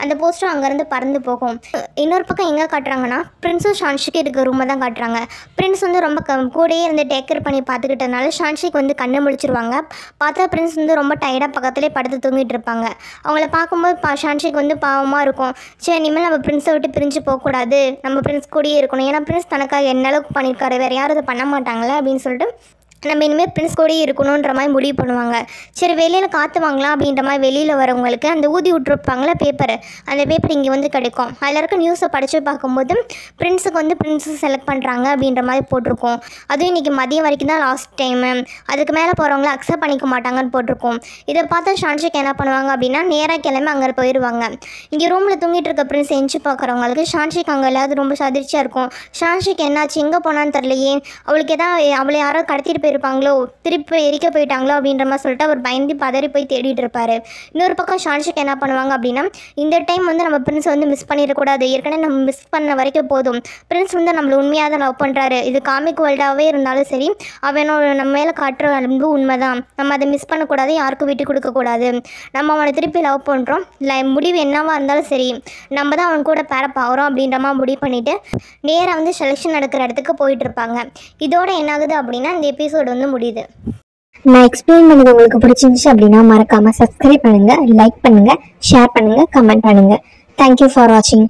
அந்த போஸ்டர் அங்கேருந்து பறந்து போகும். இன்னொரு பக்கம் எங்கே காட்டுறாங்கன்னா பிரின்ஸும் ஷான்ஷிக்கு இருக்க ரூமை தான் காட்டுறாங்க. பிரின்ஸ் வந்து ரொம்ப கூடயே இருந்து டேக் கேர் பண்ணி பார்த்துக்கிட்டனால ஷான்ஷிக்கு வந்து கண்ணை முழிச்சிருவாங்க. பார்த்தா பிரின்ஸ் வந்து ரொம்ப டயர்டாக பக்கத்துலேயே படுத்து தூங்கிட்டு இருப்பாங்க. அவங்கள பார்க்கும்போது ஷான்ஷிக்கு வந்து பாவமாக இருக்கும். சரி இனிமேல் நம்ம பிரின்ஸை விட்டு பிரிஞ்சு போகக்கூடாது, நம்ம பிரின்ஸ் கூடயே இருக்கணும், ஏன்னா பிரின்ஸ் தனக்காக என்ன அளவுக்கு பண்ணியிருக்காரு, வேறு யாரும் அதை பண்ண மாட்டாங்களே அப்படின்னு சொல்லிட்டு நம்ம இனிமேல் பிரின்ஸ் கூடயே இருக்கணுன்ற மாதிரி முடிவு பண்ணுவாங்க. சரி வெளியில் காற்று வாங்கலாம் அப்படின்ற மாதிரி வெளியில் வரவங்களுக்கு அந்த ஊதி விட்ருப்பாங்களே பேப்பர், அந்த பேப்பர் இங்கே வந்து கிடைக்கும். அதில் இருக்க நியூஸை படித்து பார்க்கும்போது பிரின்ஸுக்கு வந்து பிரின்ஸை செலக்ட் பண்ணுறாங்க அப்படின்ற மாதிரி போட்டிருக்கோம். அதுவும் இன்றைக்கி மதியம் வரைக்கும் தான் லாஸ்ட் டைமு, அதுக்கு மேலே போகிறவங்கள அக்செப்ட் பண்ணிக்க மாட்டாங்கன்னு போட்டிருக்கோம். இதை பார்த்து ஷான்ஷிக் என்ன பண்ணுவாங்க அப்படின்னா நேராக கிளம்பி அங்கே போயிடுவாங்க. இங்கே ரூமில் தூங்கிட்டு இருக்க பிரின்ஸ் எஞ்சி பார்க்குறவங்களுக்கு ஷான்ஷிக் அங்கே எல்லாவது ரொம்ப அதிர்ச்சியாக இருக்கும். ஷான்ஷிக் என்னாச்சு, எங்கே போனான்னு தெரியலையே, அவளுக்கு எதாவது அவளை யாரோ கடத்திட்டு போயிருப்பாங்களோ, திருப்பி எரிக்க போயிட்டாங்களோ அப்படின்ற மாதிரி சொல்லிட்டு அவர் பயந்து பதறி போய் தேடிட்டு இருப்பார். இன்னொரு பக்கம் ஷான்ஷிக் என்ன பண்ணுவாங்க அப்படின்னா, இந்த டைம் வந்து நம்ம பிரின்ஸ் வந்து மிஸ் பண்ணிடக்கூடாது, ஏற்கனவே நம்ம மிஸ் பண்ண வரைக்கும் போதும், பிரின்ஸ் வந்து நம்மளை உண்மையாக தான் லவ் பண்ணுறாரு, இது காமிக் வேர்ல்டாகவே இருந்தாலும் சரி அவனோட நம்ம மேலே காட்டுற அன்பு உண்மைதான், நம்ம அதை மிஸ் பண்ணக்கூடாது, யாருக்கும் விட்டு கொடுக்கக்கூடாது, நம்ம அவனை திருப்பி லவ் பண்ணுறோம், முடிவு என்னவாக இருந்தாலும் சரி நம்ம தான் அவன் கூட பேரப் ஆகிறோம் அப்படின்ற மாதிரி முடிவு பண்ணிவிட்டு நேராக வந்து செலெக்ஷன் நடக்கிற இடத்துக்கு போயிட்டு இருப்பாங்க. இதோட என்ன ஆகுது அப்படின்னா இந்த எபிசோடு வந்து முடியுது. நான் எக்ஸ்பிளைன் பண்ணது உங்களுக்கு பிடிச்சிருந்துச்சு அப்படின்னா மறக்காமல் சப்ஸ்கிரைப் பண்ணுங்கள், லைக் பண்ணுங்கள், ஷேர் பண்ணுங்கள், கமெண்ட் பண்ணுங்கள். தேங்க்யூ ஃபார் வாட்சிங்.